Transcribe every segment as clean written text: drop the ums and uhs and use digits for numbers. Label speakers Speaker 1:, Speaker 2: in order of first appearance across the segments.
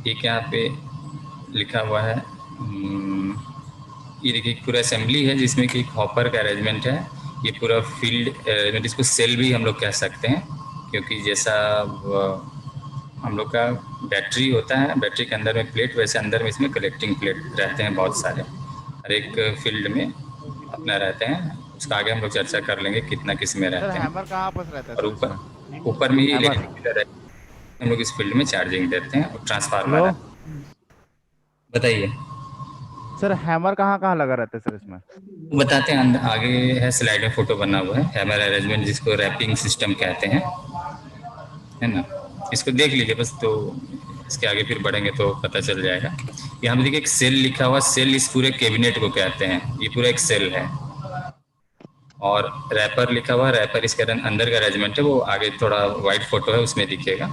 Speaker 1: एक यहाँ पे लिखा हुआ है, ये देखिए पूरा असेंबली है जिसमें कि एक हॉपर का अरेंजमेंट है। ये पूरा फील्ड अरेंजमेंट, इसको सेल भी हम लोग कह सकते हैं, क्योंकि जैसा हम लोग का बैटरी होता है, बैटरी के अंदर में प्लेट, वैसे अंदर में इसमें कलेक्टिंग प्लेट रहते हैं बहुत सारे, हर एक फील्ड में अपना रहते हैं। उसका आगे हम लोग चर्चा कर लेंगे कितना किस में
Speaker 2: सर
Speaker 1: रहते हैं।
Speaker 2: हैमर कहाँ पर रहता है
Speaker 1: और
Speaker 2: सर
Speaker 1: ऊपर
Speaker 2: इसमें?
Speaker 1: ऊपर में ही
Speaker 2: हैमर।
Speaker 1: इलेक्ट्रिक रहता है, हम लोग इस फील्ड में चार्जिंग देते हैं, और
Speaker 2: हेलो।
Speaker 1: ट्रांसफार्मर है। बताइए।
Speaker 2: सर हैमर कहाँ कहाँ लगा रहता है सर इसमें?
Speaker 1: बताते हैं, आगे है स्लाइड में फोटो बना हुआ है, हैमर अरेंजमेंट जिसको रैपिंग सिस्टम कहते हैं, है ना। इसको देख लीजिए बस, तो इसके आगे फिर बढ़ेंगे तो पता चल जाएगा। यहाँ पे देखिए एक सेल लिखा हुआ, सेल इस पूरे कैबिनेट को कहते हैं, ये पूरा एक सेल है। और रैपर लिखा हुआ, रैपर इसके अंदर का अरेंजमेंट है, वो आगे थोड़ा वाइट फोटो है उसमें दिखेगा।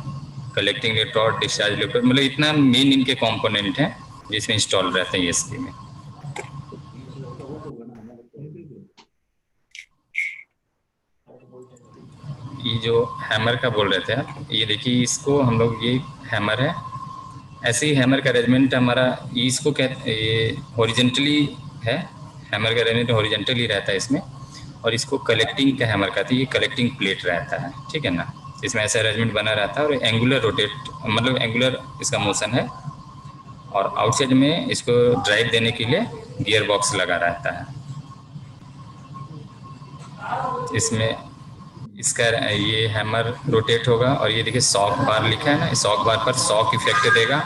Speaker 1: कलेक्टिंग इलेक्ट्रोड, डिस्चार्ज इलेक्ट्रोड, मतलब इतना मेन इनके कंपोनेंट हैं जिसमें इंस्टॉल रहते हैं ईएसपी में। ये जो हैमर का बोल रहे थे आप, ये देखिए इसको हम लोग, ये हैमर है, ऐसे ही हैमर का अरेंजमेंट हमारा, ये इसको कहते, ये हॉरिजेंटली है, हैमर का अरेंजमेंट हॉरिजेंटली रहता है इसमें। और इसको कलेक्टिंग का हैमर कहते हैं, ये कलेक्टिंग प्लेट रहता है, ठीक है ना। इसमें ऐसा अरेंजमेंट बना रहता है, और एंगुलर रोटेट, मतलब एंगुलर इसका मोशन है। और आउटसाइड में इसको ड्राइव देने के लिए गियर बॉक्स लगा रहता है इसमें। इसका ये हैमर रोटेट होगा, और ये देखिए सॉक बार लिखा है ना, सॉक बार पर सॉक इफेक्ट देगा।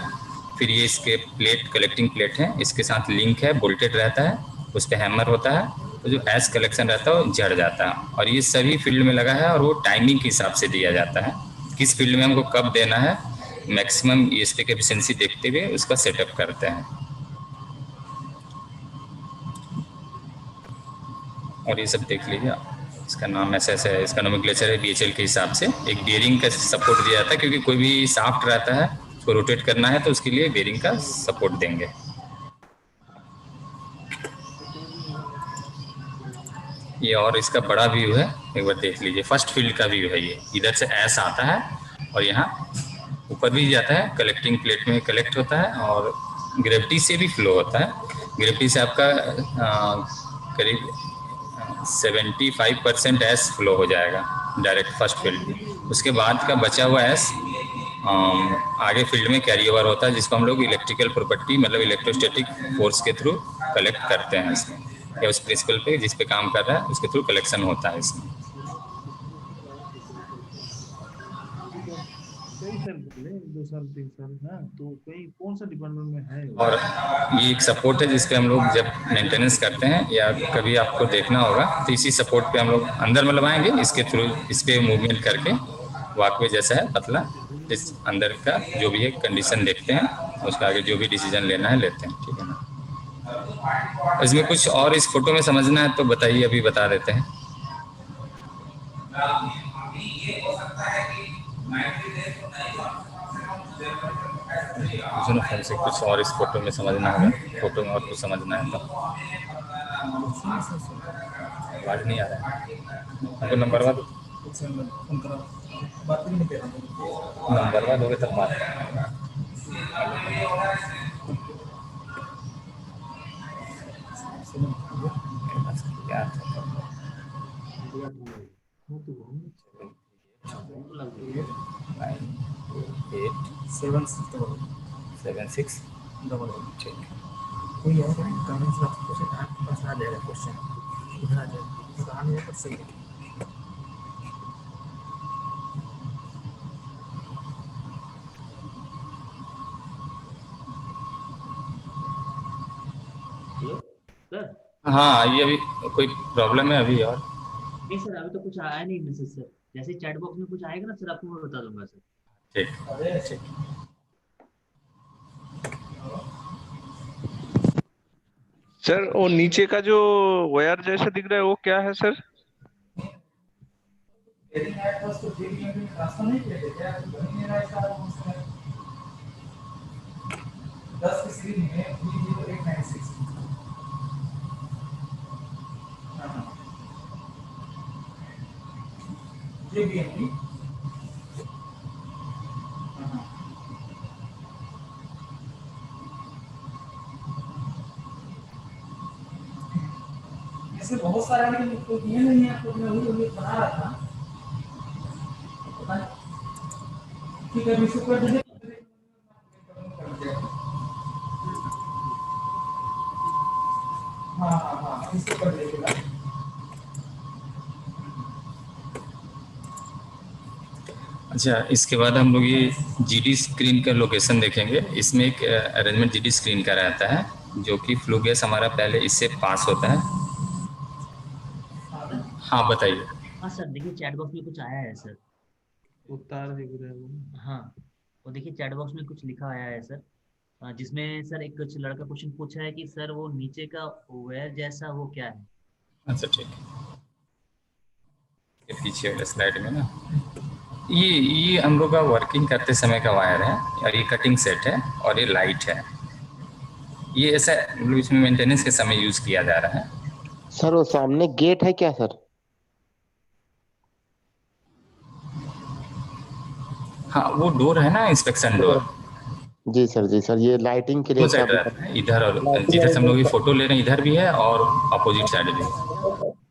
Speaker 1: फिर ये इसके प्लेट, कलेक्टिंग प्लेट है, इसके साथ लिंक है, बोल्टेड रहता है, उस पर हैमर होता है, तो जो हैश कलेक्शन रहता है वो जड़ जाता है। और ये सभी फील्ड में लगा है, और वो टाइमिंग के हिसाब से दिया जाता है, किस फील्ड में हमको कब देना है, मैक्सिमम ईएसपी की एफिशिएंसी देखते हुए उसका सेटअप करते हैं। और ये सब देख लीजिए आप। इसका नाम ऐसा ऐसा है, इसका नोमेनक्लेचर है बीएचएल के हिसाब से। एक बियरिंग का सपोर्ट दिया जाता है, क्योंकि कोई भी शाफ्ट रहता है उसको रोटेट करना है, तो उसके लिए बियरिंग का सपोर्ट देंगे। ये और इसका बड़ा व्यू है, एक बार देख लीजिए, फर्स्ट फील्ड का व्यू है ये। इधर से एस आता है, और यहाँ ऊपर भी जाता है, कलेक्टिंग प्लेट में कलेक्ट होता है, और ग्रेविटी से भी फ्लो होता है। ग्रेविटी से आपका करीब 75% एस फ्लो हो जाएगा डायरेक्ट फर्स्ट फील्ड में। उसके बाद का बचा हुआ एस आगे फील्ड में कैरी ओवर होता है, जिसको हम लोग इलेक्ट्रिकल प्रॉपर्टी, मतलब इलेक्ट्रोस्टैटिक फोर्स के थ्रू कलेक्ट करते हैं इसमें, या उस प्रिंसिपल पे जिस पे काम कर रहा है उसके थ्रू कलेक्शन होता है इसमें।
Speaker 3: कई साल पहले, 2 साल 3 साल, हाँ, तो कई कौन सा डिपार्टमेंट में है वो?
Speaker 1: और ये एक सपोर्ट है जिसपे हम लोग जब मेंटेनेंस करते हैं, या कभी आपको देखना होगा, तो इसी सपोर्ट पे हम लोग अंदर में लगाएंगे, इसके थ्रू इस पे मूवमेंट करके, वॉकवे जैसा है पतला, इस अंदर का जो भी है कंडीशन देखते हैं, उसका आगे जो भी डिसीजन लेना है लेते हैं, ठीक है ना। इसमें कुछ और इस फोटो में समझना है तो बताइए, अभी बता देते हैं। सुनो, हमसे कुछ और इस फोटो में समझना होगा, फोटो में और कुछ समझना है तो। आवाज नहीं आ रहा है हमको, नंबर बाद नंबर बाद होगे तब बात। क्या
Speaker 3: वो तो घूमने
Speaker 1: 9, 8, 7, 6 ठीक।
Speaker 3: कोई है क्या कमेंट्स में आपको से आपके पास आ जाएगा क्वेश्चन, इधर आ जाएगा तो आने पर सही है। Hello sir.
Speaker 1: हाँ, ये अभी कोई प्रॉब्लम है अभी? और
Speaker 3: नहीं सर, अभी तो कुछ आया नहीं मैसेज सर। जैसे चैट बॉक्स में कुछ आएगा ना सर, आपको मैं बता दूंगा सर।
Speaker 1: ठीक, ठीक।
Speaker 4: सर वो नीचे का जो वायर जैसा दिख रहा है वो क्या है सर?
Speaker 3: ऐसे बहुत सारे हैं, लेकिन तो ये नहीं है, तो मैं वही उम्मीद बना रहा था। पता नहीं। ठीक है, विश्व कर दीजिए। हाँ हाँ हाँ, इसको कर दीजिएगा।
Speaker 1: अच्छा, इसके बाद हम लोग ये जीडी स्क्रीन का लोकेशन देखेंगे। इसमें एक अरेंजमेंट जीडी स्क्रीन का रहता है, जो कि फ्लू गैस हमारा पहले इससे पास होता है। हाँ बताइए।
Speaker 5: हाँ सर, देखिए चैट बॉक्स में कुछ आया है सर।
Speaker 4: उतार दिख रहा है वो।
Speaker 5: हाँ, वो देखिए चैट बॉक्स में कुछ लिखा आया है सर, जिसमें सर एक कुछ लड़का क्वेश्चन पूछा है कि सर वो नीचे का वेयर जैसा वो क्या है।
Speaker 1: अच्छा ठीक है, ये पीछे वाले स्लाइड में ना, ये हम लोग का वर्किंग करते समय का वायर है, और ये कटिंग सेट है, और ये लाइट है। ये ऐसा मतलब इसमें मेंटेनेंस के समय यूज किया जा रहा है।
Speaker 6: सर वो सामने गेट है क्या सर?
Speaker 1: हाँ, वो डोर है ना, इंस्पेक्शन डोर।
Speaker 6: जी सर, ये लाइटिंग के
Speaker 1: दो
Speaker 6: लिए
Speaker 1: साइड
Speaker 6: सब
Speaker 1: रहता है, इधर और
Speaker 6: लाइटिंग
Speaker 1: जिधर से हम लोग ये
Speaker 6: अरेंजमेंट।
Speaker 1: फोटो ले रहे हैं इधर भी है, और अपोजिट साइड भी।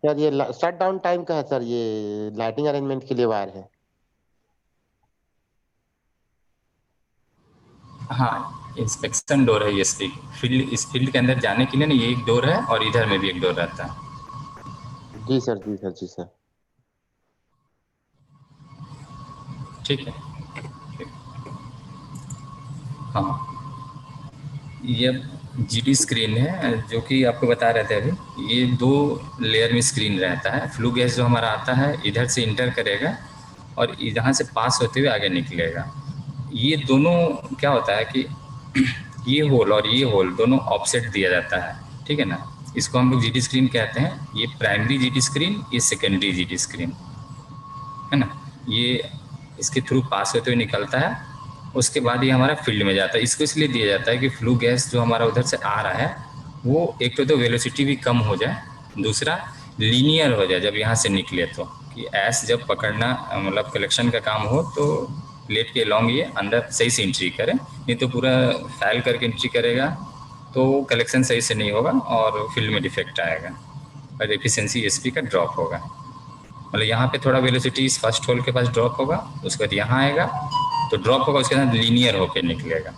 Speaker 6: सर ये शट डाउन टाइम का है सर, ये लाइटिंग अरेंजमेंट के लिए वायर है।
Speaker 1: हाँ, इंस्पेक्शन डोर है ये फील्ड, इस फील्ड के अंदर जाने के लिए ना, ये एक डोर है, और इधर में भी एक डोर रहता है।
Speaker 6: जी सर।
Speaker 1: ठीक है, ठीक। हाँ, ये जीडी स्क्रीन है, जो कि आपको बता रहे थे अभी। ये 2 लेयर में स्क्रीन रहता है। फ्लू गैस जो हमारा आता है इधर से इंटर करेगा, और यहाँ से पास होते हुए आगे निकलेगा। ये दोनों क्या होता है कि ये होल और ये होल दोनों ऑफसेट दिया जाता है, ठीक है ना। इसको हम लोग जीडी स्क्रीन कहते हैं। ये प्राइमरी जीडी स्क्रीन, ये सेकेंडरी जीडी स्क्रीन है ना। ये इसके थ्रू पास होते हुए निकलता है, उसके बाद ये हमारा फील्ड में जाता है। इसको इसलिए दिया जाता है कि फ्लू गैस जो हमारा उधर से आ रहा है, वो एक तो वेलोसिटी भी कम हो जाए, दूसरा लीनियर हो जाए जब यहाँ से निकले, तो कि ऐस जब पकड़ना मतलब कलेक्शन का काम हो, तो प्लेट के लॉन्ग ये अंदर सही से एंट्री करे। नहीं तो पूरा फैल करके एंट्री करेगा तो कलेक्शन सही से नहीं होगा, और फील्ड में डिफेक्ट आएगा, और एफिशिएंसी एसपी का ड्रॉप होगा। मतलब यहाँ पे थोड़ा वेलोसिटी इस फर्स्ट होल के पास ड्रॉप होगा, उसके बाद यहाँ आएगा तो ड्रॉप होगा, उसके साथ लीनियर होकर निकलेगा।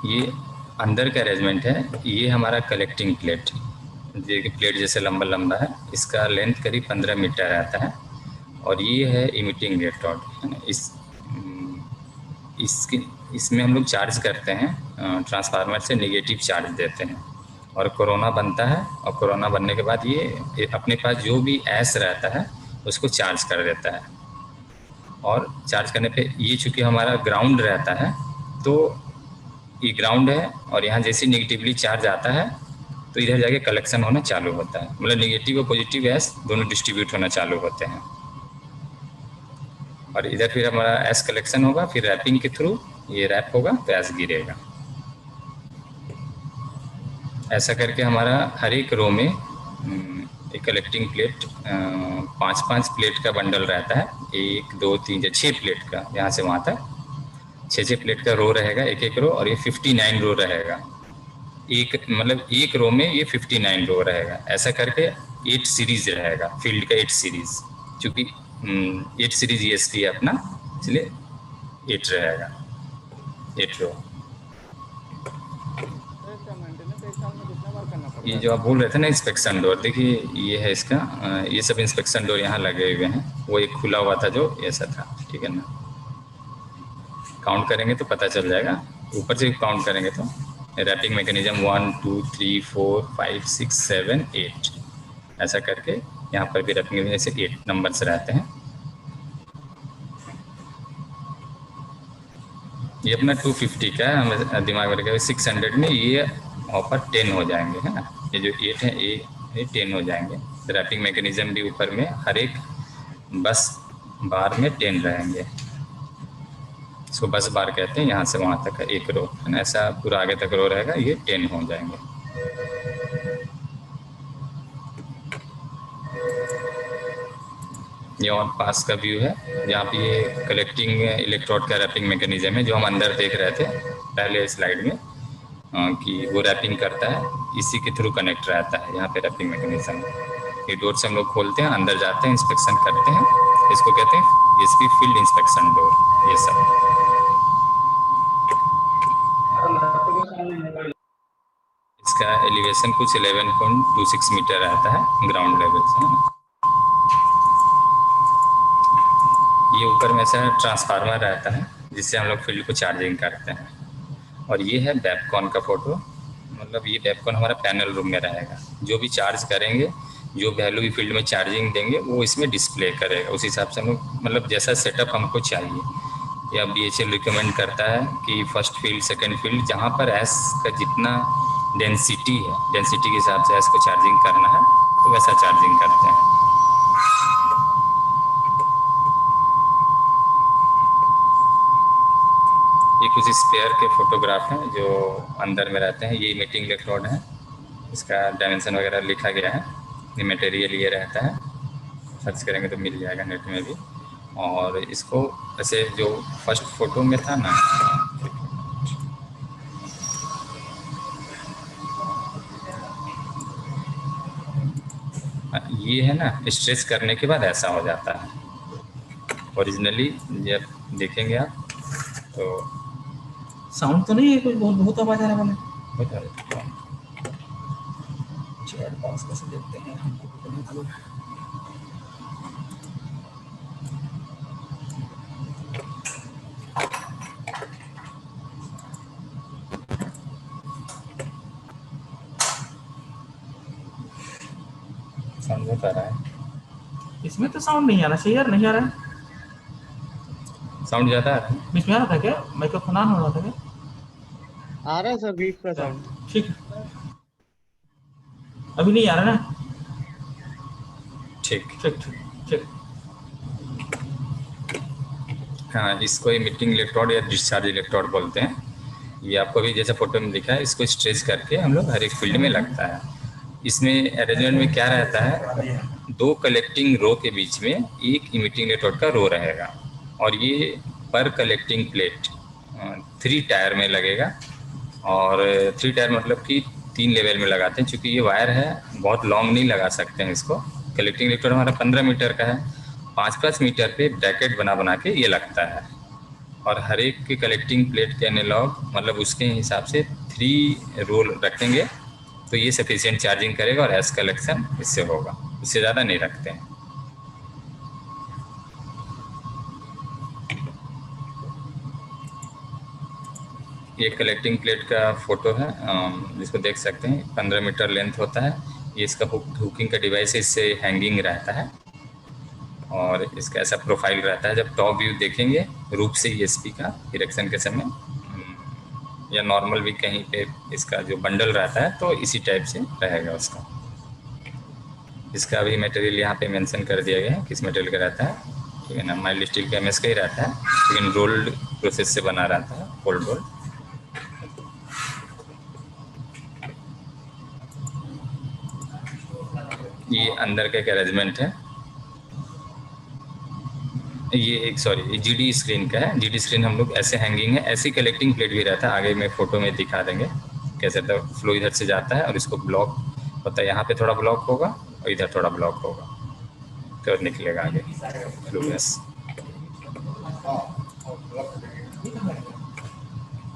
Speaker 1: ये अंदर का अरेंजमेंट है। ये हमारा कलेक्टिंग प्लेट, ये प्लेट जैसे लंबा लंबा है, इसका लेंथ करीब 15 मीटर रहता है। और ये है इमिटिंग इलेक्ट्रोड, है ना। इसमें हम लोग चार्ज करते हैं, ट्रांसफार्मर से नेगेटिव चार्ज देते हैं, और कोरोना बनता है। और कोरोना बनने के बाद ये अपने पास जो भी ऐस रहता है उसको चार्ज कर देता है। और चार्ज करने पे ये चूँकि हमारा ग्राउंड रहता है, तो ये ग्राउंड है, और यहाँ जैसे नेगेटिवली चार्ज आता है तो इधर जाके कलेक्शन होना चालू होता है। मतलब नेगेटिव और पॉजिटिव ऐस दोनों डिस्ट्रीब्यूट होना चालू होते हैं, और इधर फिर हमारा ऐस कलेक्शन होगा, फिर रैपिंग के थ्रू ये रैप होगा तो ऐस गिरेगा। ऐसा करके हमारा हर एक रो में एक कलेक्टिंग प्लेट, 5-5 प्लेट का बंडल रहता है। 1 2 3 6 प्लेट का, यहाँ से वहाँ तक 6 प्लेट का रो रहेगा, एक रो। और ये 59 रो रहेगा, मतलब एक रो में ये 59 रो रहेगा। ऐसा करके 8 सीरीज रहेगा, फील्ड का 8 सीरीज। चूँकि 8 सीरीज ESP है अपना, इसलिए 8 रहेगा, 8 रो। ये जो आप बोल रहे थे ना इंस्पेक्शन डोर, देखिए ये है इसका, ये सब इंस्पेक्शन डोर यहाँ लगे हुए हैं। वो एक खुला हुआ था जो ऐसा था, ठीक है ना। काउंट करेंगे तो पता चल जाएगा, ऊपर से काउंट करेंगे तो रैपिंग मैकेनिज्म 1 2 3 4 5 6 7 8, ऐसा करके यहाँ पर भी रैपिंग में से 8 नंबर्स रहते हैं। ये अपना 250 का है, हमें दिमाग में रखा। 600 में ये ऑफर 10 हो जाएंगे, है ना। ये जो 8 है ये 10 हो जाएंगे। रैपिंग मैकेनिज्म भी ऊपर में हर एक बस बार में 10 रहेंगे। इसको बस बार कहते हैं, यहाँ से वहाँ तक का एक रो, है ना। ऐसा पूरा आगे तक रो रहेगा, ये 10 हो जाएंगे। ये और पास का व्यू है जहाँ पे ये कलेक्टिंग इलेक्ट्रोड का रैपिंग मैकेनिज्म है जो हम अंदर देख रहे थे पहले स्लाइड में, कि वो रैपिंग करता है, इसी के थ्रू कनेक्ट रहता है यहाँ पे रैपिंग मैकेनिज्म। ये डोर से हम लोग खोलते हैं, अंदर जाते हैं, इंस्पेक्शन करते हैं, इसको कहते हैं इसकी फील्ड इंस्पेक्शन डोर। ये सब इसका एलिवेशन कुछ 11.26 मीटर रहता है ग्राउंड लेवल से। ये ऊपर में ऐसा ट्रांसफार्मर रहता है जिससे हम लोग फील्ड को चार्जिंग करते हैं। और ये है वेबकॉन का फोटो, मतलब ये वेबकॉन हमारा पैनल रूम में रहेगा, जो भी चार्ज करेंगे, जो वैल्यू भी फील्ड में चार्जिंग देंगे वो इसमें डिस्प्ले करेगा। उस हिसाब से हम लोग मतलब जैसा सेटअप हमको चाहिए, या BHEL रिकमेंड करता है कि फर्स्ट फील्ड सेकंड फील्ड जहाँ पर एस का जितना डेंसिटी है, डेंसिटी के हिसाब से एस को चार्जिंग करना है तो वैसा चार्जिंग करते हैं। ये कुछ स्पेयर के फोटोग्राफ हैं जो अंदर में रहते हैं। ये इमिटिंग इलेक्ट्रोड है, इसका डायमेंशन वगैरह लिखा गया है। ये मटेरियल ये रहता है, सर्च करेंगे तो मिल जाएगा नेट में भी। और इसको ऐसे जो फर्स्ट फोटो में था ना, ये है ना, स्ट्रेच करने के बाद ऐसा हो जाता है। ओरिजिनली जब देखेंगे आप तो
Speaker 3: साउंड तो नहीं है, कुछ बहुत बहुत आवाज आ रहा है।
Speaker 1: बता देते हैं चैट बॉक्स कैसे देखते हैं हमको पता नहीं चला। साउंड बहुत आ रहा है,
Speaker 3: इसमें तो साउंड नहीं आ रहा, सही यार नहीं आ रहा है।
Speaker 1: साउंड ज़्यादा आ रहा है।
Speaker 3: बीच में आ रहा था क्या, माइक्रोफोन ऑन हो रहा था क्या?
Speaker 7: आ रहा है सर बीच का साउंड।
Speaker 3: ठीक है, अभी नहीं आ रहा ना?
Speaker 1: ठीक
Speaker 3: ठीक ठीक ठीक।
Speaker 1: हाँ, इसको इमिटिंग इलेक्ट्रोड या डिस्चार्ज इलेक्ट्रोड बोलते हैं। ये आपको भी जैसे फोटो में दिखा है, इसको स्ट्रेच करके हम लोग हर एक फील्ड में लगता है। इसमें अरेंजमेंट में क्या रहता है, दो कलेक्टिंग रो के बीच में एक इमिटिंग इलेक्ट्रोड का रो रहेगा, और ये पर कलेक्टिंग प्लेट 3 टायर में लगेगा। और 3 टायर मतलब कि 3 लेवल में लगाते हैं, क्योंकि ये वायर है बहुत लॉन्ग नहीं लगा सकते हैं इसको। कलेक्टिंग इलेक्ट्रोड हमारा 15 मीटर का है, 5-5 मीटर पे ब्रैकेट बना बना के ये लगता है। और हर एक के कलेक्टिंग प्लेट के एनालॉग मतलब उसके हिसाब से 3 रोल रखेंगे तो ये सफिशिएंट चार्जिंग करेगा, और एस कलेक्शन इससे होगा, इससे ज़्यादा नहीं रखते हैं। ये कलेक्टिंग प्लेट का फोटो है जिसको देख सकते हैं, 15 मीटर लेंथ होता है। ये इसका हुकिंग का डिवाइस है, इससे हैंगिंग रहता है, और इसका ऐसा प्रोफाइल रहता है। जब टॉप व्यू देखेंगे रूप से ESP का इरेक्शन के समय, या नॉर्मल भी कहीं पे इसका जो बंडल रहता है तो इसी टाइप से रहेगा उसका। इसका भी मटेरियल यहाँ पे मेंशन कर दिया गया है किस मटेरियल का रहता है, ठीक है ना। माइल्ड स्टील का MS का ही रहता है, लेकिन रोल्ड प्रोसेस से बना रहता है, कोल्ड रोल्ड। ये अंदर का एक अरेंजमेंट है। ये एक GD स्क्रीन का है। GD स्क्रीन हम लोग ऐसे हैंगिंग है, ऐसी कलेक्टिंग प्लेट भी रहता है, आगे में फोटो में दिखा देंगे कैसे। तो फ्लो इधर से जाता है और इसको ब्लॉक होता है, यहाँ पे थोड़ा ब्लॉक होगा और इधर थोड़ा ब्लॉक होगा, तो निकलेगा आगे फ्लो गैस।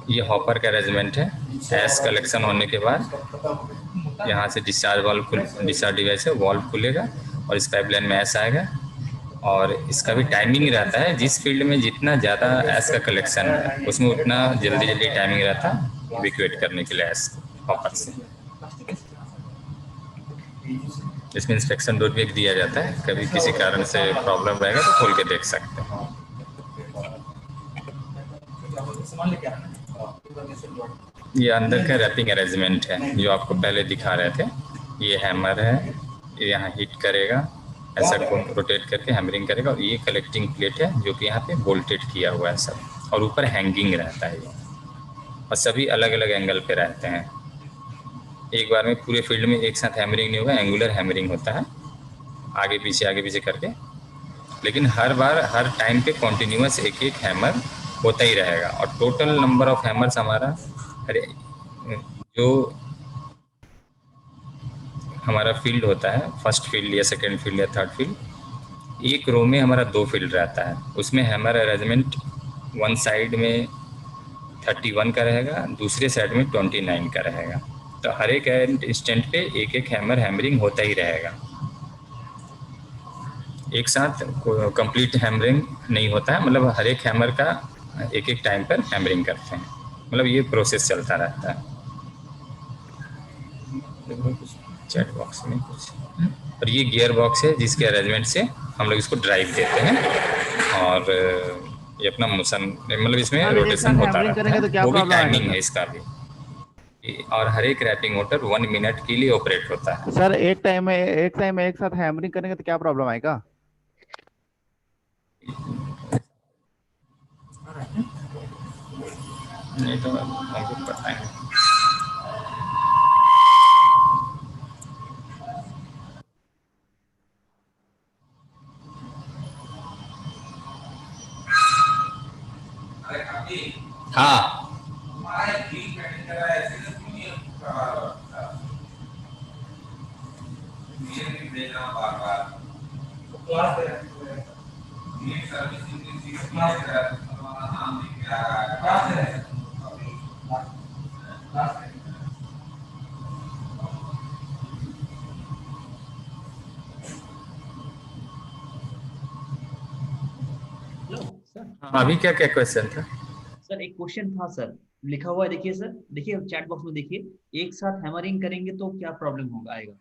Speaker 1: ये हॉपर का अरेंजमेंट है। एस कलेक्शन होने के बाद यहाँ से डिस्चार्ज डिवाइस है, वाल्व खुलेगा और इस पाइपलाइन में एस आएगा। और इसका भी टाइमिंग रहता है, जिस फील्ड में जितना ज़्यादा एस का कलेक्शन है उसमें उतना जल्दी जल्दी टाइमिंग रहता है इवैक्यूएट करने के लिए एस हॉपर से। इसमें इंस्पेक्शन डोर भी एक दिया जाता है, कभी किसी कारण से प्रॉब्लम रहेगा तो खोल के देख सकते हैं। ये अंदर का रैपिंग अरेंजमेंट है जो आपको पहले दिखा रहे थे। ये हैमर है, ये यहाँ हिट करेगा, ऐसा रोटेट करके हैमरिंग करेगा। और ये कलेक्टिंग प्लेट है जो कि यहाँ पे बोल्टेड किया हुआ है सब, और ऊपर हैंगिंग रहता है ये, और सभी अलग अलग एंगल पे रहते हैं। एक बार में पूरे फील्ड में एक साथ हैमरिंग नहीं होगा, एंगुलर हैमरिंग होता है, आगे पीछे करके। लेकिन हर बार हर टाइम पे कॉन्टिन्यूस एक एक हैमर होता ही रहेगा। और टोटल नंबर ऑफ हैमर्स हमारा, अरे जो हमारा फील्ड होता है, फर्स्ट फील्ड या सेकेंड फील्ड या थर्ड फील्ड, एक रो में हमारा 2 फील्ड रहता है। उसमें हैमर अरेंजमेंट वन साइड में 31 का रहेगा, दूसरे साइड में 29 का रहेगा। तो हर एक इंस्टेंट पे एक एक हैमर हैमरिंग होता ही रहेगा, एक साथ कंप्लीट हैमरिंग नहीं होता है। मतलब हर एक हैमर का एक एक टाइम पर हैमरिंग करते हैं, मतलब ये प्रोसेस चलता रहता है। चैट बॉक्स में कुछ, और ये गियर बॉक्स है जिसके अरेंजमेंट से हम लोग इसको ड्राइव देते हैं, और ये अपना मोशन, मतलब इसमें
Speaker 2: सर एक
Speaker 1: रोटेशन
Speaker 2: साथ
Speaker 1: होता
Speaker 2: हैमरिंग
Speaker 1: रहता
Speaker 2: करेंगे
Speaker 1: है।
Speaker 2: तो क्या
Speaker 1: वो भी
Speaker 2: प्रॉब्लम आएगा
Speaker 1: टाइमिंग है
Speaker 2: सर?
Speaker 1: इसका भी, और हर एक रैपिंग मोटर 1 मिनट के लिए ऑपरेट होता है।
Speaker 2: सर एक टाइम में एक साथ हैमरिंग करेंगे तो क्या प्रॉब्लम आएगा?
Speaker 1: नहीं तो हमको पता है। हाँ,
Speaker 5: हेलो सर।
Speaker 1: अभी क्या क्या क्वेश्चन था?
Speaker 5: सर एक क्वेश्चन था सर, लिखा हुआ है, देखिए सर, देखिए चैट बॉक्स में देखिए, एक साथ हैमरिंग करेंगे तो क्या प्रॉब्लम होगा आएगा?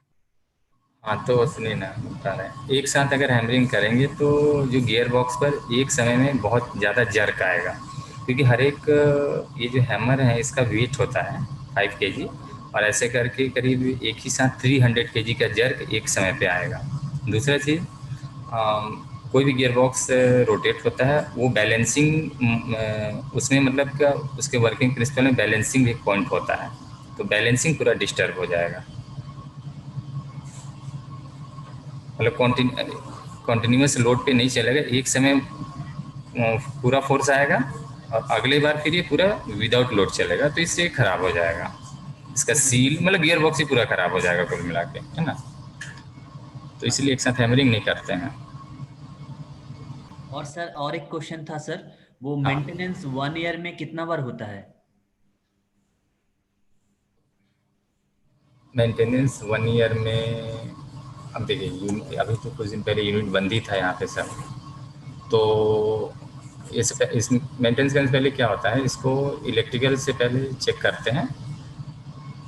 Speaker 1: हाँ तो सुनिए ना, बता रहे हैं, एक साथ अगर हैमरिंग करेंगे तो जो गियर बॉक्स पर एक समय में बहुत ज़्यादा जर्क आएगा, क्योंकि हर एक ये जो हैमर है इसका वेट होता है 5 केजी, और ऐसे करके करीब एक ही साथ 300 केजी का जर्क एक समय पे आएगा। दूसरा चीज़, कोई भी गियर बॉक्स रोटेट होता है वो बैलेंसिंग उसमें, मतलब क्या उसके वर्किंग प्रिंसिपल में बैलेंसिंग एक पॉइंट होता है, तो बैलेंसिंग पूरा डिस्टर्ब हो जाएगा। मतलब कॉन्टिन्यूस लोड पे नहीं चलेगा, एक समय पूरा फोर्स आएगा और अगली बार फिर ये पूरा विदाउट लोड चलेगा, तो इससे खराब हो जाएगा इसका सील, मतलब गियर बॉक्स ही पूरा खराब हो जाएगा कुल मिला के, है ना। तो इसलिए एक साथ हैमरिंग नहीं करते हैं।
Speaker 5: और सर और एक क्वेश्चन था सर, वो
Speaker 1: हाँ,
Speaker 5: मेंटेनेंस 1 ईयर में कितना बार होता है?
Speaker 1: मेंटेनेंस 1 ईयर में, अब देखिए अभी तो कुछ दिन पहले यूनिट बंद ही था यहाँ पे सब, तो इस मेंटेनेंस करने से पहले क्या होता है, इसको इलेक्ट्रिकल से पहले चेक करते हैं।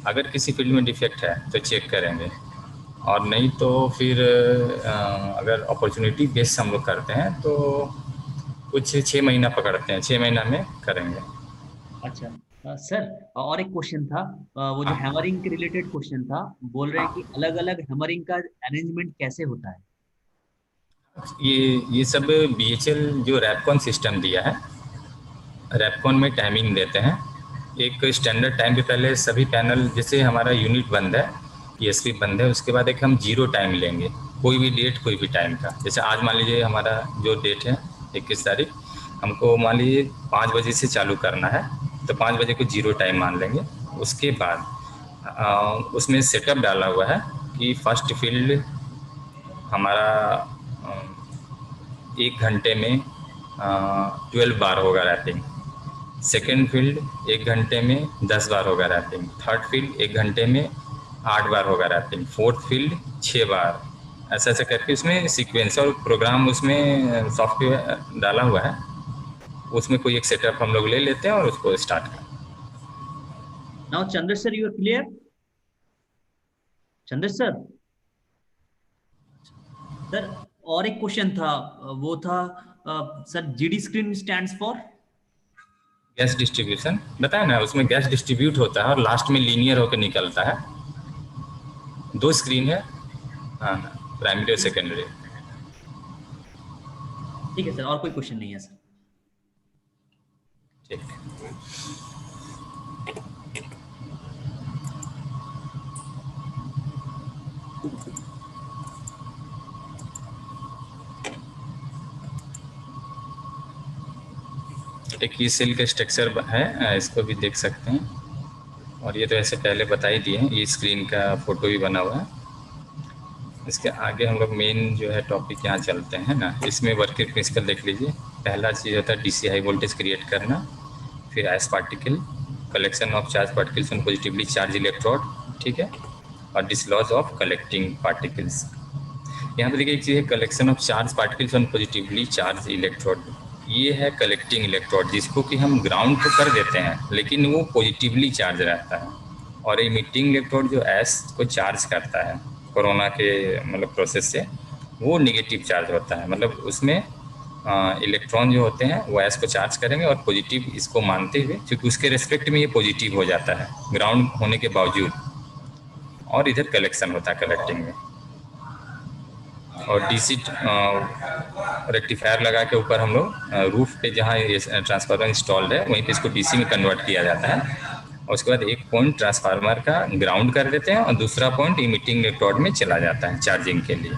Speaker 1: अगर किसी फील्ड में डिफेक्ट है तो चेक करेंगे, और नहीं तो फिर अगर अपॉर्चुनिटी बेस्ड हम लोग करते हैं तो कुछ 6 महीना पकड़ते हैं, 6 महीना में करेंगे।
Speaker 5: अच्छा सर, और एक क्वेश्चन था, वो जो
Speaker 1: हाँ,
Speaker 5: हैमरिंग के रिलेटेड क्वेश्चन था, बोल रहे हैं कि अलग अलग हैमरिंग का अरेंजमेंट कैसे होता है?
Speaker 1: ये सब बीएचएल जो रैपकॉन सिस्टम दिया है, रैपकॉन में टाइमिंग देते हैं। एक स्टैंडर्ड टाइम पे पहले सभी पैनल, जैसे हमारा यूनिट बंद है, ईएसपी बंद है, उसके बाद एक हम 0 टाइम लेंगे, कोई भी डेट कोई भी टाइम का। जैसे आज मान लीजिए हमारा जो डेट है 21 तारीख, हमको मान लीजिए 5 बजे से चालू करना है, तो 5 बजे को 0 टाइम मान लेंगे। उसके बाद उसमें सेटअप डाला हुआ है कि फर्स्ट फील्ड हमारा 1 घंटे में 12 बार होगा रैपिंग, सेकेंड फील्ड 1 घंटे में 10 बार होगा रैपिंग, थर्ड फील्ड 1 घंटे में 8 बार होगा रैपिंग, फोर्थ फील्ड 6 बार, ऐसा ऐसा करके उसमें सीक्वेंस और प्रोग्राम उसमें सॉफ्टवेयर डाला हुआ है। उसमें कोई एक सेटअप हम लोग ले लेते हैं और उसको स्टार्ट करते हैं।
Speaker 5: Now Chandra sir, you are clear? Chandra sir, sir और एक क्वेश्चन था, वो था sir, GD screen stands for?
Speaker 1: Gas distribution बताया ना, उसमें गैस डिस्ट्रीब्यूट होता है और लास्ट में लीनियर होकर निकलता है। 2 स्क्रीन है, हाँ, प्राइमरी और सेकेंडरी।
Speaker 5: ठीक है सर, और कोई क्वेश्चन नहीं है सर।
Speaker 1: ठीक। एक ई सेल का स्ट्रक्चर है, इसको भी देख सकते हैं। और ये तो ऐसे पहले बता ही दिए हैं, ये स्क्रीन का फोटो भी बना हुआ है। इसके आगे हम लोग मेन जो है टॉपिक यहाँ चलते हैं ना। इसमें वर्किंग प्रिंसिपल देख लीजिए। पहला चीज़ होता है डीसी हाई वोल्टेज क्रिएट करना, फिर S particle, collection of charge particles on positively charge electrode, ठीक है, और डिसलॉज ऑफ कलेक्टिंग पार्टिकल्स। यहाँ पे देखिए एक चीज़ है, collection of charge particles on positively charge electrode. ये है कलेक्टिंग इलेक्ट्रोड, जिसको कि हम ग्राउंड तो कर देते हैं लेकिन वो पॉजिटिवली चार्ज रहता है। और इमिटिंग इलेक्ट्रोड जो एस को चार्ज करता है कोरोना के मतलब प्रोसेस से, वो निगेटिव चार्ज होता है। मतलब उसमें इलेक्ट्रॉन जो होते हैं वो एस को चार्ज करेंगे और पॉजिटिव इसको मानते हुए, क्योंकि उसके रेस्पेक्ट में ये पॉजिटिव हो जाता है ग्राउंड होने के बावजूद। और इधर कलेक्शन होता है कलेक्टिंग में। और डीसी रेक्टिफायर लगा के ऊपर हम लोग रूफ पे जहाँ ये ट्रांसफार्मर इंस्टॉल्ड है वहीं पे इसको डीसी में कन्वर्ट किया जाता है। और उसके बाद एक पॉइंट ट्रांसफार्मर का ग्राउंड कर देते हैं और दूसरा पॉइंट इमिटिंग इलेक्ट्रोड में चला जाता है चार्जिंग के लिए।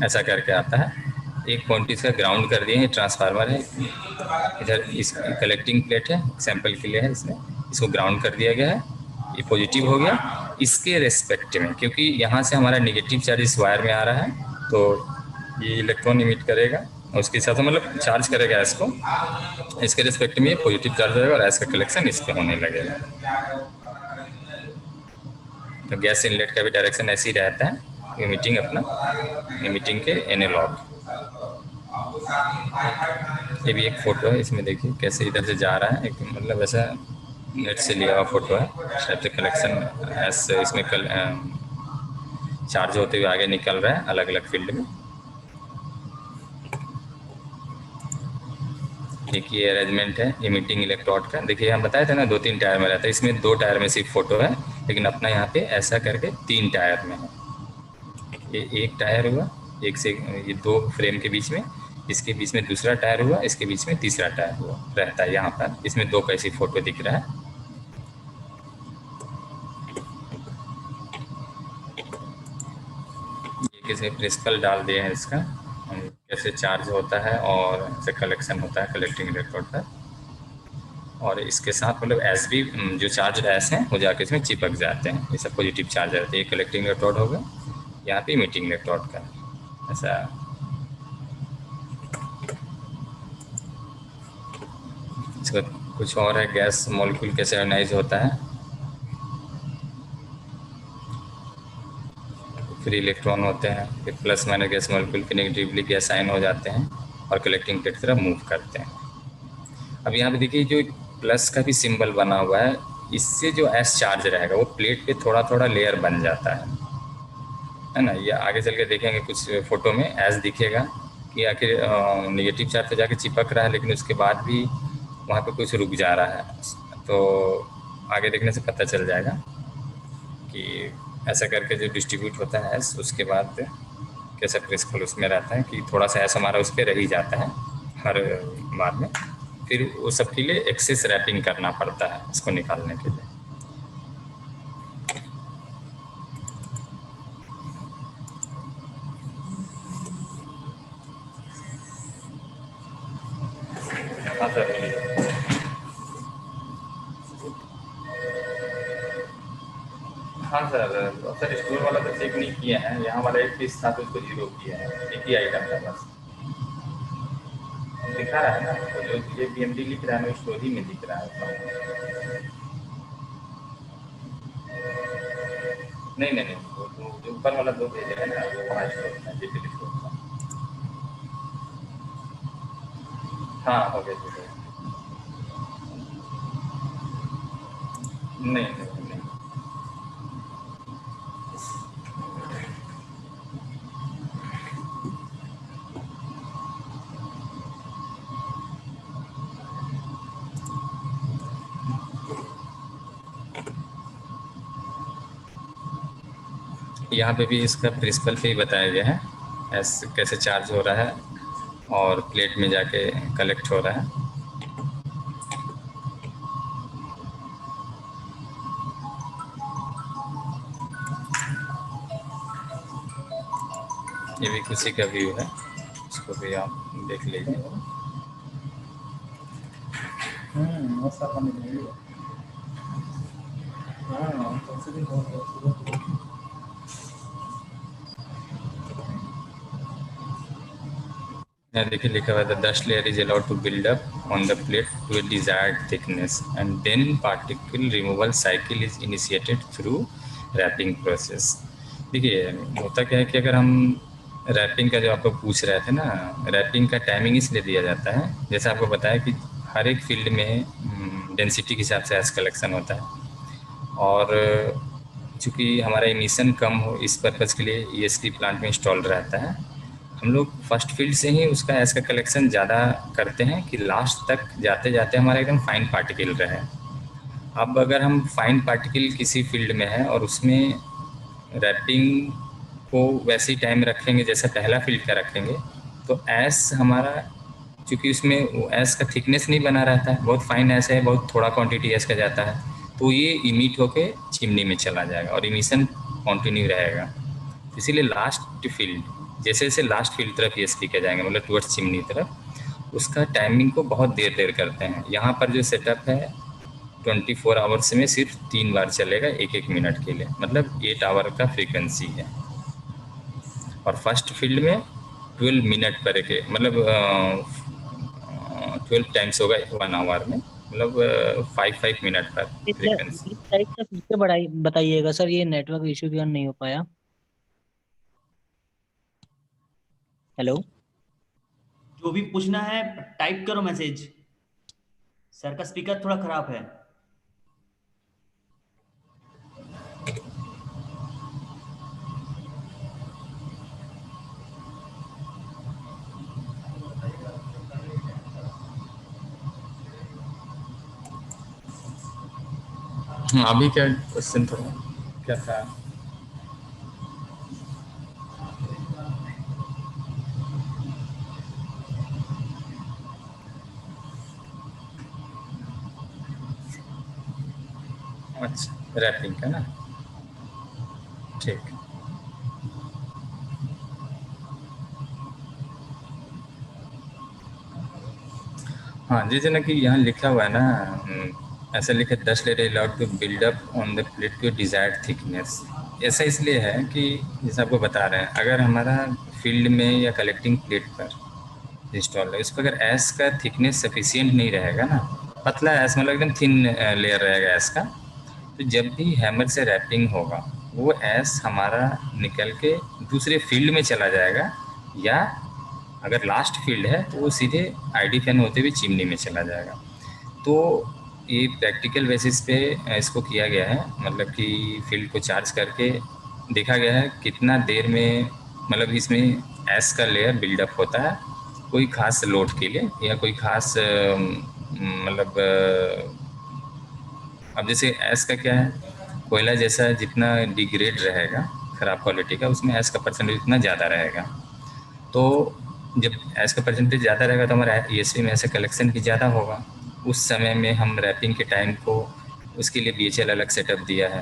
Speaker 1: ऐसा करके आता है। एक पॉइंट इसका ग्राउंड कर दिए हैं, ट्रांसफार्मर है इधर, इस कलेक्टिंग प्लेट है सैंपल के लिए है, इसमें इसको ग्राउंड कर दिया गया है। ये पॉजिटिव हो गया इसके रेस्पेक्ट में, क्योंकि यहाँ से हमारा नेगेटिव चार्ज इस वायर में आ रहा है, तो ये इलेक्ट्रॉन इमिट करेगा और उसके साथ मतलब चार्ज करेगा इसको। इसके रेस्पेक्ट में ये पॉजिटिव चार्ज होगा और इसका कलेक्शन इस पर होने लगेगा। तो गैस इनलेट का भी डायरेक्शन ऐसे ही रहता है, इमिटिंग अपना इमिटिंग के एनालॉग। ये भी एक फोटो है, इसमें देखिए कैसे इधर से जा रहा है, एक मतलब ऐसा नेट से लिया हुआ फोटो है। शायद से कलेक्शन ऐसे इसमें चार्ज होते हुए आगे निकल रहा है अलग अलग फील्ड में। एक ये अरेंजमेंट है इमिटिंग इलेक्ट्रोड का। देखिए हम बताए थे ना 2-3 टायर में रहता है, इसमें 2 टायर में सिर्फ फोटो है, लेकिन अपना यहाँ पे ऐसा करके 3 टायर में है। ये एक टायर हुआ, एक से ये 2 फ्रेम के बीच में, इसके बीच में दूसरा टायर हुआ, इसके बीच में तीसरा टायर हुआ रहता है यहाँ पर। इसमें 2 कैसी फोटो दिख रहा है। ये किसी प्रिंसिपल डाल दिए हैं इसका, कैसे चार्ज होता है और ऐसे कलेक्शन होता है कलेक्टिंग इलेक्ट्रोड पर। और इसके साथ मतलब एस भी जो चार्ज एस हैं वो जाके इसमें चिपक जाते हैं, ये सब पॉजिटिव चार्ज रहते हैं। ये कलेक्टिंग इलेक्ट्रोड हो गया, यहाँ पे इमिटिंग इलेक्ट्रोड का ऐसा। इसका कुछ और है, गैस मॉलिक्यूल कैसे आयनाइज होता है। फ्री इलेक्ट्रॉन होते हैं, फिर प्लस माइनस गैस मॉलिक्यूल के नेगेटिवली गैस आयन हो जाते हैं और कलेक्टिंग प्लेट की तरफ मूव करते हैं। अब यहाँ पे देखिए जो प्लस का भी सिंबल बना हुआ है, इससे जो एस चार्ज रहेगा वो प्लेट पे थोड़ा थोड़ा लेयर बन जाता है ना। ये आगे चल के देखेंगे कुछ फोटो में एस दिखेगा कि आखिर नेगेटिव चार्ज पे जाके चिपक रहा है, लेकिन उसके बाद भी वहाँ पे कुछ रुक जा रहा है। तो आगे देखने से पता चल जाएगा कि ऐसा करके जो डिस्ट्रीब्यूट होता है एस, उसके बाद कैसा प्रिंसिपल उसमें रहता है कि थोड़ा सा एस हमारा उस पर रह ही जाता है हर बार में। फिर वो सब के लिए एक्सेस रैपिंग करना पड़ता है इसको निकालने के लिए। हाँ सर, हाँ सर स्टोर वाला तो चेक नहीं किया है, यहाँ वाला एक पीस था तो उसको 0 किया है, एक ही आइटम था बस। दिखा रहा है ना, तो जो ये BMD लिख रहा है ना स्टोरी में दिख रहा है। नहीं वो जो ऊपर वाला 2 पेज है ना, वो वहाँ स्टोर था, डिटेल स्टोर था। हाँ हो गया। नहीं। यहाँ पे भी इसका प्रिंसिपल पे ही बताया गया है एस कैसे चार्ज हो रहा है और प्लेट में जाके कलेक्ट हो रहा है। ये भी किसी का व्यू है, इसको भी आप देख लीजिए।
Speaker 3: ऐसा करने के लिए हाँ तो भी बहुत
Speaker 1: यहाँ देखिए लिखा हुआ है, the dust layer is allowed to build up on the plate to a desired thickness and then particle removal cycle is initiated through rapping process. देखिए होता क्या है कि अगर हम रैपिंग का जो आप लोग पूछ रहे थे ना, रैपिंग का टाइमिंग इसलिए दिया जाता है, जैसे आपको बताया कि हर एक फील्ड में डेंसिटी के हिसाब से एस कलेक्शन होता है, और चूँकि हमारा एमिशन कम हो इस पर्पज़ के लिए ईएसपी प्लांट में इंस्टॉल रहता है। हम लोग फर्स्ट फील्ड से ही उसका एस का कलेक्शन ज़्यादा करते हैं कि लास्ट तक जाते जाते हमारा एकदम फाइन पार्टिकल रहे। अब अगर हम फाइन पार्टिकल किसी फील्ड में है और उसमें रैपिंग को वैसे ही टाइम रखेंगे जैसा पहला फील्ड का रखेंगे, तो एस हमारा चूँकि उसमें एस का थिकनेस नहीं बना रहता है, बहुत फाइन एस है, बहुत थोड़ा क्वांटिटी एस का जाता है, तो ये इमिट होके चिमनी में चला जाएगा और इमिशन कंटिन्यू रहेगा। इसीलिए लास्ट फील्ड जैसे जैसे लास्ट फील्ड तरफ ईएसपी के जाएंगे, मतलब टुवर्ड्स चिमनी तरफ, उसका टाइमिंग को बहुत देर करते हैं। यहाँ पर जो सेटअप है 24 आवर्स में सिर्फ 3 बार चलेगा 1-1 मिनट के लिए, मतलब 8 आवर का फ्रीक्वेंसी है। और फर्स्ट फील्ड में 12 मिनट पर के, मतलब 12 टाइम्स होगा 1 आवर में, मतलब 5 मिनट पर फ्रीक्वेंसी।
Speaker 8: साइड का पीछे बताइएगा सर, ये नेटवर्क इशू क्यों नहीं हो पाया। हेलो,
Speaker 5: जो भी पूछना है टाइप करो मैसेज। सर का स्पीकर थोड़ा खराब है।
Speaker 1: अभी क्या क्वेश्चन था, क्या था? अच्छा, रैपिंग का ना, ठीक। हाँ जी, जना कि यहाँ लिखा हुआ है ना, ऐसा लिखा dust layer allowed to build up on the plate to desired thickness. ऐसा इसलिए है कि जैसे आपको बता रहे हैं, अगर हमारा फील्ड में या कलेक्टिंग प्लेट पर इंस्टॉल है, उस पर अगर एस का थिकनेस सफिशियंट नहीं रहेगा ना, पतला एस मतलब एकदम थिन लेयर रहेगा एस का, तो जब भी हैमर से रैपिंग होगा वो एस हमारा निकल के दूसरे फील्ड में चला जाएगा, या अगर लास्ट फील्ड है तो वो सीधे आईडी फैन होते हुए चिमनी में चला जाएगा। तो ये प्रैक्टिकल बेसिस पे इसको किया गया है, मतलब कि फील्ड को चार्ज करके देखा गया है कितना देर में, मतलब इसमें एस का लेयर बिल्डअप होता है कोई खास लोड के लिए, या कोई खास मतलब अब जैसे एस का क्या है, कोयला जैसा जितना डिग्रेड रहेगा ख़राब क्वालिटी का, उसमें एस का परसेंटेज उतना ज़्यादा रहेगा। तो जब एस का परसेंटेज ज़्यादा रहेगा तो हमारा ईएसपी में ऐसे कलेक्शन भी ज़्यादा होगा। उस समय में हम रैपिंग के टाइम को, उसके लिए बीएचएल अलग सेटअप दिया है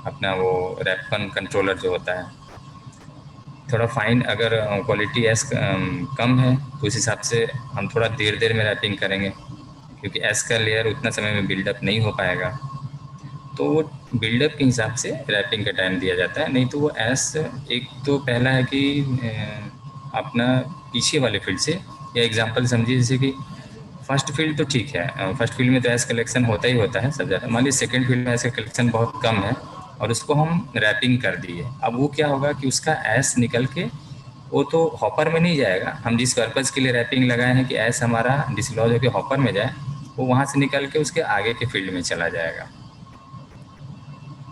Speaker 1: अपना, वो रैपन कंट्रोलर जो होता है। थोड़ा फाइन अगर क्वालिटी एस कम है तो उस हिसाब से हम थोड़ा देर में रैपिंग करेंगे, क्योंकि एस का लेयर उतना समय में बिल्डअप नहीं हो पाएगा। तो वो बिल्डअप के हिसाब से रैपिंग का टाइम दिया जाता है, नहीं तो वो एस, एक तो पहला है कि अपना पीछे वाले फील्ड से, या एग्जांपल समझिए जैसे कि फर्स्ट फील्ड तो ठीक है, फर्स्ट फील्ड में तो एस कलेक्शन होता ही होता है सब ज़्यादा, मान लीजिए सेकेंड फील्ड में एस का कलेक्शन बहुत कम है और उसको हम रैपिंग कर दिए। अब वो क्या होगा कि उसका एस निकल के वो तो हॉपर में नहीं जाएगा, हम जिस पर्पज़ के लिए रैपिंग लगाए हैं कि एस हमारा डिसलॉज होकर हॉपर में जाए, वो वहाँ से निकल के उसके आगे के फील्ड में चला जाएगा।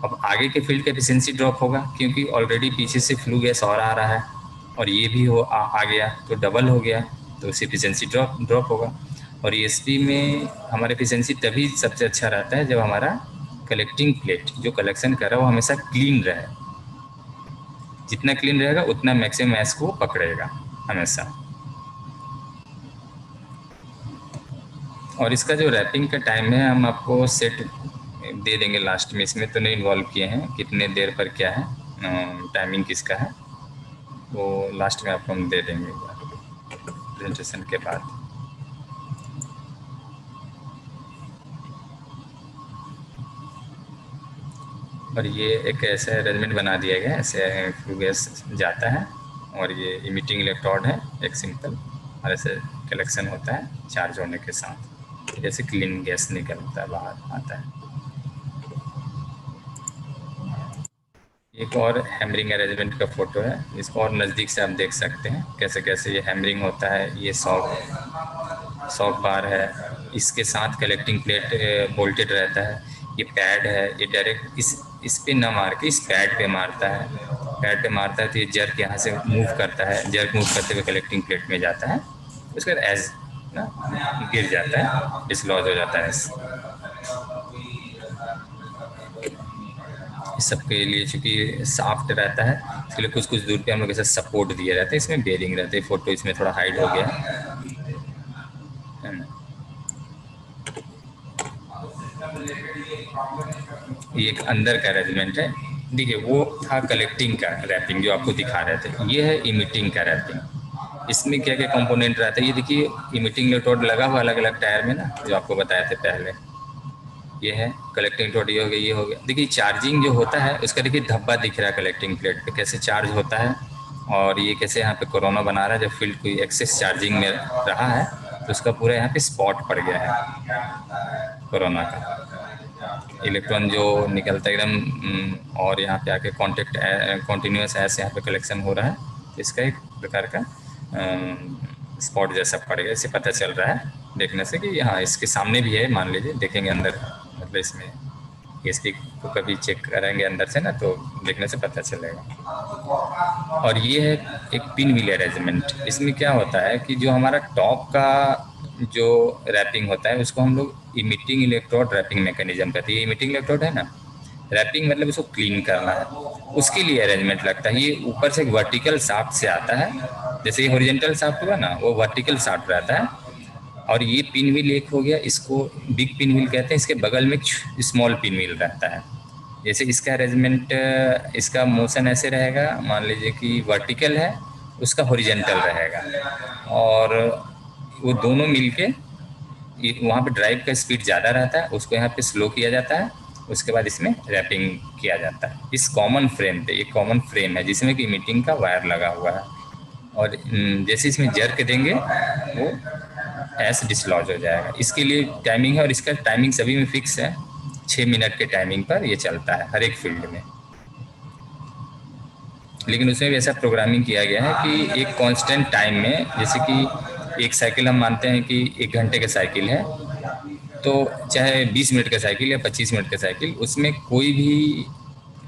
Speaker 1: अब आगे के फील्ड का एफिशिएंसी ड्रॉप होगा क्योंकि ऑलरेडी पीछे से फ्लू गैस और आ रहा है और ये भी आ गया तो डबल हो गया, तो उससे एफिशिएंसी ड्रॉप होगा। और ईएसपी में हमारा एफिशिएंसी तभी सबसे अच्छा रहता है जब हमारा कलेक्टिंग प्लेट जो कलेक्शन कर रहा है वो हमेशा क्लीन रहे। जितना क्लीन रहेगा उतना मैक्सिमम एस को पकड़ेगा हमेशा। और इसका जो रैपिंग का टाइम है हम आपको सेट दे देंगे लास्ट में, इसमें तो नहीं इन्वॉल्व किए हैं कितने देर पर क्या है टाइमिंग किसका है, वो लास्ट में आपको हम दे देंगे। प्रेजेंटेशन के बाद। और ये एक ऐसा अरेंजमेंट बना दिया गया है, ऐसे फ्लू गैस जाता है और ये इमिटिंग इलेक्ट्रोड है एक सिंपल, और ऐसे कलेक्शन होता है चार्ज होने के साथ, जैसे क्लीन गैस निकलता है बाहर आता है। एक और हैमरिंग अरेंजमेंट का फोटो है, इसको और नज़दीक से आप देख सकते हैं कैसे कैसे ये हैमरिंग होता है। ये सॉक बार है, इसके साथ कलेक्टिंग प्लेट बोल्टेड रहता है। ये पैड है, ये डायरेक्ट इस पे ना मार के इस पैड पे मारता है। पैड पे मारता है तो ये जर्क यहाँ से मूव करता है, जर्क मूव करते हुए कलेक्टिंग प्लेट में जाता है, उसके बाद एज ना गिर जाता है, डिसलॉज हो जाता है। इस सब के लिए चूँकि सॉफ्ट रहता है, इसके लिए कुछ कुछ दूर पे हम लोग ऐसा सपोर्ट दिए रहते हैं, इसमें बेरिंग रहते हैं। फोटो इसमें थोड़ा हाइड हो गया है ना। ये एक अंदर का अरेंजमेंट है। देखिए वो था कलेक्टिंग का रैपिंग जो आपको दिखा रहे थे, ये है इमिटिंग का रैपिंग। इसमें क्या क्या कंपोनेंट रहता है, ये देखिए इमिटिंग इलेक्ट्रोड लगा हुआ अलग अलग टायर में ना, जो आपको बताए थे पहले। ये है कलेक्टिंग इलेक्ट्रोड, ये हो गया, ये हो गया। देखिए चार्जिंग जो होता है उसका देखिए धब्बा दिख रहा है कलेक्टिंग प्लेट पे, कैसे चार्ज होता है। और ये कैसे यहाँ पे कोरोना बना रहा है, जब फील्ड कोई एक्सेस चार्जिंग में रहा है तो उसका पूरा यहाँ पे स्पॉट पड़ गया है कोरोना का। इलेक्ट्रॉन जो निकलता है एकदम और यहाँ पे आके कॉन्टेक्ट कॉन्टिन्यूस ऐसे यहाँ पे कलेक्शन हो रहा है, इसका एक प्रकार का स्पॉट जैसा पड़ गया। इससे पता चल रहा है देखने से कि हाँ इसके सामने भी है, मान लीजिए देखेंगे अंदर, मतलब इसमें इसकी को कभी चेक करेंगे अंदर से ना तो देखने से पता चलेगा। और ये है एक पिन व्हील अरेंजमेंट। इसमें क्या होता है कि जो हमारा टॉप का जो रैपिंग होता है उसको हम लोग इमिटिंग इलेक्ट्रोड रैपिंग मैकेनिज्म कहते हैं। ये इमिटिंग इलेक्ट्रोड है ना, रैपिंग मतलब उसको क्लीन करना है, उसके लिए अरेंजमेंट लगता है। ये ऊपर से एक वर्टिकल शाफ्ट से आता है, जैसे ये हॉरिजॉन्टल शाफ्ट हुआ ना, वो वर्टिकल शाफ्ट रहता है। और ये पिन व्हील एक हो गया, इसको बिग पिन व्हील कहते हैं। इसके बगल में स्मॉल पिन व्हील रहता है। जैसे इसका अरेंजमेंट, इसका मोशन ऐसे रहेगा, मान लीजिए कि वर्टिकल है, उसका हॉरिजॉन्टल रहेगा, और वो दोनों मिलके वहाँ पे ड्राइव का स्पीड ज़्यादा रहता है, उसको यहाँ पे स्लो किया जाता है, उसके बाद इसमें रैपिंग किया जाता है इस कॉमन फ्रेम पे। एक कॉमन फ्रेम है जिसमें कि इमिटिंग का वायर लगा हुआ है, और जैसे इसमें जर्क देंगे वो ऐसे डिसलॉज हो जाएगा। इसके लिए टाइमिंग है, और इसका टाइमिंग सभी में फिक्स है, 6 मिनट के टाइमिंग पर ये चलता है हर एक फील्ड में। लेकिन उसमें भी ऐसा प्रोग्रामिंग किया गया है कि एक कांस्टेंट टाइम में, जैसे कि एक साइकिल हम मानते हैं कि 1 घंटे का साइकिल है, तो चाहे 20 मिनट का साइकिल या 25 मिनट का साइकिल, उसमें कोई भी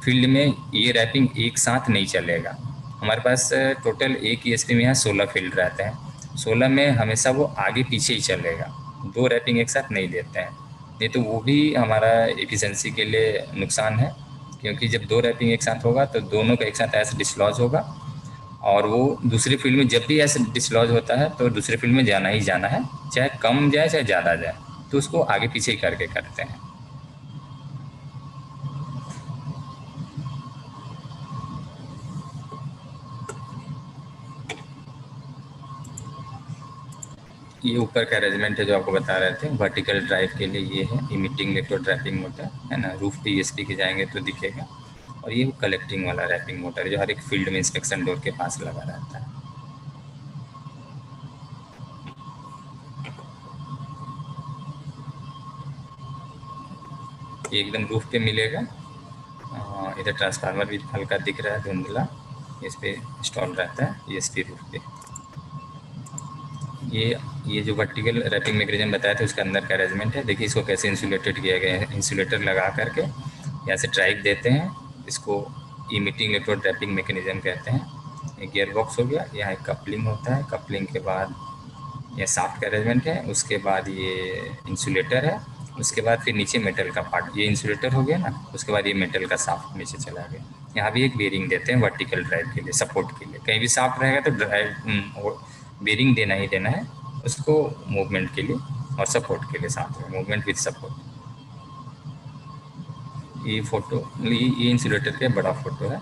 Speaker 1: फील्ड में ये रैपिंग एक साथ नहीं चलेगा। हमारे पास टोटल एक ESP में यहाँ 16 फील्ड रहते हैं, 16 में हमेशा वो आगे पीछे ही चलेगा, 2 रैपिंग एक साथ नहीं देते हैं। नहीं तो वो भी हमारा एफिशिएंसी के लिए नुकसान है, क्योंकि जब 2 रैपिंग एक साथ होगा तो दोनों का एक साथ ऐसे डिसलॉज होगा, और वो दूसरी फील्ड में जब भी ऐसे डिसलॉज होता है तो दूसरी फील्ड में जाना ही जाना है, चाहे कम जाए चाहे ज़्यादा जाए, तो उसको आगे पीछे ही करके करते हैं। ये ऊपर का अरेंजमेंट है जो आपको बता रहे थे, वर्टिकल ड्राइव के लिए ये है इमिटिंग इलेक्ट्रोड रैपिंग मोटर है ना, रूफ पे ESP के जाएंगे तो दिखेगा। और ये कलेक्टिंग वाला रैपिंग मोटर जो हर एक फील्ड में इंस्पेक्शन डोर के पास लगा रहता है। ये एकदम रूफ पे मिलेगा। इधर ट्रांसफार्मर भी हल्का दिख रहा है धुंधला, इस पे इंस्टॉल रहता है ESP रूफ पे। ये जो वर्टिकल रैपिंग मैकेनिज्म बताया था उसका अंदर का अरेंजमेंट है। देखिए इसको कैसे इंसुलेटेड किया गया है, इंसुलेटर लगा करके यहाँ से ड्राइव देते हैं, इसको इमिटिंग इलेक्ट्रोड रैपिंग मैकेनिज्म कहते हैं। एक गियर बॉक्स हो गया, यहाँ एक कपलिंग होता है, कपलिंग के बाद ये शाफ्ट का अरेंजमेंट है, उसके बाद ये इंसुलेटर है, उसके बाद फिर नीचे मेटल का पार्ट, ये इंसुलेटर हो गया ना, उसके बाद ये मेटल का शाफ्ट नीचे चला गया। यहाँ भी एक बेरिंग देते हैं वर्टिकल ड्राइव के लिए, सपोर्ट के लिए। कहीं भी शाफ्ट रहेगा तो ड्राइव बेरिंग देना ही देना है उसको, मूवमेंट के लिए और सपोर्ट के लिए, साथ में मूवमेंट विद सपोर्ट। ये फोटो, ये इंसुलेटर के बड़ा फोटो है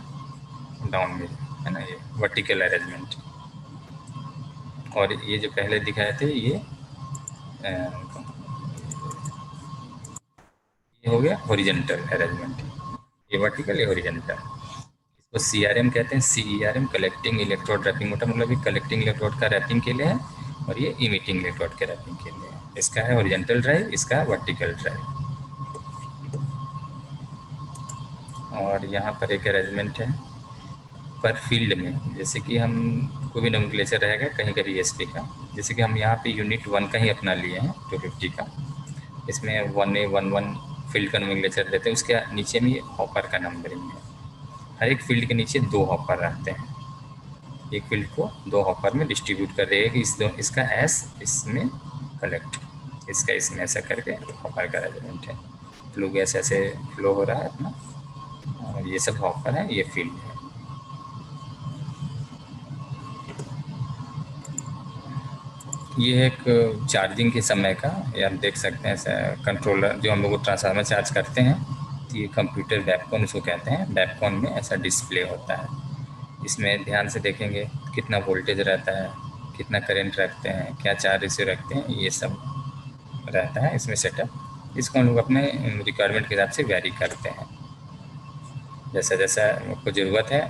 Speaker 1: डाउन में है ना, ये वर्टिकल अरेंजमेंट। और ये जो पहले दिखाए थे ये हो गया हॉरिजॉन्टल अरेंजमेंट, ये वर्टिकल, ये हॉरिजॉन्टल। इसको CRM कहते हैं, CERM, collecting electrode rapping motor, मतलब ये कलेक्टिंग इलेक्ट्रोड का रैपिंग के लिए है और ये इमिटिंग इलेक्ट्रोड के रैपिंग के लिए है। इसका है हॉरिजॉन्टल ड्राइव, इसका है वर्टिकल ड्राइव। और यहाँ पर एक अरेंजमेंट है पर फील्ड में, जैसे कि हम कोई भी नोमेनक्लेचर रहेगा कहीं का भी ESP का, जैसे कि हम यहाँ पे यूनिट 1 का ही अपना लिए हैं 250 का, इसमें 1A 11 फील्ड का नोमेनक्लेचर देते हैं, उसके नीचे में हॉपर का नंबरिंग है। हर एक फील्ड के नीचे 2 हॉपर रहते हैं, एक फील्ड को 2 हॉपर में डिस्ट्रीब्यूट कर देगा कि इसका S इसमें कलेक्ट, इसका इसमें, ऐसा करके हॉपर का अरेंजमेंट है। फ्लो गैस ऐसे फ्लो हो रहा है अपना, और ये सब हॉपर है, ये फील्ड है। ये एक चार्जिंग के समय का, ये आप देख सकते हैं ऐसा कंट्रोलर जो हम लोग को ट्रांसफार्मर चार्ज करते हैं, ये कंप्यूटर वेबकॉन इसको कहते हैं। वेबकॉन में ऐसा डिस्प्ले होता है, इसमें ध्यान से देखेंगे कितना वोल्टेज रहता है, कितना करंट रखते हैं, क्या चार्ज इसे रखते हैं, ये सब रहता है इसमें सेटअप। इसको हम लोग अपने रिक्वायरमेंट के हिसाब से वेरी करते हैं, जैसा जैसा आपको ज़रूरत है।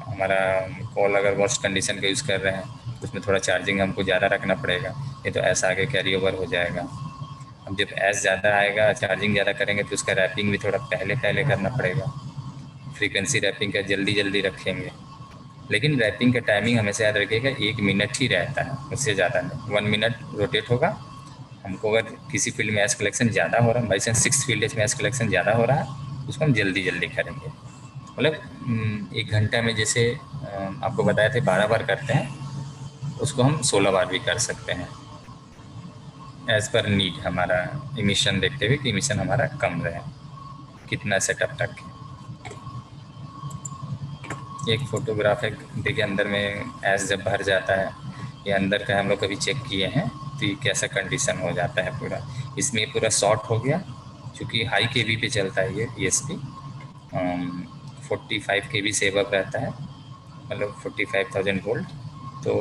Speaker 1: हमारा कॉल अगर वर्स्ट कंडीशन का यूज़ कर रहे हैं तो उसमें थोड़ा चार्जिंग हमको ज़्यादा रखना पड़ेगा, ये तो ऐसा आगे कैरी ओवर हो जाएगा। अब जब S ज़्यादा आएगा, चार्जिंग ज़्यादा करेंगे तो उसका रैपिंग भी थोड़ा पहले करना पड़ेगा। फ्रीक्वेंसी रैपिंग का जल्दी रखेंगे, लेकिन रैपिंग का टाइमिंग हमेशा याद रखिएगा 1 मिनट ही रहता है, उससे ज़्यादा नहीं। 1 मिनट रोटेट होगा। हमको अगर किसी फील्ड में S कलेक्शन ज़्यादा हो रहा है, बाई चांस 6 फील्ड में S कलेक्शन ज़्यादा हो रहा है, उसको हम जल्दी करेंगे। मतलब 1 घंटा में जैसे आपको बताए थे 12 बार करते हैं, उसको हम 16 बार भी कर सकते हैं, एज़ पर नीड हमारा इमिशन देखते हुए कि इमिशन हमारा कम रहे, कितना सेटअप तक। एक फोटोग्राफ है, देखिए अंदर में एस जब भर जाता है, ये अंदर का हम लोग कभी चेक किए हैं तो ये कैसा कंडीशन हो जाता है पूरा। इसमें पूरा शॉर्ट हो गया, क्योंकि हाई KV पे चलता है ये ESP, 45 KV से एबव रहता है, मतलब 45,000 वोल्ट। तो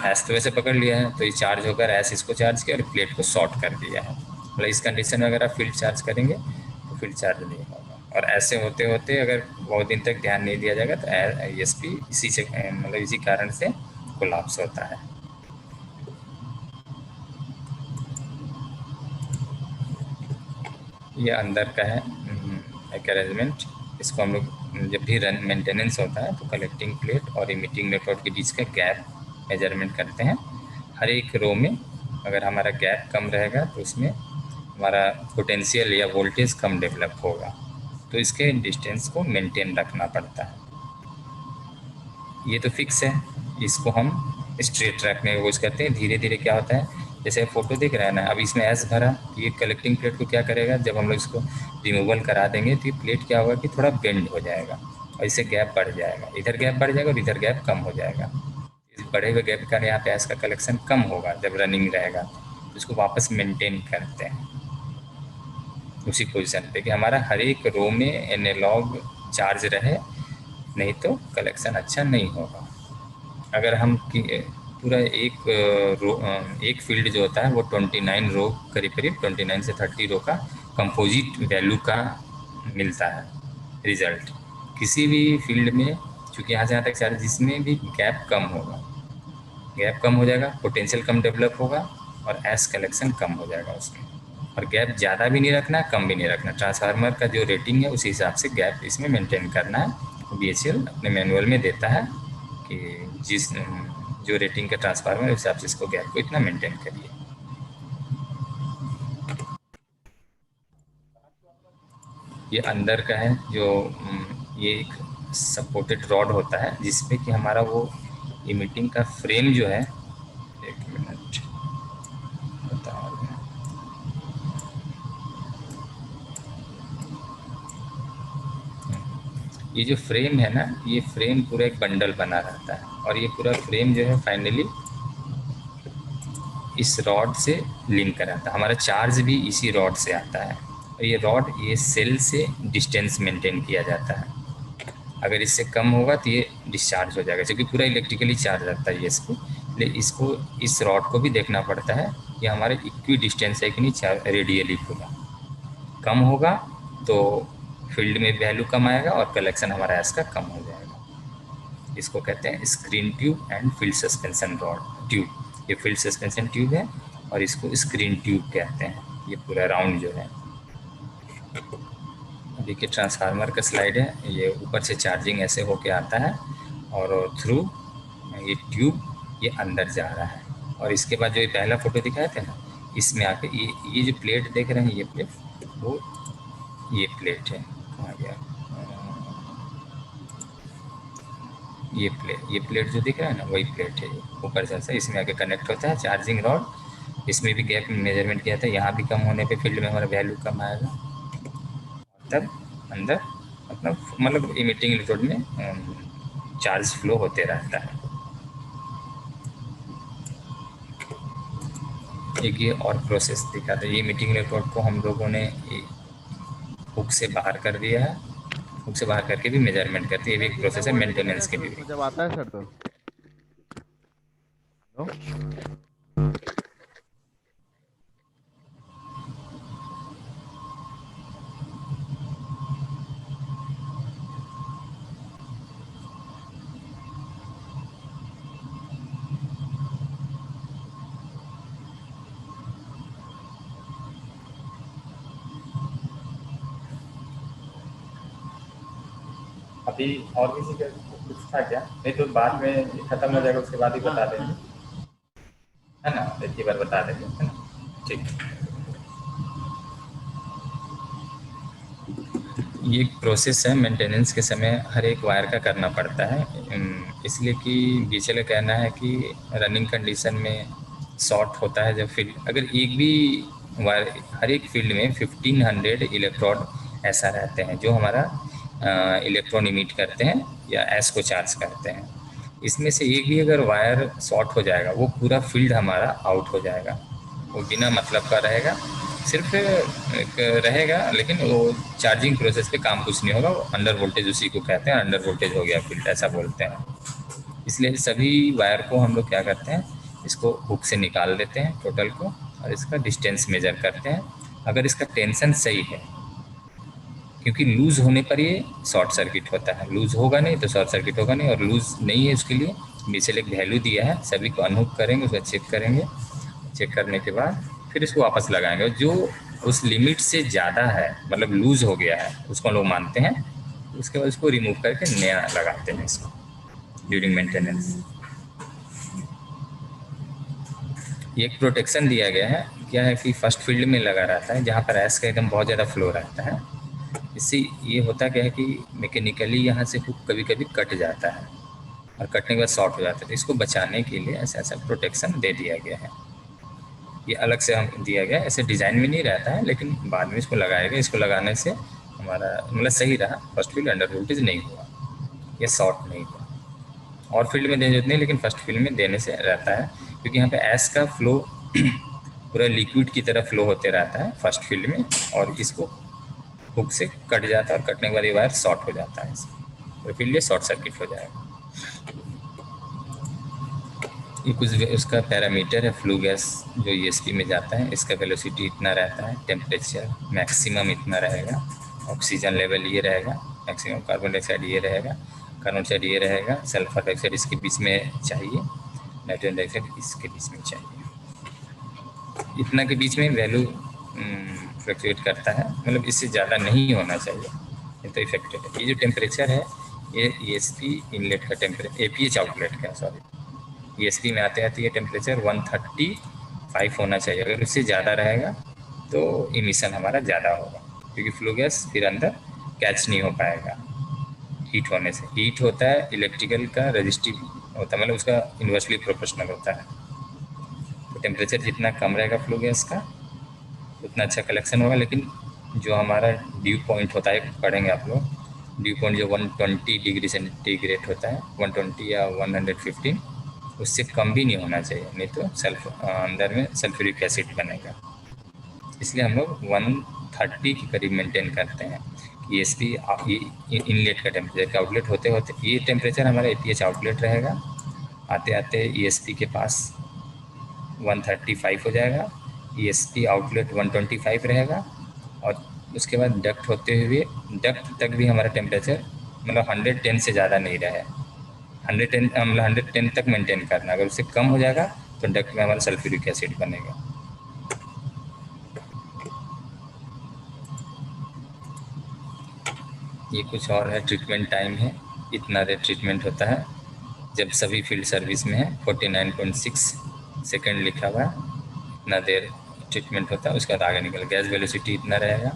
Speaker 1: एस तो वैसे पकड़ लिया है, तो ये चार्ज होकर एस इसको चार्ज किया और प्लेट को शॉर्ट कर दिया है। मतलब इस कंडीशन में अगर आप फील्ड चार्ज करेंगे तो फील्ड चार्ज नहीं होगा। और ऐसे होते होते अगर बहुत दिन तक ध्यान नहीं दिया जाएगा तो ESP इसी से, मतलब इसी कारण से कोलैप्स होता है। ये अंदर का है एक अरेंजमेंट। इसको हम लोग जब भी रन मेंटेनेंस होता है तो कलेक्टिंग प्लेट और इमिटिंग नेटवर्क के बीच का गैप मेजरमेंट करते हैं। हर एक रो में अगर हमारा गैप कम रहेगा तो उसमें हमारा पोटेंशियल या वोल्टेज कम डेवलप होगा, तो इसके डिस्टेंस को मेंटेन रखना पड़ता है। ये तो फिक्स है, इसको हम स्ट्रेट रखने की कोशिश करते हैं। धीरे धीरे क्या होता है, जैसे फोटो दिख रहा है ना, अब इसमें एस भरा, ये कलेक्टिंग प्लेट को क्या करेगा, जब हम लोग इसको रिमूवल करा देंगे तो ये प्लेट क्या होगा कि थोड़ा बेंड हो जाएगा और इससे गैप बढ़ जाएगा, इधर गैप बढ़ जाएगा और इधर गैप कम हो जाएगा। इस बढ़े हुए गैप का यहाँ पे एस का कलेक्शन कम होगा जब रनिंग रहेगा, तो इसको वापस मेंटेन करते हैं उसी पोजीशन पे कि हमारा हर एक रो में एनालॉग चार्ज रहे, नहीं तो कलेक्शन अच्छा नहीं होगा। अगर हम पूरा एक फील्ड जो होता है वो 29 रो करीब 29 से 30 रो का कंपोजिट वैल्यू का मिलता है रिजल्ट किसी भी फील्ड में। चूँकि यहाँ से यहाँ तक चार्ज, जिसमें भी गैप कम होगा, गैप कम हो जाएगा, पोटेंशियल कम डेवलप होगा और एस कलेक्शन कम हो जाएगा उसमें। और गैप ज़्यादा भी नहीं रखना, कम भी नहीं रखना। ट्रांसफार्मर का जो रेटिंग है उसी हिसाब से गैप इसमें मेंटेन करना है। BHEL अपने मैनुअल में देता है कि जो रेटिंग का ट्रांसफार्मर उस हिसाब से इसको गैप को इतना मेंटेन करिए। ये अंदर का है, जो ये एक सपोर्टेड रॉड होता है जिसपे कि हमारा वो इमिटिंग का फ्रेम जो है, एक मिनट बता रहे हैं, ये जो फ्रेम है ना, ये फ्रेम पूरा एक बंडल बना रहता है और ये पूरा फ्रेम जो है फाइनली इस रॉड से लिंक कराता है। हमारा चार्ज भी इसी रॉड से आता है और ये रॉड ये सेल से डिस्टेंस मेंटेन किया जाता है। अगर इससे कम होगा तो ये डिस्चार्ज हो जाएगा, क्योंकि पूरा इलेक्ट्रिकली चार्ज रहता है ये इसको, इसलिए इसको इस रॉड को भी देखना पड़ता है कि हमारे इक्वी डिस्टेंस है कि नहीं रेडियली पूरा। कम होगा तो फील्ड में वैल्यू कम आएगा और कलेक्शन हमारा एस का कम हो जाएगा। इसको कहते हैं screen tube and field suspension rod tube. ये फील्ड सस्पेंशन ट्यूब है और इसको स्क्रीन ट्यूब कहते हैं। ये पूरा राउंड जो है, देखिए ट्रांसफार्मर का स्लाइड है। ये ऊपर से चार्जिंग ऐसे होके आता है और थ्रू ये ट्यूब ये अंदर जा रहा है। और इसके बाद जो ये पहला फोटो दिखाए थे ना, इसमें आके ये जो प्लेट देख रहे हैं, ये प्लेट वो ये प्लेट है, कहाँ गया ये प्लेट जो दिख रहा है ना, वही प्लेट है। ये ऊपर से ऐसा इसमें आके कनेक्ट होता है चार्जिंग रॉड। इसमें भी गैप मेजरमेंट किया था, यहाँ भी कम होने पे फील्ड में हमारा वैल्यू कम आएगा, तब अंदर अपना मतलब इमिटिंग इलेक्ट्रोड में चार्ज फ्लो होते रहता है। एक ये और प्रोसेस दिखा था। ये इमिटिंग इलेक्ट्रोड को हम लोगों ने हुक से बाहर कर दिया है। हुक से बाहर करके भी मेजरमेंट करते हैं। ये भी एक प्रोसेस है मेंटेनेंस के लिए।
Speaker 2: जब आता है सर तो
Speaker 1: अभी और किसी का कुछ था क्या? नहीं तो बाद में खत्म हो जाएगा, उसके बाद ही बता देंगे, है ना? एक ही बार बता देंगे, है ना? ठीक। ये एक प्रोसेस है, मेंटेनेंस के समय हर एक वायर का करना पड़ता है, इसलिए कि बीएचएल का कहना है कि रनिंग कंडीशन में शॉर्ट होता है जब फील्ड, अगर एक भी वायर, हर एक फील्ड में 1500 इलेक्ट्रोड ऐसा रहते हैं जो हमारा इलेक्ट्रॉन इमिट करते हैं या एस को चार्ज करते हैं। इसमें से एक भी अगर वायर शॉर्ट हो जाएगा, वो पूरा फील्ड हमारा आउट हो जाएगा। वो बिना मतलब का रहेगा, सिर्फ रहेगा, लेकिन वो चार्जिंग प्रोसेस पे काम कुछ नहीं होगा। वो अंडर वोल्टेज उसी को कहते हैं, अंडर वोल्टेज हो गया फील्ड, ऐसा बोलते हैं। इसलिए सभी वायर को हम लोग क्या करते हैं, इसको हुक से निकाल देते हैं टोटल को और इसका डिस्टेंस मेजर करते हैं। अगर इसका टेंशन सही है, क्योंकि लूज होने पर ये शॉर्ट सर्किट होता है, लूज होगा नहीं तो शॉर्ट सर्किट होगा नहीं, और लूज नहीं है उसके लिए बीएचएल एक वैल्यू दिया है, सभी को अनहुक करेंगे, उसका चेक करेंगे। चेक करने के बाद फिर इसको वापस लगाएंगे। जो उस लिमिट से ज़्यादा है, मतलब लूज हो गया है, उसको हम लोग मानते हैं। उसके बाद उसको रिमूव करके नया लगाते हैं इसको ड्यूरिंग मेंटेनेंस। ये एक प्रोटेक्शन दिया गया है। क्या है कि फर्स्ट फील्ड में लगा रहता है जहाँ पर एस का एकदम बहुत ज़्यादा फ्लो रहता है। इससे ये होता क्या है कि मैकेनिकली यहाँ से हुक कभी कभी कट जाता है और कटने के बाद शॉर्ट हो जाता है। तो इसको बचाने के लिए ऐसा ऐसा प्रोटेक्शन दे दिया गया है। ये अलग से हम दिया गया, ऐसे डिज़ाइन में नहीं रहता है, लेकिन बाद में इसको लगाएगा। इसको लगाने से हमारा मतलब सही रहा, फर्स्ट फील्ड अंडर वोल्टेज नहीं हुआ, ये शॉर्ट नहीं हुआ। और फील्ड में देने जरूरत नहीं, लेकिन फर्स्ट फील्ड में देने से रहता है, क्योंकि यहाँ पे एस का फ्लो पूरा लिक्विड की तरह फ्लो होते रहता है फर्स्ट फील्ड में, और इसको हुक से कट जाता है और कटने के बाद ये वायर शॉर्ट हो जाता है, तो फिर ये शॉर्ट सर्किट हो जाएगा। ये कुछ उसका पैरामीटर है, फ्लू गैस जो ईएसपी में जाता है, इसका वेलोसिटी इतना रहता है, टेम्परेचर मैक्सिमम इतना रहेगा, ऑक्सीजन लेवल ये रहेगा मैक्सिमम, कार्बन डाइऑक्साइड ये रहेगा, कार्बन डाइऑक्साइड ये रहेगा, सल्फर डाइऑक्साइड इसके बीच में चाहिए, नाइट्रोजन डाइऑक्साइड इसके बीच में चाहिए। इतना के बीच में वैल्यू फ्लक्चुएट करता है, मतलब इससे ज़्यादा नहीं होना चाहिए, ये तो इफेक्टेड है। ये जो टेम्परेचर है ये ईएसपी इनलेट का टेम्परेचर, एपीएच आउटलेट का, सॉरी, ईएसपी में आते आते ये टेम्परेचर 135 होना चाहिए। अगर उससे ज़्यादा रहेगा तो इमिशन हमारा ज़्यादा होगा, क्योंकि फ्लू गैस फिर अंदर कैच नहीं हो पाएगा हीट होने से। हीट होता है इलेक्ट्रिकल का रेजिस्टिव होता है, मतलब उसका इन्वर्सली प्रोपोर्शनल होता है। तो टेम्परेचर जितना कम रहेगा फ्लू गैस का उतना अच्छा कलेक्शन होगा। लेकिन जो हमारा ड्यू पॉइंट होता है, पढ़ेंगे आप लोग, ड्यू पॉइंट जो 120 डिग्री सेंटीग्रेड होता है, 120 या 115, उससे कम भी नहीं होना चाहिए, नहीं तो अंदर में सल्फ्यूरिक एसिड बनेगा। इसलिए हम लोग 130 के करीब मेंटेन करते हैं कि ईएसपी इनलेट का टेम्परेचर, का आउटलेट होते होते ये टेम्परेचर हमारा एपीएच आउटलेट रहेगा, आते आते ESP के पास 135 हो जाएगा, ESP आउटलेट 125 रहेगा, और उसके बाद डक्ट होते हुए डक्ट तक भी हमारा टेम्परेचर मतलब 110 से ज़्यादा नहीं रहे, 110 मतलब 110 तक मेंटेन करना। अगर उससे कम हो जाएगा तो डक्ट में हमारा सल्फ्यूरिक एसिड बनेगा। ये कुछ और है, ट्रीटमेंट टाइम है, इतना देर ट्रीटमेंट होता है जब सभी फील्ड सर्विस में है। 49.6 सेकेंड लिखा हुआ है, इतना देर ट्रीटमेंट होता है। उसके बाद आगे निकल गैस वेलोसिटी इतना रहेगा,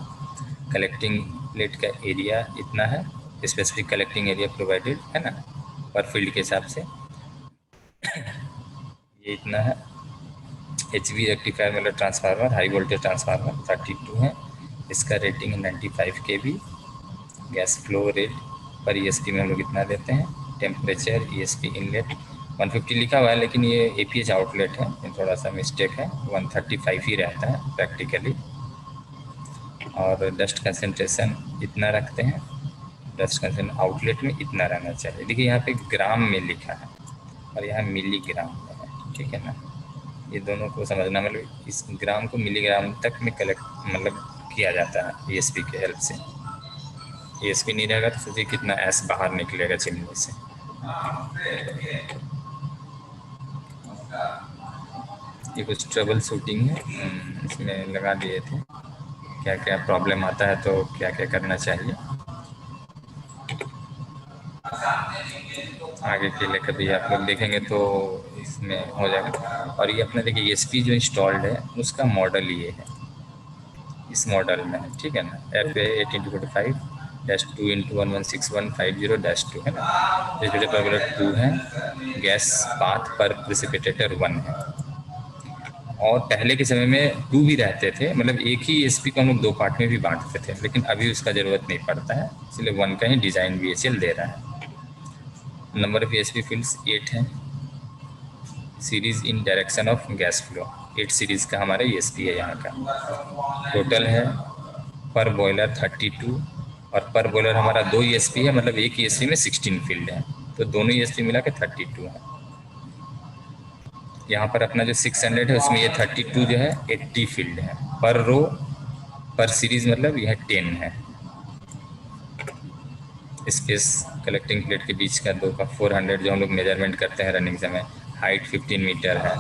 Speaker 1: कलेक्टिंग प्लेट का एरिया इतना है, स्पेसिफिक कलेक्टिंग एरिया प्रोवाइडेड है ना पर फील्ड के हिसाब से, ये इतना है। HV रेक्टिफायर मतलब ट्रांसफार्मर, हाई वोल्टेज ट्रांसफार्मर 32 है, इसका रेटिंग है 95 kV। गैस फ्लो रेट पर ESP में हम लोग इतना देते हैं। टेम्परेचर ESP इनलेट 150 लिखा हुआ है, लेकिन ये APH आउटलेट है, ये थोड़ा सा मिस्टेक है, 135 ही रहता है प्रैक्टिकली। और डस्ट कंसंट्रेशन इतना रखते हैं, डस्ट कंसंट्रेशन आउटलेट में इतना रहना चाहिए। देखिए यहाँ पे ग्राम में लिखा है और यहाँ मिलीग्राम में है, ठीक है ना। ये दोनों को समझना, मतलब इस ग्राम को मिलीग्राम तक में कलेक्ट मतलब किया जाता है ESP के हेल्प से। ESP नहीं रहेगा तो सोचिए कितना एस बाहर निकलेगा चिमनी से। ये कुछ ट्रबल शूटिंग है, इसमें लगा दिए थे क्या क्या प्रॉब्लम आता है तो क्या क्या करना चाहिए। आगे के लिए कभी आप लोग देखेंगे तो इसमें हो जाएगा। और ये अपने देखिए ESP जो इंस्टॉल्ड है उसका मॉडल ये है, इस मॉडल में है, ठीक है ना। FA 1825-2x116150-2 है ना, प्रेसिपिटेटर 2 है, गैस पाथ पर प्रेसिपिटेटर 1 है। और पहले के समय में 2 भी रहते थे, मतलब एक ही ESP को हम लोग 2 पार्ट में भी बांटते थे, लेकिन अभी उसका ज़रूरत नहीं पड़ता है, इसलिए 1 का ही डिज़ाइन BHEL दे रहा है। नंबर ऑफ ESP फील्ड्स 8 है। Series in direction of gas flow 8 series का हमारा ESP है यहाँ का। टोटल है पर बॉयलर 32, और पर बॉयलर हमारा 2 ESP है, मतलब एक ESP में 16 फील्ड है, तो दोनों ESP मिला के 32 है। यहाँ पर अपना जो 600 है उसमें ये 32 जो है 80 फील्ड है। पर रो पर सीरीज मतलब यह 10 है। स्पेस कलेक्टिंग प्लेट के बीच का 2 का 400 जो हम लोग मेजरमेंट करते हैं रनिंग समय, हाइट 15 मीटर है।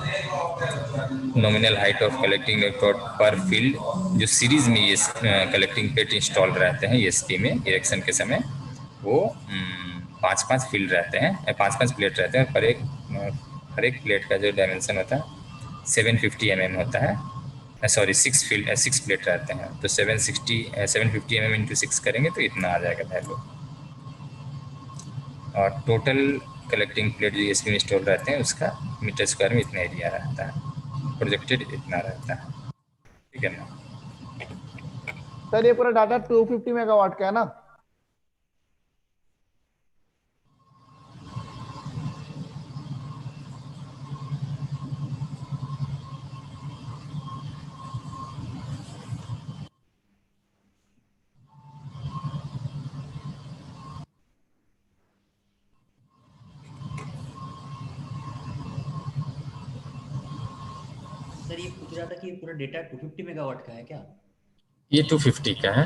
Speaker 1: Nominal height of collecting electrode पर फील्ड, जो सीरीज में ये कलेक्टिंग प्लेट इंस्टॉल रहते हैं ESP में इरेक्शन के समय, वो 5-5 फील्ड रहते हैं, 5-5 प्लेट रहते हैं। पर हर एक प्लेट का जो डायमेंशन होता है 750 mm होता है, सॉरी 6 प्लेट रहते हैं, तो 750 mm इंटू 6 करेंगे तो इतना आ जाएगा वैल्यू। और टोटल कलेक्टिंग प्लेट जो ESP में इंस्टॉल रहते हैं उसका मीटर स्क्वायर में इतना एरिया रहता है, प्रोजेक्टेड इतना रहता है, ठीक है ना।
Speaker 2: सर ये पूरा डाटा 250 मेगावाट का है ना?
Speaker 5: सर ये पूछ रहा था कि पूरा डेटा 250 मेगावाट का है क्या?
Speaker 1: ये 250 का है।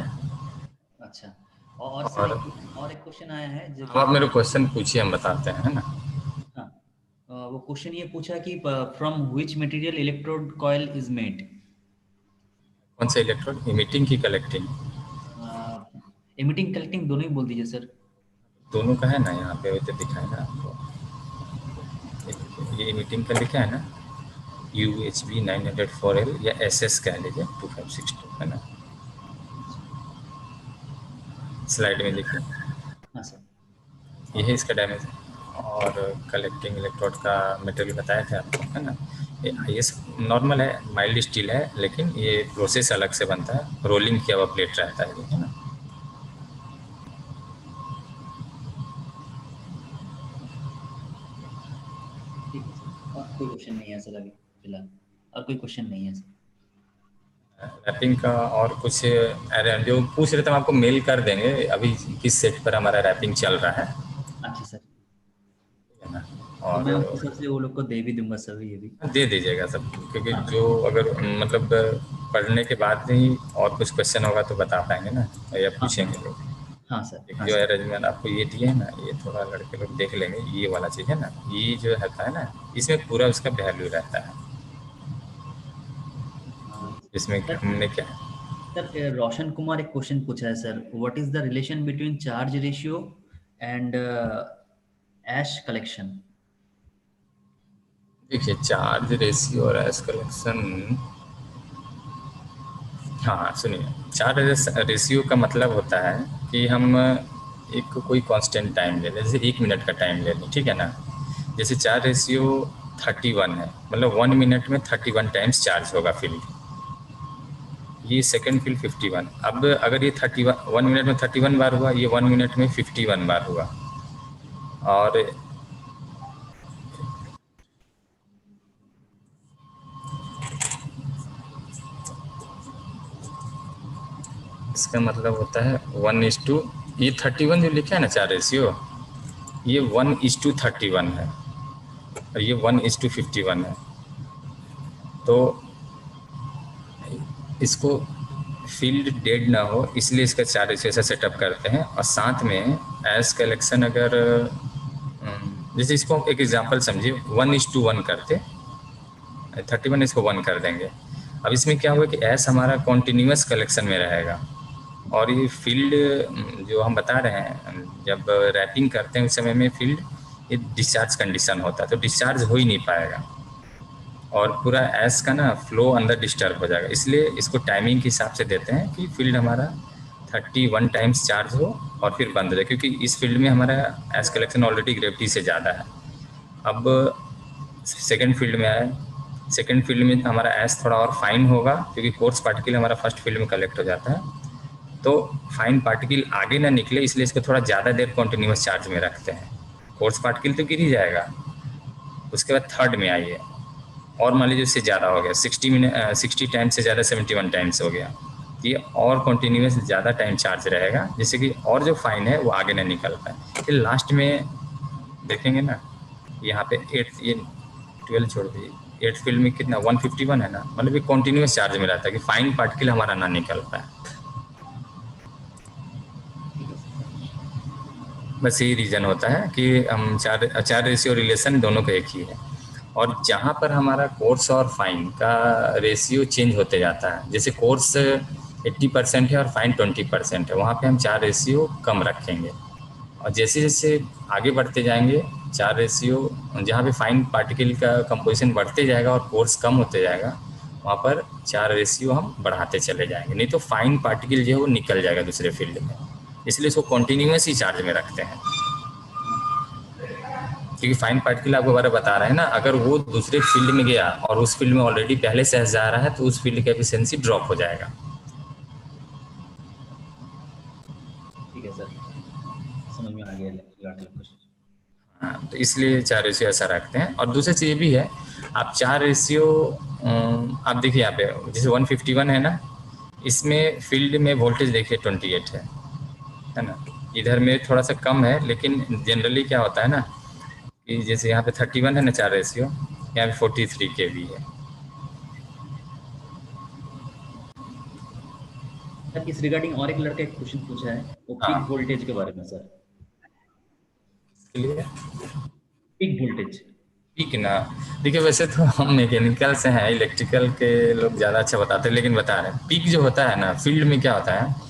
Speaker 5: अच्छा, और सर और एक क्वेश्चन आया है जो
Speaker 1: आप मेरे क्वेश्चन पूछिए, हम बताते हैं, है ना।
Speaker 5: हाँ, वो क्वेश्चन ये पूछा कि from which material electrode coil is made.
Speaker 1: कौन सा इलेक्ट्रोड, इमिटिंग की कलेक्टिंग?
Speaker 5: इमिटिंग कलेक्टिंग दोनों ही बोल दीजिए सर।
Speaker 1: दोनों का है ना, यहाँ पे तो दिखाएगा आपको। ये इमिटिंग का लिखा है ना, UHB 904L या SS कह लीजिए 2562, है ना, स्लाइड में लिखिए।
Speaker 5: हाँ सर,
Speaker 1: ये है इसका डायमेंशन। और कलेक्टिंग इलेक्ट्रोड का मटेरियल बताया था आपको, है ना। ये IS नॉर्मल है, माइल्ड स्टील है, लेकिन ये प्रोसेस अलग से बनता है, रोलिंग किया हुआ प्लेट रहता है, है ना।
Speaker 5: ठीक है सर, और कोई क्वेश्चन नहीं है सर अभी फिलहाल, और कोई क्वेश्चन नहीं है सर।
Speaker 1: रैपिंग का और कुछ जो पूछ रहे थे हम आपको मेल कर देंगे, अभी किस सेट पर हमारा रैपिंग चल रहा है।
Speaker 5: अच्छा सर,
Speaker 1: है ना।
Speaker 5: तो मैं
Speaker 1: और
Speaker 5: उस हिसाब से वो लोग को दे भी दूंगा सर ये भी।
Speaker 1: दे दीजिएगा सब, क्योंकि
Speaker 5: हाँ
Speaker 1: जो अगर मतलब पढ़ने के बाद ही और कुछ क्वेश्चन होगा तो बता पाएंगे ना, या
Speaker 5: हाँ हाँ
Speaker 1: पूछेंगे लोग।
Speaker 5: हाँ सर,
Speaker 1: एक
Speaker 5: हाँ
Speaker 1: जो
Speaker 5: सर।
Speaker 1: अरेंजमेंट आपको ये दिए है ना, ये थोड़ा लड़के लोग देख लेंगे, ये वाला चीज़ है ना, ये जो रहता है ना, इसमें पूरा उसका वैल्यू रहता है।
Speaker 5: हाँ,
Speaker 1: इसमें
Speaker 5: सर
Speaker 1: हमने क्या,
Speaker 5: सर रोशन कुमार एक क्वेश्चन पूछा है sir, what is the relation between charge ratio and ash collection?
Speaker 1: देखिए चार्ज रेशियो और एस कलेक्शन, हाँ सुनिए, चार्ज रेशियो का मतलब होता है कि हम एक कोई कांस्टेंट टाइम ले लें, जैसे 1 मिनट का टाइम ले लें, ठीक है ना। जैसे चार्ज रेशियो 31 है, मतलब 1 मिनट में 31 टाइम्स चार्ज होगा फील्ड। ये सेकेंड फील्ड 51, अब अगर ये 1 मिनट में 31 बार हुआ, ये 1 मिनट में 51 बार हुआ। और इसका मतलब होता है 1:, ये 31 जो लिखा है ना चार्ज रेशियो, ये 1:31 है, और ये 1:51 है। तो इसको फील्ड डेड ना हो इसलिए इसका चार्ज रेशियो ऐसा सेटअप करते हैं। और साथ में एज कलेक्शन अगर जैसे इसको एक एग्जांपल समझिए, 1:1 करते, 31 इसको 1 कर देंगे। अब इसमें क्या हुआ कि एस हमारा कॉन्टिन्यूस कलेक्शन में रहेगा, और ये फील्ड जो हम बता रहे हैं, जब रैपिंग करते हैं उस समय में फील्ड ये डिस्चार्ज कंडीशन होता है, तो डिस्चार्ज हो ही नहीं पाएगा, और पूरा एस का ना फ्लो अंदर डिस्टर्ब हो जाएगा। इसलिए इसको टाइमिंग के हिसाब से देते हैं कि फील्ड हमारा 31 टाइम्स चार्ज हो और फिर बंद हो जाए, क्योंकि इस फील्ड में हमारा एस कलेक्शन ऑलरेडी ग्रेविटी से ज़्यादा है। अब सेकेंड फील्ड में आए, सेकेंड फील्ड में हमारा एस थोड़ा और फाइन होगा, क्योंकि कोर्स पार्टिकल हमारा फर्स्ट फील्ड में कलेक्ट हो जाता है, तो फाइन पार्टिकल आगे ना निकले इसलिए इसको थोड़ा ज़्यादा देर कॉन्टिन्यूस चार्ज में रखते हैं। कोर्स पार्टिकल तो गिर ही जाएगा। उसके बाद थर्ड में आइए, और मान लीजिए उससे ज़्यादा हो गया, 60 टाइम्स से ज़्यादा 71 टाइम्स हो गया, ये और कॉन्टिन्यूस ज़्यादा टाइम चार्ज रहेगा, जिससे कि और जो फाइन है वो आगे ना निकल पाए। फिर लास्ट में देखेंगे ना, यहाँ पे 8, ये 12 छोड़ दीजिए, 8 फील्ड में कितना 151 है ना, मतलब ये कॉन्टिन्यूस चार्ज में रहता है कि फाइन पार्टिकल हमारा ना निकल पाए। बस यही रीज़न होता है कि हम चार रेशियो रिलेशन दोनों का एक ही है। और जहाँ पर हमारा कोर्स और फाइन का रेशियो चेंज होते जाता है, जैसे कोर्स 80% है और फाइन 20% है, वहाँ पे हम चार रेशियो कम रखेंगे। और जैसे जैसे आगे बढ़ते जाएंगे, चार रेशियो जहाँ पे फाइन पार्टिकल का कंपोजिशन बढ़ते जाएगा और कोर्स कम होते जाएगा, वहाँ पर चार रेशियो हम बढ़ाते चले जाएंगे, नहीं तो फाइन पार्टिकल जो है वो निकल जाएगा दूसरे फील्ड में। इसलिए इसको कॉन्टिन्यूस ही चार्ज में रखते हैं, क्योंकि फाइन पार्टिकल आपको बारे बता रहे हैं ना, अगर वो दूसरे फील्ड में गया और उस फील्ड में ऑलरेडी पहले से जा रहा है तो उस फील्ड का एफिशिएंसी ड्रॉप हो जाएगा।
Speaker 5: ठीक है सर, समझ में आ गया।
Speaker 1: हाँ, तो इसलिए चार रेशियो ऐसा रखते हैं। और दूसरी चीज़ भी है, आप चार रेशियो आप देखिए यहाँ पे जैसे 151 है ना, इसमें फील्ड में वोल्टेज देखिए 28 है ना, इधर में थोड़ा सा कम है, लेकिन जनरली क्या होता है ना कि जैसे यहाँ पे 31 है ना चार रेशियो, यहाँ पे 43 kV है।
Speaker 5: सर इस रिगार्डिंग और एक लड़का एक क्वेश्चन पूछा है, वो
Speaker 1: हाँ।
Speaker 5: पीक वोल्टेज के बारे में सर।
Speaker 1: इसके लिए
Speaker 5: पीक वोल्टेज,
Speaker 1: पीक ना, देखिए वैसे तो हम मैकेनिकल से हैं, इलेक्ट्रिकल के लोग ज़्यादा अच्छा बताते हैं, लेकिन बता रहे हैं पीक जो होता है ना फील्ड में क्या होता है,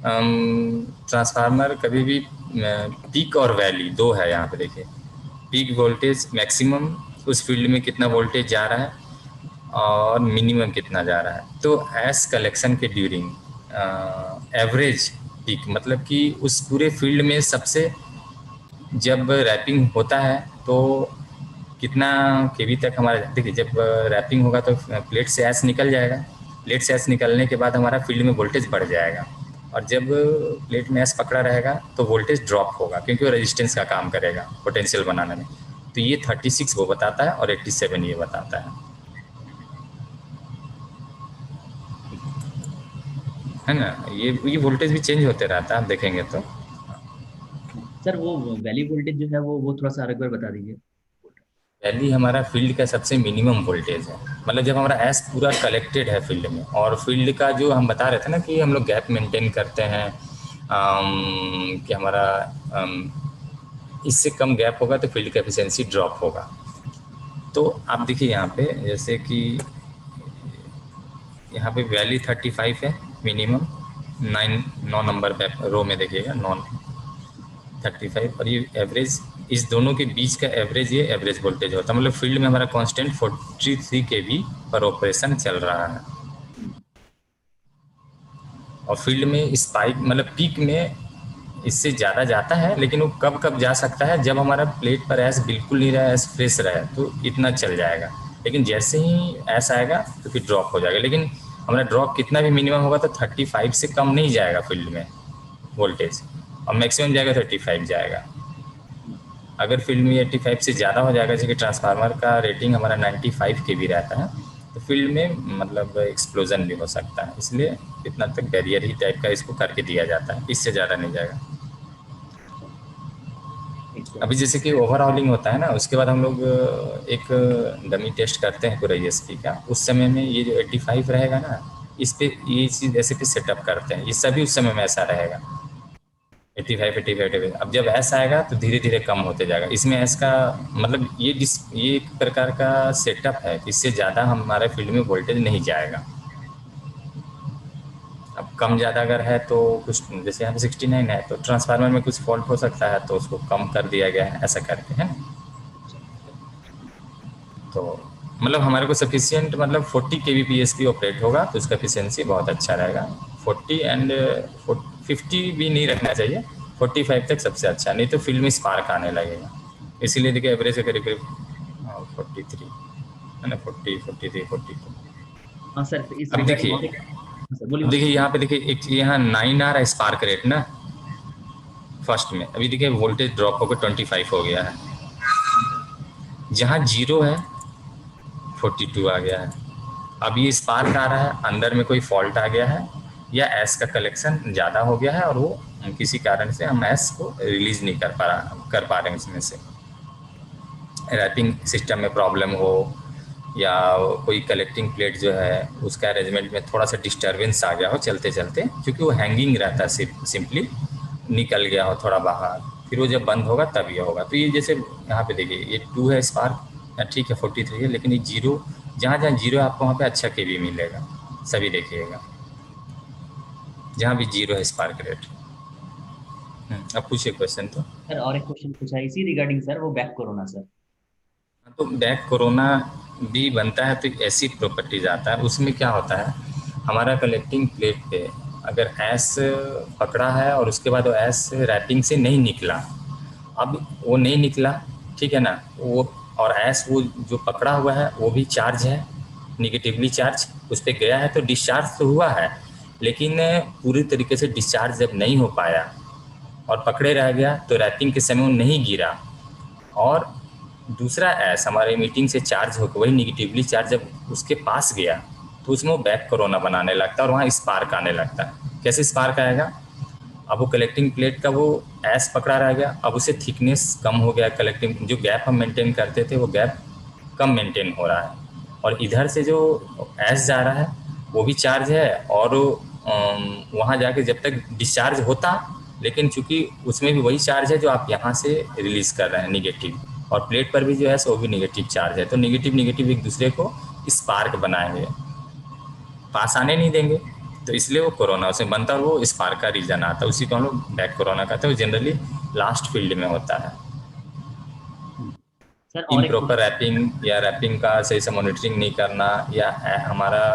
Speaker 1: ट्रांसफार्मर कभी भी पीक और वैली दो है यहाँ पे देखिए। पीक वोल्टेज मैक्सिमम उस फील्ड में कितना वोल्टेज जा रहा है और मिनिमम कितना जा रहा है। तो एस कलेक्शन के ड्यूरिंग एवरेज पीक, मतलब कि उस पूरे फील्ड में सबसे जब रैपिंग होता है तो कितना केवी तक हमारा, देखिए जब रैपिंग होगा तो प्लेट से एस निकल जाएगा, प्लेट से एस निकलने के बाद हमारा फील्ड में वोल्टेज बढ़ जाएगा, और जब प्लेट में एस पकड़ा रहेगा तो वोल्टेज ड्रॉप होगा, क्योंकि वो रेजिस्टेंस का काम करेगा पोटेंशियल बनाने में। तो ये 36 वो बताता है और 87 ये बताता है ना। ये वोल्टेज भी चेंज होते रहता है, आप देखेंगे तो।
Speaker 5: सर वो वैली वोल्टेज जो है वो थोड़ा सा और एक बार बता दीजिए।
Speaker 1: वैली हमारा फील्ड का सबसे मिनिमम वोल्टेज है, मतलब जब हमारा एस पूरा कलेक्टेड है फील्ड में, और फील्ड का जो हम बता रहे थे ना कि हम लोग गैप मेंटेन करते हैं, कि हमारा इससे कम गैप होगा तो फील्ड का एफिशिएंसी ड्रॉप होगा। तो आप देखिए यहाँ पे जैसे कि यहाँ पे वैली 35 है मिनिमम, 9 नंबर रो में देखिएगा 35, और ये एवरेज, इस दोनों के बीच का एवरेज, ये एवरेज वोल्टेज होता है। मतलब फील्ड में हमारा कांस्टेंट 43 kV पर ऑपरेशन चल रहा है, और फील्ड में स्पाइक मतलब पीक में इससे ज़्यादा जाता है, लेकिन वो कब कब जा सकता है, जब हमारा प्लेट पर ऐस बिल्कुल नहीं रहा, ऐस फ्रेश रहे तो इतना चल जाएगा, लेकिन जैसे ही ऐसा आएगा तो फिर ड्रॉप हो जाएगा। लेकिन हमारा ड्रॉप कितना भी मिनिमम होगा तो 35 से कम नहीं जाएगा फील्ड में वोल्टेज, और मैक्सिमम जाएगा 35 जाएगा। अगर फील्ड में 85 से ज़्यादा हो जाएगा, जैसे कि ट्रांसफार्मर का रेटिंग हमारा 95 kV रहता है, तो फील्ड में मतलब एक्सप्लोजन भी हो सकता है, इसलिए इतना तक बैरियर ही टाइप का इसको करके दिया जाता है, इससे ज़्यादा नहीं जाएगा। अभी जैसे कि ओवरऑलिंग होता है ना, उसके बाद हम लोग एक डमी टेस्ट करते हैं पूरा ESP का, उस समय में ये जो 85 रहेगा ना, इस पे ये चीज़ ऐसे पे सेटअप करते हैं, ये सभी उस समय में ऐसा रहेगा 85। अब जब ऐसा आएगा तो धीरे धीरे कम होते जाएगा। इसमें ऐस का मतलब ये एक प्रकार का सेटअप है, इससे ज़्यादा हमारे फील्ड में वोल्टेज नहीं जाएगा। अब कम ज़्यादा अगर है तो कुछ, जैसे यहाँ पे 69 है तो ट्रांसफार्मर में कुछ फॉल्ट हो सकता है, तो उसको कम कर दिया गया है, ऐसा करके है। तो मतलब हमारे को सफिशिएंट मतलब 40 kbps ऑपरेट होगा तो उसका एफिशिएंसी बहुत अच्छा रहेगा। 40 एंड 50 भी नहीं रखना चाहिए, 45 तक सबसे अच्छा, नहीं तो फील्ड में स्पार्क आने लगेगा। इसीलिए देखिए एवरेज के करीब 43 है ना, 40, 43, 42।
Speaker 5: हाँ सर, इस
Speaker 1: अब देखिए यहाँ पे देखिए एक यहाँ 9 आ रहा है स्पार्क रेट ना फर्स्ट में, अभी देखिए वोल्टेज ड्रॉप होकर 25 हो गया है, जहाँ 0 है 42 आ गया है। अब ये स्पार्क आ रहा है, अंदर में कोई फॉल्ट आ गया है या एस का कलेक्शन ज़्यादा हो गया है, और वो किसी कारण से हम एस को रिलीज नहीं कर पा रहे हैं उसमें से, रैपिंग सिस्टम में प्रॉब्लम हो या कोई कलेक्टिंग प्लेट जो है उसका अरेंजमेंट में थोड़ा सा डिस्टर्बेंस आ गया हो चलते चलते, क्योंकि वो हैंगिंग रहता है, सिंपली निकल गया हो थोड़ा बाहर, फिर वो जब बंद होगा तब ये होगा। तो ये जैसे यहाँ पे देखिए ये 2 है स्पार्क, ठीक है 43 है, लेकिन ये 0 जहाँ 0 है आपको वहाँ पे अच्छा केवी मिलेगा, सभी देखिएगा जहाँ भी 0 है स्पार्क रेट। अब पूछिए क्वेश्चन। तो
Speaker 5: सर और एक क्वेश्चन पूछा है इसी रिगार्डिंग सर, वो बैक कोरोना सर।
Speaker 1: तो बैक कोरोना भी बनता है तो ऐसी प्रॉपर्टीज आता है, उसमें क्या होता है हमारा कलेक्टिंग प्लेट पे अगर एस पकड़ा है और उसके बाद वो एस रैपिंग से नहीं निकला, अब वो नहीं निकला, ठीक है ना, वो और एस वो जो पकड़ा हुआ है वो भी चार्ज है, निगेटिवली चार्ज उस पर गया है, तो डिस्चार्ज तो हुआ है, लेकिन पूरी तरीके से डिस्चार्ज जब नहीं हो पाया और पकड़े रह गया तो रैपिंग के समय वो नहीं गिरा, और दूसरा एस हमारे मीटिंग से चार्ज होकर वही निगेटिवली चार्ज जब उसके पास गया तो उसमें वो बैक कोरोना बनाने लगता है और वहाँ स्पार्क आने लगता है। कैसे स्पार्क आएगा, अब वो कलेक्टिंग प्लेट का वो एस पकड़ा रह गया, अब उसे थिकनेस कम हो गया, कलेक्टिंग जो गैप हम मेंटेन करते थे वो गैप कम मेंटेन हो रहा है, और इधर से जो एस जा रहा है वो भी चार्ज है, और वहाँ जाके जब तक डिस्चार्ज होता, लेकिन चूंकि उसमें भी वही चार्ज है जो आप यहाँ से रिलीज कर रहे हैं निगेटिव, और प्लेट पर भी जो है वो भी निगेटिव चार्ज है, तो निगेटिव एक दूसरे को स्पार्क बनाएंगे, पास आने नहीं देंगे, तो इसलिए वो कोरोना उसमें बनता है और वो स्पार्क का रीजन आता है, उसी को हम लोग बैक कोरोना कहते हैं। वो जनरली लास्ट फील्ड में होता है। इन प्रॉपर रैपिंग या रैपिंग का सही से मॉनिटरिंग नहीं करना, या हमारा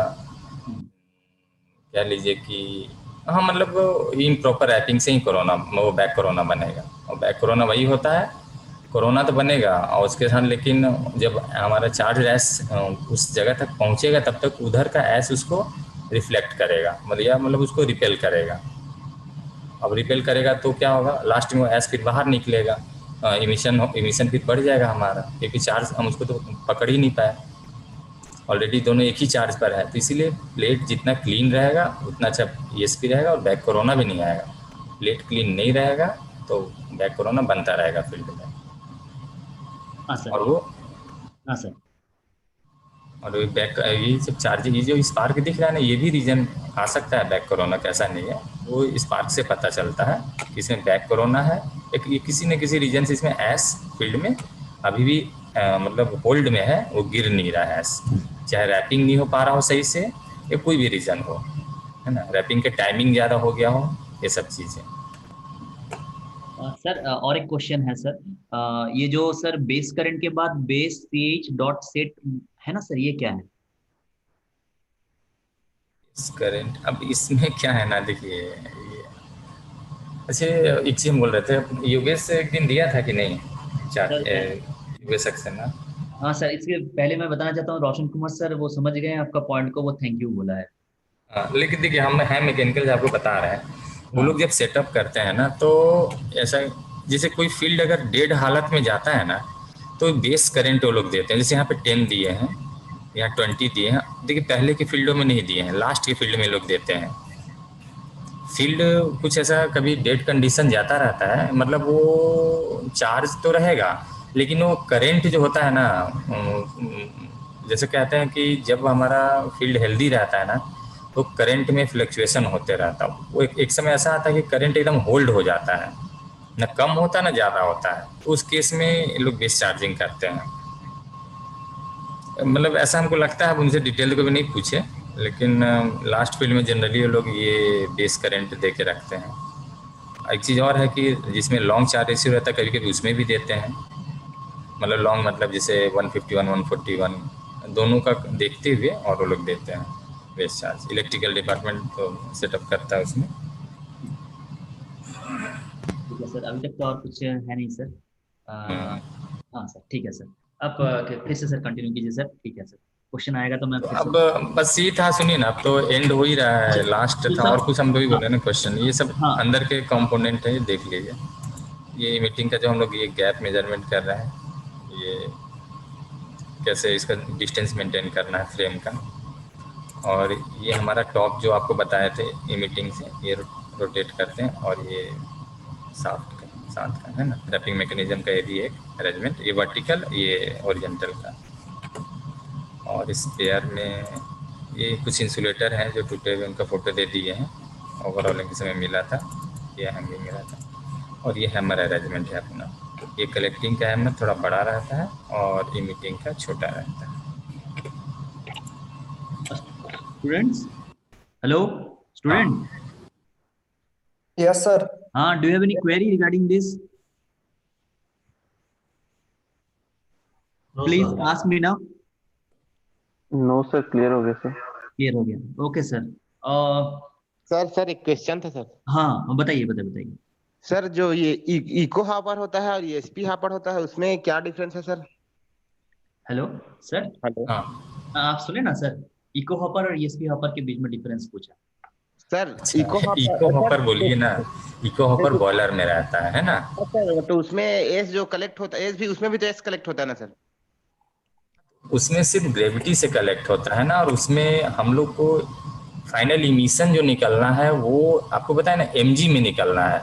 Speaker 1: कह लीजिए कि हाँ मतलब इन प्रॉपर रैपिंग से ही कोरोना वो बैक कोरोना बनेगा, और बैक कोरोना वही होता है, कोरोना तो बनेगा और उसके साथ, लेकिन जब हमारा चार्ज एस उस जगह तक पहुंचेगा तब तक उधर का एस उसको रिफ्लेक्ट करेगा, मतलब उसको रिपेल करेगा। अब रिपेल करेगा तो क्या होगा, लास्ट में एस फिर बाहर निकलेगा, इमिशन फिर बढ़ जाएगा हमारा, क्योंकि चार्ज हम उसको तो पकड़ ही नहीं पाए, ऑलरेडी दोनों एक ही चार्ज पर है। तो इसीलिए प्लेट जितना क्लीन रहेगा उतना अच्छा ESP रहेगा और बैक कोरोना भी नहीं आएगा। प्लेट क्लीन नहीं रहेगा तो बैक कोरोना बनता रहेगा फील्ड में, और वो
Speaker 5: हाँ सर।
Speaker 1: और ये बैक ये सब चार्जिंग, ये जो स्पार्क दिख रहा है ना, ये भी रीजन आ सकता है बैक कोरोना का, ऐसा नहीं है। वो स्पार्क से पता चलता है कि इसमें बैक कोरोना है। एक ये किसी न किसी रीजन से इसमें एस फील्ड में अभी भी मतलब होल्ड में है, वो गिर नहीं रहा है एस, चाहे रैपिंग नहीं हो पा रहा हो सही से, या कोई भी रीजन हो, है ना, रैपिंग के टाइमिंग ज़्यादा हो गया हो, ये सब चीज़ें।
Speaker 5: सर और एक क्वेश्चन है सर, ये जो सर बेस करंट के बाद बेस ch डॉट सेट है ना सर, ये क्या है?
Speaker 1: करंट, अब इसमें क्या है ना, देखिए अच्छा एक चीज हम बोल रहे थे, योगेश से एक दिन दिया था कि नहीं चार
Speaker 5: सर
Speaker 1: योगेश सक्सेना।
Speaker 5: हाँ सर, इसके पहले मैं बताना चाहता हूँ, रोशन कुमार सर वो समझ गए हैं आपका पॉइंट को, वो थैंक यू बोला है।
Speaker 1: हाँ, लेकिन देखिए हम हैं मैकेनिकल, आपको बता रहे हैं, वो
Speaker 5: हाँ।
Speaker 1: लोग जब सेटअप करते हैं ना, तो ऐसा जैसे कोई फील्ड अगर डेड हालत में जाता है ना, तो बेस करंट वो लोग देते हैं। जैसे यहाँ पे 10 दिए हैं, यहाँ 20 दिए हैं, देखिए पहले की फील्डों में नहीं दिए हैं, लास्ट की फील्ड में लोग देते हैं। फील्ड कुछ ऐसा कभी डेड कंडीशन जाता रहता है, मतलब वो चार्ज तो रहेगा, लेकिन वो करंट जो होता है ना, जैसे कहते हैं कि जब हमारा फील्ड हेल्दी रहता है ना, तो करंट में फ्लक्चुएशन होते रहता है। वो एक समय ऐसा आता है कि करंट एकदम होल्ड हो जाता है, ना कम होता ना ज़्यादा होता है, तो उस केस में लोग बेस चार्जिंग करते हैं। मतलब ऐसा हमको लगता है, अब उनसे डिटेल को भी नहीं पूछे, लेकिन लास्ट फील्ड में जनरली वो लोग ये बेस करंट दे के रखते हैं। एक चीज़ और है कि जिसमें लॉन्ग चार्ज रेशियो रहता है, कभी कभी उसमें भी देते हैं, मतलब लॉन्ग मतलब जैसे 151 141 दोनों का देखते हुए और वो लोग देते हैं बेस चार्ज। इलेक्ट्रिकल डिपार्टमेंट तो सेटअप करता है उसमें।
Speaker 5: ठीक है सर, अभी तक तो और कुछ है नहीं सर। हाँ सर, ठीक है सर। अब फिर से सर कंटिन्यू कीजिए सर, ठीक है सर, क्वेश्चन आएगा तो मैं
Speaker 1: तो
Speaker 5: फिर
Speaker 1: अब
Speaker 5: से।
Speaker 1: बस ये था, सुनिए ना, अब तो एंड हो ही रहा है, लास्ट
Speaker 5: तो
Speaker 1: था,
Speaker 5: सर
Speaker 1: और कुछ हम लोग ही
Speaker 5: हाँ
Speaker 1: बोले ना क्वेश्चन, ये सब
Speaker 5: हाँ
Speaker 1: अंदर के कंपोनेंट है, ये देख लीजिए। ये मीटिंग का जो हम लोग ये गैप मेजरमेंट कर रहे हैं, ये कैसे इसका डिस्टेंस मेंटेन करना है फ्रेम का, और ये हमारा टॉप जो आपको बताए थे ये मीटिंग से, ये रोटेट करते हैं, और ये साफ्ट का साथ का है ना, रैपिंग मैकेनिज्म का ये भी एक अरेंजमेंट, ये वर्टिकल ये ओरिजेंटल का। और इस पेयर में ये कुछ इंसुलेटर हैं जो टूटे हुए, उनका फोटो दे दिए हैं, ओवरऑलिंग के समय मिला था, ये हैंगिंग मिला था। और ये हैमर अरेंजमेंट है अपना, ये कलेक्टिंग का हैमर थोड़ा बड़ा रहता है और इमिटिंग का छोटा रहता है।
Speaker 5: Students, hello student.
Speaker 9: Yes sir.
Speaker 5: हाँ, do you have any query regarding this? Please ask me now.
Speaker 7: No sir, clear हो गया सर।
Speaker 5: क्लियर हो गया, ओके सर।
Speaker 6: सर एक क्वेश्चन था सर।
Speaker 5: हाँ बताइए बताइए बताइए।
Speaker 6: सर जो ये इको हॉपर होता है और ये एसपी हॉपर होता है, उसमें क्या डिफरेंस है सर?
Speaker 5: Hello sir.
Speaker 6: हेलो।
Speaker 1: हाँ
Speaker 5: आप सुने ना सर, इको हॉपर और ईएसपी हॉपर के बीच में डिफरेंस पूछा
Speaker 6: सर
Speaker 1: इको हॉपर बोलिए ना, इको हॉपर बॉयलर में रहता है ना।
Speaker 6: सर तो उसमें एस जो कलेक्ट होता है, एस भी उसमें भी तो एस कलेक्ट होता है ना सर?
Speaker 1: उसमें सिर्फ ग्रेविटी से कलेक्ट होता है ना, और उसमें हम लोग को फाइनल इमिशन जो निकलना है वो आपको पता है ना, एमजी में निकलना है।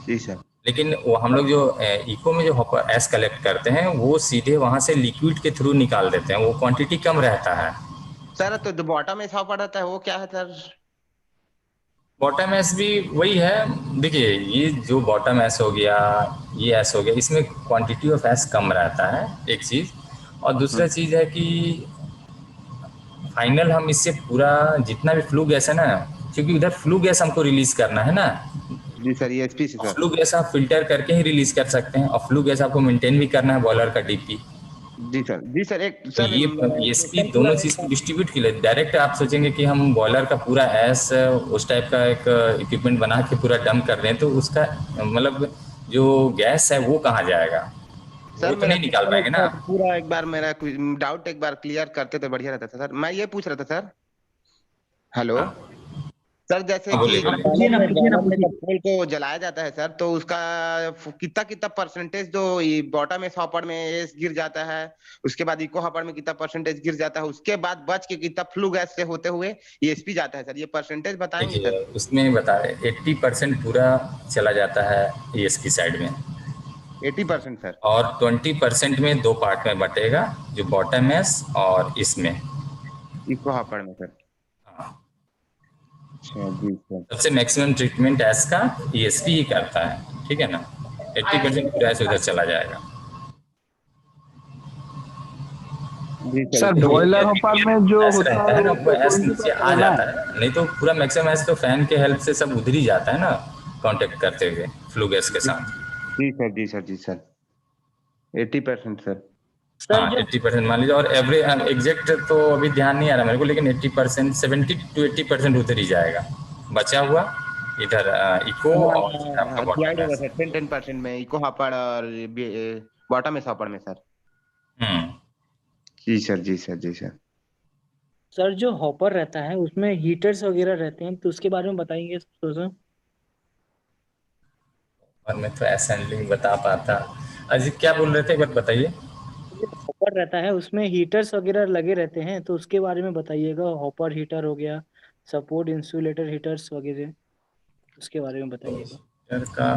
Speaker 6: जी सर।
Speaker 1: लेकिन वो हम लोग जो इको में जो हॉपर एस कलेक्ट करते हैं, वो सीधे वहां से लिक्विड के थ्रू निकाल देते हैं, वो क्वांटिटी कम रहता है।
Speaker 6: सर तो जो बॉटम में हॉपर रहता है वो क्या है सर?
Speaker 1: बॉटम एस भी वही है, देखिए ये जो बॉटम एस हो गया, ये एस हो गया, इसमें क्वांटिटी ऑफ एस कम रहता है, एक चीज़। और दूसरा चीज़ है कि फाइनल हम इससे पूरा जितना भी फ्लू गैस है ना, क्योंकि उधर फ्लू गैस हमको रिलीज करना है ना,
Speaker 6: जी सर, ये एसपी से सर।
Speaker 1: फ्लू गैस आप फिल्टर करके ही रिलीज कर सकते हैं, और फ्लू गैस आपको मेंटेन भी करना है बॉयलर का डीपी।
Speaker 6: जी सर। जी सर एक
Speaker 1: तो
Speaker 6: सर
Speaker 1: ये एसपी दोनों चीज को डिस्ट्रीब्यूट के लिए डायरेक्ट आप सोचेंगे कि हम बॉयलर का पूरा एस उस टाइप का एक इक्विपमेंट बना के पूरा डंप कर रहे हैं, तो उसका मतलब जो गैस है वो कहाँ जाएगा,
Speaker 6: सर
Speaker 1: वो तो नहीं निकाल पाएंगे ना।
Speaker 6: पूरा एक बार मेरा डाउट एक बार क्लियर करते तो बढ़िया रहता था सर। मैं ये पूछ रहा था सर, हेलो सर, जैसे कि
Speaker 1: बोलिए
Speaker 6: पेट्रोल को जलाया जाता है सर, तो उसका कितना कितना परसेंटेज जो बॉटम हॉपर में एस गिर जाता है, उसके बाद इको हॉपर में कितना परसेंटेज गिर जाता है, उसके बाद बच के कितना फ्लू गैस से होते हुए एसपी जाता है सर, ये परसेंटेज बताएंगे सर?
Speaker 1: उसमें बता रहे 80% पूरा चला जाता है ईएसपी साइड में,
Speaker 6: 80% सर।
Speaker 1: और 20% में दो पार्ट में बटेगा, जो बॉटम एस और इसमें
Speaker 6: इको हॉपर में सर।
Speaker 1: हाँ।
Speaker 6: अच्छा जी सर।
Speaker 1: सबसे मैक्सिमम ट्रीटमेंट एस का ईएसपी ही करता है, ठीक है ना। 80% पूरा एस उधर चला जाएगा।
Speaker 6: जी सर।
Speaker 4: सर
Speaker 6: तो
Speaker 4: बॉयलर हॉपर में जो
Speaker 1: एस
Speaker 4: होता
Speaker 1: रहता
Speaker 4: है
Speaker 1: है ना,
Speaker 4: वो
Speaker 1: वो
Speaker 4: तो
Speaker 1: एस
Speaker 4: 20
Speaker 1: नीचे
Speaker 4: पर
Speaker 1: आ
Speaker 4: रहना
Speaker 1: जाता
Speaker 4: है।
Speaker 1: है, नहीं तो पूरा मैक्सिमम एस तो फैन के हेल्प से सब उधर ही जाता है ना, कांटेक्ट करते हुए फ्लू गैस के साथ।
Speaker 6: जी सर जी सर जी सर। 80% सर।
Speaker 8: सर
Speaker 1: हाँ
Speaker 8: जो
Speaker 1: 80% मान लीजिए, और एवरेज एग्जैक्ट तो अभी ध्यान नहीं आ रहा मेरे को, लेकिन 80%, 70 to 80% उधर ही जाएगा। बचा हुआ इधर इको और आपका
Speaker 6: स्लाइड
Speaker 1: बॉटम
Speaker 6: होगा
Speaker 1: एस।
Speaker 6: सर 10% में इको हॉपर और बॉटम में हॉपर में सर।
Speaker 1: हम्म।
Speaker 6: जी सर जी सर जी सर।
Speaker 8: सर जो हॉपर रहता है उसमें हीटर्स वगैरह रहते हैं, तो उसके बारे में बताएंगे सर।
Speaker 1: और मैं तो असेंबलिंग बता पाता। अजी क्या बोल रहे थे, एक बार बताइए।
Speaker 8: जो हॉपर रहता है उसमें हीटर्स वगैरह लगे रहते हैं, तो उसके बारे में बताइएगा। हॉपर हीटर हो गया, सपोर्ट इंसुलेटर हीटर्स वगैरह, उसके बारे में बताइएगा।
Speaker 1: हीटर का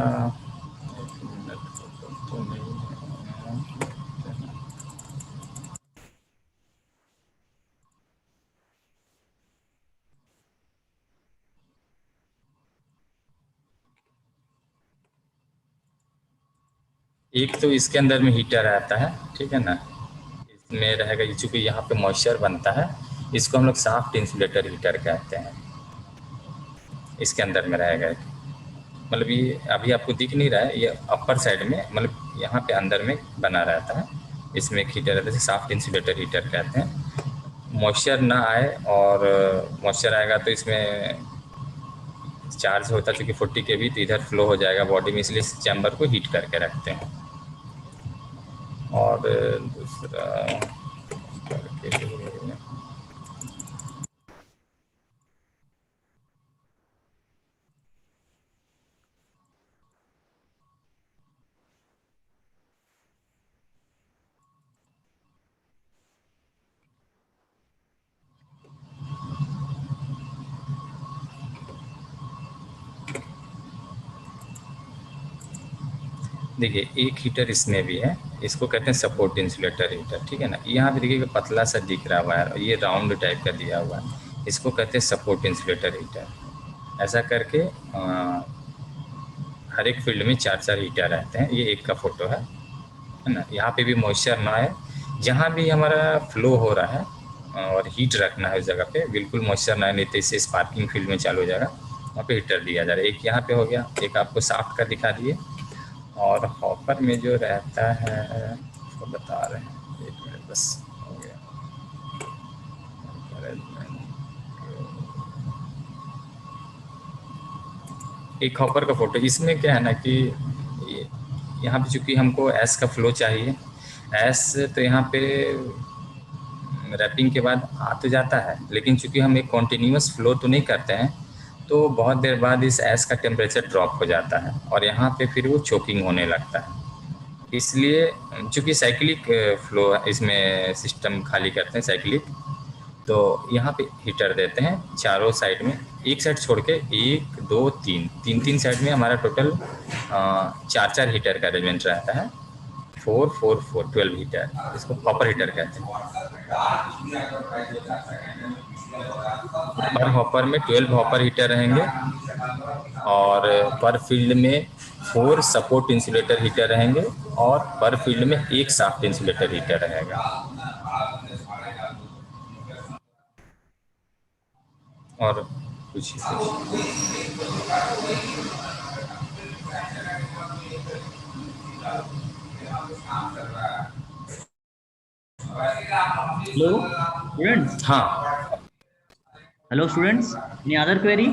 Speaker 1: एक तो इसके अंदर में हीटर आता है, ठीक है ना। इसमें रहेगा, चूंकि यहाँ पे मॉइस्चर बनता है, इसको हम लोग सॉफ्ट इंसुलेटर हीटर कहते हैं। इसके अंदर में रहेगा एक, मतलब ये अभी आपको दिख नहीं रहा है, ये अपर साइड में, मतलब यहाँ पे अंदर में बना रहता है। इसमें एक हीटर रहता है, सॉफ्ट इंसुलेटर हीटर कहते हैं। मॉइस्चर ना आए, और मॉइस्चर आएगा तो इसमें चार्ज होता है, चूँकि 40 kV, तो इधर फ्लो हो जाएगा बॉडी में, इसलिए इस चैम्बर को हीट करके रखते हैं। और दूसरा देखिए, एक हीटर इसमें भी है, इसको कहते हैं सपोर्ट इंसुलेटर हीटर, ठीक है ना। यहाँ पे देखिए पतला सा दिख रहा हुआ है, और ये राउंड टाइप का दिया हुआ है, इसको कहते हैं सपोर्ट इंसुलेटर हीटर। ऐसा करके हर एक फील्ड में 4-4 हीटर रहते हैं। ये एक का फोटो है ना। यहाँ पे भी मॉइस्चर ना है, जहाँ भी हमारा फ्लो हो रहा है और हीट रखना है उस जगह पे, बिल्कुल मॉइस्चर ना है, नहीं तो इससे स्पार्किंग फील्ड में चालू हो जाएगा, वहाँ पे हीटर दिया जा रहा है। एक यहाँ पे हो गया, एक आपको सॉफ्ट का दिखा दिए। और हॉपर में जो रहता है उसको बता रहे हैं, 1 मिनट बस, हो गया। एक हॉपर का फोटो, इसमें क्या है ना कि यहाँ पे चूंकि हमको एस का फ्लो चाहिए, एस तो यहाँ पे रैपिंग के बाद आ तो जाता है, लेकिन चूंकि हम एक कॉन्टिन्यूस फ्लो तो नहीं करते हैं, तो बहुत देर बाद इस एस का टेम्परेचर ड्रॉप हो जाता है, और यहाँ पे फिर वो चोकिंग होने लगता है। इसलिए चूंकि साइक्लिक फ्लो इसमें सिस्टम खाली करते हैं साइक्लिक, तो यहाँ पे हीटर देते हैं चारों साइड में, एक साइड छोड़ के 1 2 3 3 साइड में हमारा टोटल 4 हीटर का अरेंजमेंट रहता है। 4 4 4 12 हीटर, इसको हॉपर हीटर कहते हैं। पर हॉपर में 12 हॉपर हीटर रहेंगे, और पर फील्ड में 4 सपोर्ट इंसुलेटर हीटर रहेंगे, और पर फील्ड में 1 सॉफ्ट इंसुलेटर हीटर रहेगा। और कुछ
Speaker 5: हेलो स्टूडेंट्स।
Speaker 1: हाँ,
Speaker 5: hello students, any other query?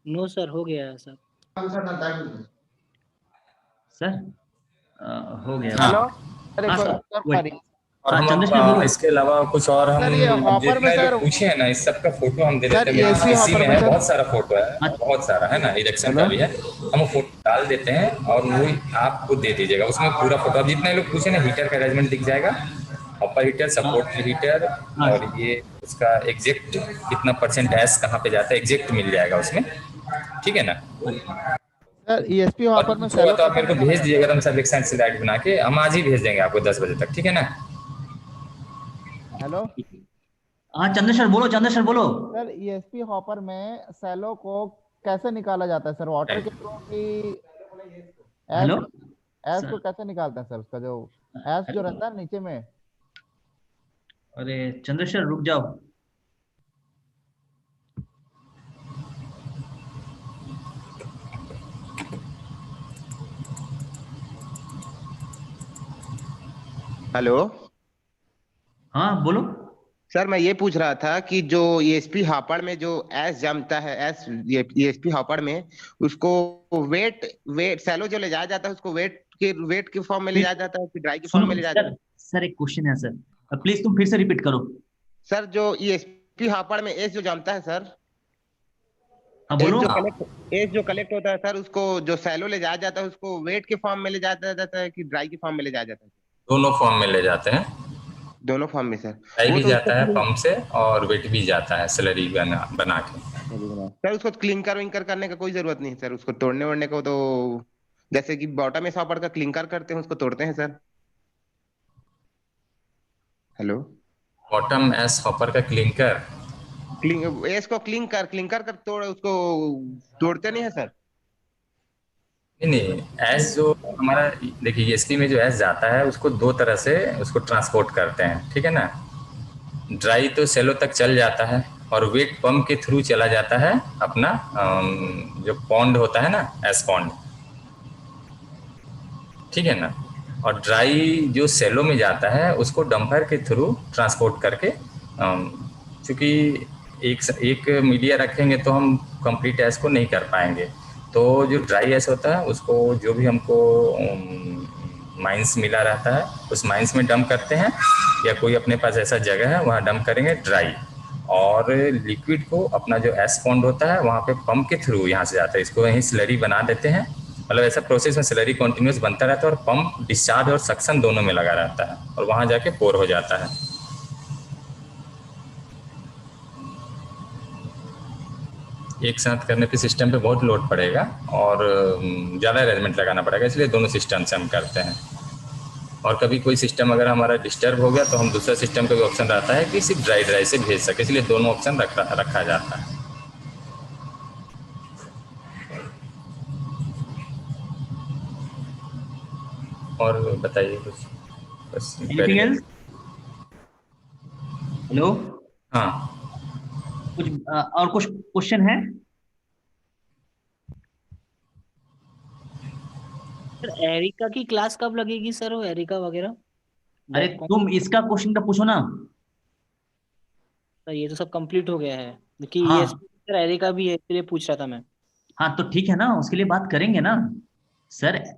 Speaker 8: No sir, हो गया है सर।
Speaker 5: सर हो गया।
Speaker 2: हेलो
Speaker 1: हाँ।
Speaker 2: सर, एक
Speaker 5: हाँ सर,
Speaker 2: और
Speaker 5: वही।
Speaker 2: क्वेरी।
Speaker 1: और
Speaker 5: हाँ
Speaker 1: हम
Speaker 5: चंद्रशेखर बोलो।
Speaker 1: इसके अलावा कुछ और हम
Speaker 2: सर ये हॉपर में
Speaker 1: जितना जो
Speaker 2: सर,
Speaker 1: पूछे हैं ना, इस सब का फोटो हम दे
Speaker 2: सर
Speaker 1: देते हैं।
Speaker 2: एसी
Speaker 1: इसी
Speaker 2: हॉपर
Speaker 1: में
Speaker 2: में
Speaker 1: है,
Speaker 2: सर।
Speaker 1: बहुत सारा फोटो है, बहुत सारा है ना, इरेक्शन का
Speaker 2: हेलो
Speaker 1: भी है, हम वो फोटो डाल देते हैं, और वो आपको दे दीजिएगा, उसमें पूरा फोटो। अब जितने लोग पूछे ना, हीटर का अरेंजमेंट दिख जाएगा, हॉपर हीटर,
Speaker 5: हाँ
Speaker 1: सपोर्ट हीटर,
Speaker 5: हाँ
Speaker 1: और ये उसका एग्जैक्ट कितना % एस कहाँ पे जाता है, एग्जैक्ट मिल जाएगा उसमें, ठीक है ना।
Speaker 5: हाँ।
Speaker 2: सर ईएसपी
Speaker 1: और
Speaker 2: हॉपर में
Speaker 1: कुछ होगा
Speaker 2: सैलो
Speaker 1: तो आप
Speaker 2: कैसे
Speaker 1: मेरे को
Speaker 2: निकाला
Speaker 1: भेज
Speaker 2: जाता
Speaker 1: दीजिएगा, अगर हम सब एक साथ स्लाइड बना के हम आज ही भेज देंगे आपको 10 बजे तक, ठीक है ना?
Speaker 2: है? हेलो
Speaker 5: हाँ चंद्रशेखर बोलो, चंद्रशेखर बोलो।
Speaker 2: सर, ईएसपी हॉपर में सैलो को कैसे निकाला जाता है सर? वाटर के थ्रू की एस
Speaker 5: हेलो
Speaker 2: एस को
Speaker 5: सर।
Speaker 2: कैसे निकालते हैं सर? उसका जो एस जो रहता है नीचे में।
Speaker 5: अरे चंद्रशेखर रुक जाओ।
Speaker 6: हेलो
Speaker 5: हाँ बोलो।
Speaker 6: सर, मैं ये पूछ रहा था कि जो ईएसपी हॉपर में जो एस जमता है, एस ईएसपी हॉपर में उसको वेट वेट सैलो जो ले जाया जाता है उसको वेट के फॉर्म में ले
Speaker 5: फिर
Speaker 6: जाया जाता है कि ड्राई के फॉर्म में
Speaker 5: सुनो
Speaker 6: ले जाया जाता
Speaker 5: सर, सर एक क्वेश्चन है सर, प्लीज तुम फिर से रिपीट करो।
Speaker 6: है? सर, जो ईएसपी हॉपर में एस जो जमता है सर,
Speaker 5: हाँ
Speaker 6: एस
Speaker 5: बोलो।
Speaker 6: जो कलेक्ट एस जो कलेक्ट होता है सर, उसको जो सैलो ले जाया जाता है उसको वेट के फॉर्म में ले जाया जाता है कि ड्राई के फॉर्म में ले जाया जाता है?
Speaker 1: दोनों फॉर्म में ले जाते हैं।
Speaker 6: दोनों फॉर्म में सर।
Speaker 1: ड्राई
Speaker 6: वो
Speaker 1: भी
Speaker 6: तो उसको
Speaker 1: जाता है पंप से और वेट भी जाता है स्लरी बना बना के।
Speaker 6: सर उसको क्लिंकर विंकर करने का कोई जरूरत नहीं है सर, उसको तोड़ने वोड़ने को तो जैसे कि बॉटम में सॉपर का क्लिंकर करते हैं उसको तोड़ते हैं sir. Hello
Speaker 1: bottom S hopper का क्लिंकर?
Speaker 6: एस को क्लिंकर कर तोड़ उसको तोड़ते नहीं है सर।
Speaker 1: नहीं नहीं, एस जो हमारा, देखिए ईएसपी में जो एस जाता है उसको दो तरह से उसको ट्रांसपोर्ट करते हैं, ठीक है ना? ड्राई तो सेलो तक चल जाता है और वेट पंप के थ्रू चला जाता है अपना जो पॉन्ड होता है ना, एस पॉन्ड, ठीक है ना? और ड्राई जो सेलो में जाता है उसको डंपर के थ्रू ट्रांसपोर्ट करके, चूँकि एक मीडिया रखेंगे तो हम कंप्लीट एस को नहीं कर पाएंगे, तो जो ड्राई एस होता है उसको जो भी हमको माइंस मिला रहता है उस माइंस में डंप करते हैं, या कोई अपने पास ऐसा जगह है वहाँ डंप करेंगे ड्राई, और लिक्विड को अपना जो एस पॉन्ड होता है वहाँ पे पंप के थ्रू यहाँ से जाता है, इसको वहीं स्लरी बना देते हैं। मतलब ऐसा प्रोसेस में स्लरी कॉन्टिन्यूस बनता रहता है और पंप डिस्चार्ज और सक्शन दोनों में लगा रहता है और वहाँ जाके पोर हो जाता है। एक साथ करने पे सिस्टम पे बहुत लोड पड़ेगा और ज़्यादा अरेंजमेंट लगाना पड़ेगा, इसलिए दोनों सिस्टम से हम करते हैं। और कभी कोई सिस्टम अगर हमारा डिस्टर्ब हो गया तो हम दूसरा सिस्टम का भी ऑप्शन रहता है कि सिर्फ ड्राई से भेज सके, इसलिए दोनों ऑप्शन रखा जाता है। और बताइए कुछ बस।
Speaker 5: Anything else? हेलो
Speaker 1: हाँ
Speaker 5: कुछ और कुछ क्वेश्चन है?
Speaker 8: सर एरिका की क्लास कब लगेगी सर, वो एरिका वगैरह?
Speaker 5: अरे तुम इसका क्वेश्चन का पूछो ना।
Speaker 8: सर ये तो सब कंप्लीट हो गया है, क्योंकि
Speaker 5: हाँ
Speaker 8: ईएसपी सर एरिका भी है, इसलिए पूछ रहा था मैं।
Speaker 5: हाँ तो ठीक है ना, उसके लिए बात करेंगे ना सर।
Speaker 2: सर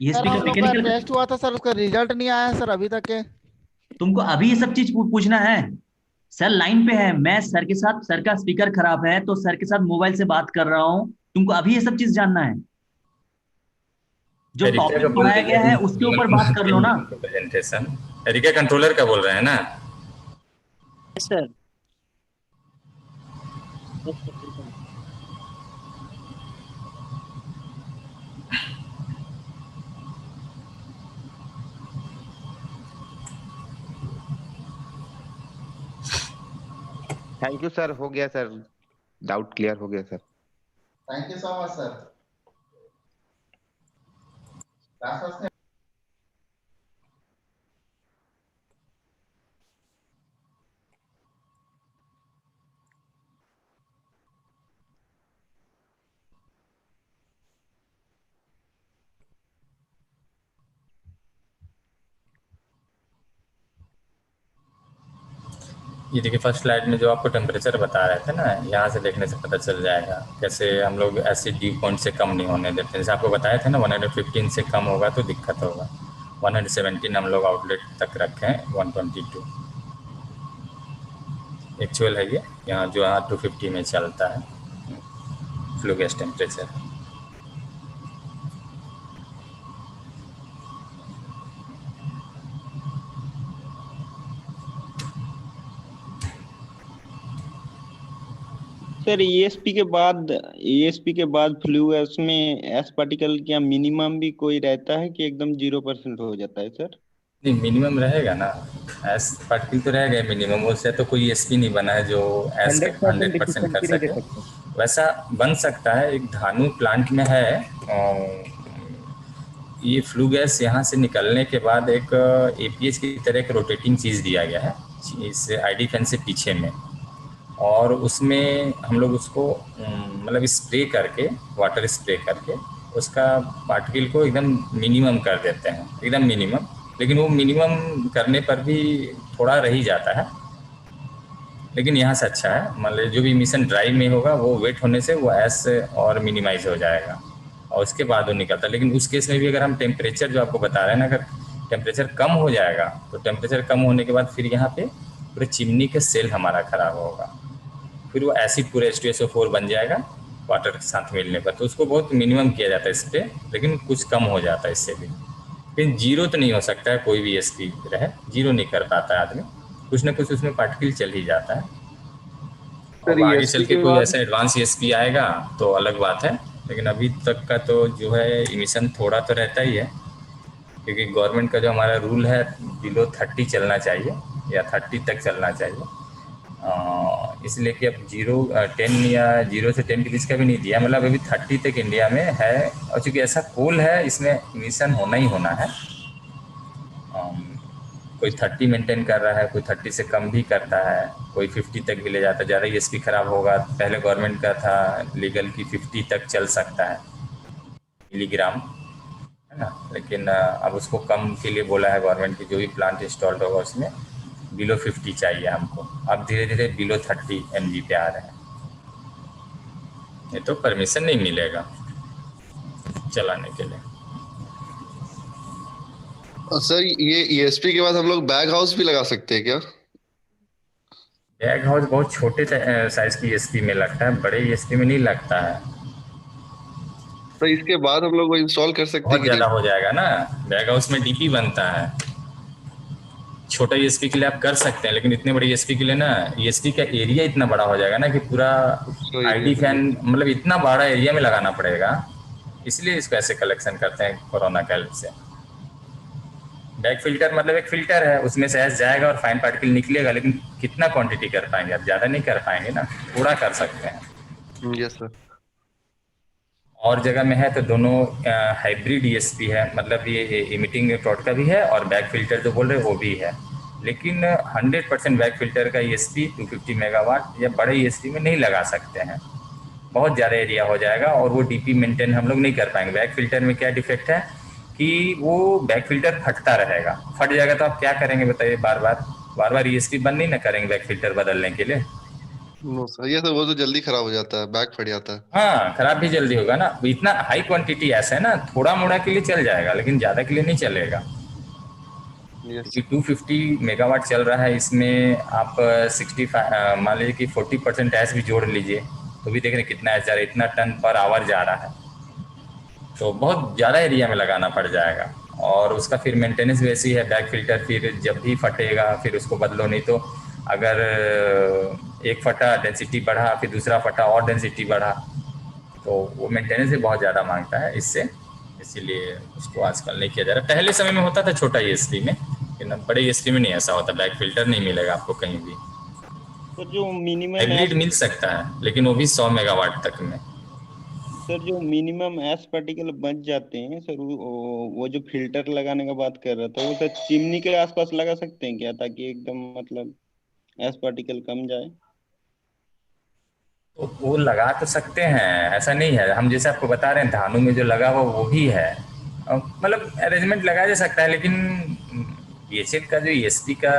Speaker 5: ईएसपी का
Speaker 2: हम लोग का
Speaker 5: मैकेनिकल,
Speaker 2: टेस्ट हुआ था सर, उसका रिजल्ट नहीं आया है सर अभी तक के।
Speaker 5: तुमको अभी ये सब चीज पूछना है? सर लाइन पे है, मैं सर के साथ, सर का स्पीकर खराब है तो सर के साथ मोबाइल से बात कर रहा हूँ, तुमको अभी ये सब चीज जानना है? जो
Speaker 1: एरिका का
Speaker 5: टॉपिक
Speaker 1: बोल
Speaker 5: पढ़ाया गया है उसके ऊपर बात कर लो ना।
Speaker 1: प्रेजेंटेशन एरिका कंट्रोलर का बोल रहे हैं ना?
Speaker 8: सर
Speaker 6: थैंक यू सर, हो गया सर, डाउट क्लियर हो गया sir.
Speaker 2: Thank you so much sir.
Speaker 1: ये देखिए फर्स्ट स्लाइड में जो आपको टेम्परेचर बता रहे थे ना, यहाँ से देखने से पता चल जाएगा कैसे हम लोग ऐसे ड्यू पॉइंट से कम नहीं होने देते। जैसे आपको बताए थे ना 115 से कम होगा तो दिक्कत होगा। 117 हम लोग आउटलेट तक रखे हैं, 122 एक्चुअल है ये, यहाँ जो यहाँ 250 में चलता है flow gas temperature.
Speaker 10: Sir ESP के बाद फ्लू गैस में एस पार्टिकल क्या मिनिमम भी कोई रहता है कि एकदम 0% हो जाता है सर?
Speaker 1: नहीं, मिनिमम रहेगा ना, एस पार्टिकल तो रहेगा मिनिमम, उससे तो कोई एसपी नहीं बना है जो एस
Speaker 10: 100%
Speaker 1: 100% कर
Speaker 10: एफिशिएंसी नहीं दे
Speaker 1: सके।
Speaker 10: सकते।
Speaker 1: वैसा बन सकता है, एक धानु प्लांट में है। ये फ्लू गैस यहाँ से निकलने के बाद एक एपीएच की तरह एक रोटेटिंग चीज़ दिया गया है इस आईडी फैन से पीछे में, और उसमें हम लोग उसको मतलब स्प्रे करके, वाटर स्प्रे करके उसका पार्टिकल को एकदम मिनिमम कर देते हैं, एकदम मिनिमम। लेकिन वो मिनिमम करने पर भी थोड़ा रह ही जाता है, लेकिन यहाँ से अच्छा है, मतलब जो भी मिशन ड्राई में होगा वो वेट होने से वो एस और मिनिमाइज हो जाएगा और उसके बाद वो निकलता है। लेकिन उस केस में भी अगर हम टेम्परेचर जो आपको बता रहे हैं ना, अगर टेम्परेचर कम हो जाएगा तो टेम्परेचर कम होने के बाद फिर यहाँ पे पूरे चिमनी के सेल हमारा खराब होगा, फिर वो एसिड पूरे H2SO4 बन जाएगा वाटर के साथ मिलने पर। तो उसको बहुत मिनिमम किया जाता है इस पर, लेकिन कुछ कम हो जाता है इससे भी। लेकिन जीरो तो नहीं हो सकता है, कोई भी एसपी रहे जीरो नहीं कर पाता है आदमी, कुछ ना कुछ उसमें पार्टिकल चल ही जाता है।
Speaker 4: सर
Speaker 1: अब आगे
Speaker 4: ईएसपी
Speaker 1: चल के
Speaker 4: के
Speaker 1: कोई
Speaker 4: बाद
Speaker 1: ऐसा एडवांस एसपी आएगा तो अलग बात है, लेकिन अभी तक का तो जो है इमिशन थोड़ा तो रहता ही है, क्योंकि गवर्नमेंट का जो हमारा रूल है बिलो 30 चलना चाहिए या 30 तक चलना चाहिए। इसलिए कि अब 10 या 0 से 10 के बीच का भी नहीं दिया, मतलब अभी 30 तक इंडिया में है। और चूँकि ऐसा कोल है इसमें इमिशन होना ही होना है। कोई 30 मेंटेन कर रहा है, कोई 30 से कम भी करता है, कोई 50 तक भी ले जाता है। ज़्यादा ईएसपी खराब होगा, पहले गवर्नमेंट का था लीगल की 50 तक चल सकता है मिलीग्राम, है ना, लेकिन अब उसको कम के लिए बोला है गवर्नमेंट की, जो भी प्लांट इंस्टॉल्ड होगा उसमें बिलो 50 चाहिए हमको। अब धीरे धीरे बिलो 30 mg पे आ रहे हैं, ये तो परमिशन नहीं मिलेगा चलाने के लिए।
Speaker 11: सर ये ईएसपी के बाद हम लोग बैग हाउस भी लगा सकते हैं क्या?
Speaker 1: बैग हाउस बहुत छोटे साइज की ईएसपी में लगता है, बड़े ईएसपी में नहीं लगता है।
Speaker 11: तो इसके बाद हम लोग वो इंस्टॉल कर सकते
Speaker 1: बहुत
Speaker 11: हैं कि
Speaker 1: ज़्यादा
Speaker 11: नहीं?
Speaker 1: हो जाएगा ना, बैग हाउस में डीपी बनता है। छोटा ईएसपी के लिए आप कर सकते हैं, लेकिन इतने बड़े ईएसपी के लिए ना ईएसपी का एरिया इतना बड़ा हो जाएगा ना कि पूरा आईडी फैन मतलब इतना बड़ा एरिया में लगाना पड़ेगा, इसलिए इसको ऐसे कलेक्शन करते हैं कोरोना के हेल्प से। बैग फिल्टर मतलब एक फिल्टर है, उसमें से ऐसे जाएगा और फाइन पार्टिकल निकलेगा, लेकिन कितना क्वांटिटी कर पाएंगे आप? ज़्यादा नहीं कर पाएंगे ना, थोड़ा कर सकते हैं।
Speaker 11: Yes sir.
Speaker 1: और जगह में है तो दोनों हाइब्रिड ईएसपी है, मतलब ये इमिटिंग प्रोड का भी है और बैक फिल्टर जो बोल रहे हैं वो भी है। लेकिन 100% बैक फिल्टर का ईएसपी 250 मेगावाट या बड़े ईएसपी में नहीं लगा सकते हैं, बहुत ज़्यादा एरिया हो जाएगा और वो डीपी मेंटेन हम लोग नहीं कर पाएंगे। बैक फिल्टर में क्या डिफेक्ट है कि वो बैक फिल्टर फटता रहेगा, फट जाएगा तो आप क्या करेंगे बताइए? बार बार ईएसपी बंद नहीं ना करेंगे बैक फिल्टर बदलने के लिए।
Speaker 11: नो सर, ये तो वो तो जल्दी खराब हो जाता है, बैग फट जाता है।
Speaker 1: हाँ, खराब भी जल्दी होगा ना। इतना हाई क्वांटिटी ऐसा है ना, थोड़ा मोड़ा के लिए चल जाएगा लेकिन ज़्यादा के लिए नहीं चलेगा। क्योंकि 250 मेगावाट चल रहा है, इसमें आप 65 मान लीजिए कि 40% ऐस भी जोड़ लीजिए तो भी देख रहे कितना ऐसा इतना टन पर आवर जा रहा है, तो बहुत ज़्यादा एरिया में लगाना पड़ जाएगा। और उसका फिर मेंटेनेंस वैसी है, बैक फिल्टर फिर जब भी फटेगा फिर उसको बदलो, नहीं तो अगर एक फटा डेंसिटी बढ़ा फिर दूसरा फटा और डेंसिटी बढ़ा, तो वो मेंटेनेंस भी बहुत ज़्यादा मांगता है इससे, इसीलिए उसको आजकल नहीं किया जा रहा। पहले समय में होता था छोटा ईएसपी में, लेकिन बड़े ईएसपी में नहीं ऐसा होता, बैक फिल्टर नहीं मिलेगा आपको कहीं भी।
Speaker 10: तो जो मिनिमम
Speaker 1: हाइब्रिड मिल सकता है लेकिन वो भी 100 मेगावाट तक में।
Speaker 10: सर जो मिनिमम एस पार्टिकल बच जाते हैं सर, वो जो फिल्टर लगाने का बात कर रहा था वो सर चिमनी के आसपास लगा सकते हैं क्या, ताकि एकदम मतलब एस पार्टिकल कम जाए?
Speaker 1: तो वो लगा तो सकते हैं, ऐसा नहीं है। हम जैसे आपको बता रहे हैं धानु में जो लगा हुआ वो भी है, मतलब अरेंजमेंट लगाया जा सकता है। लेकिन बीएचएल का जो ईएसपी का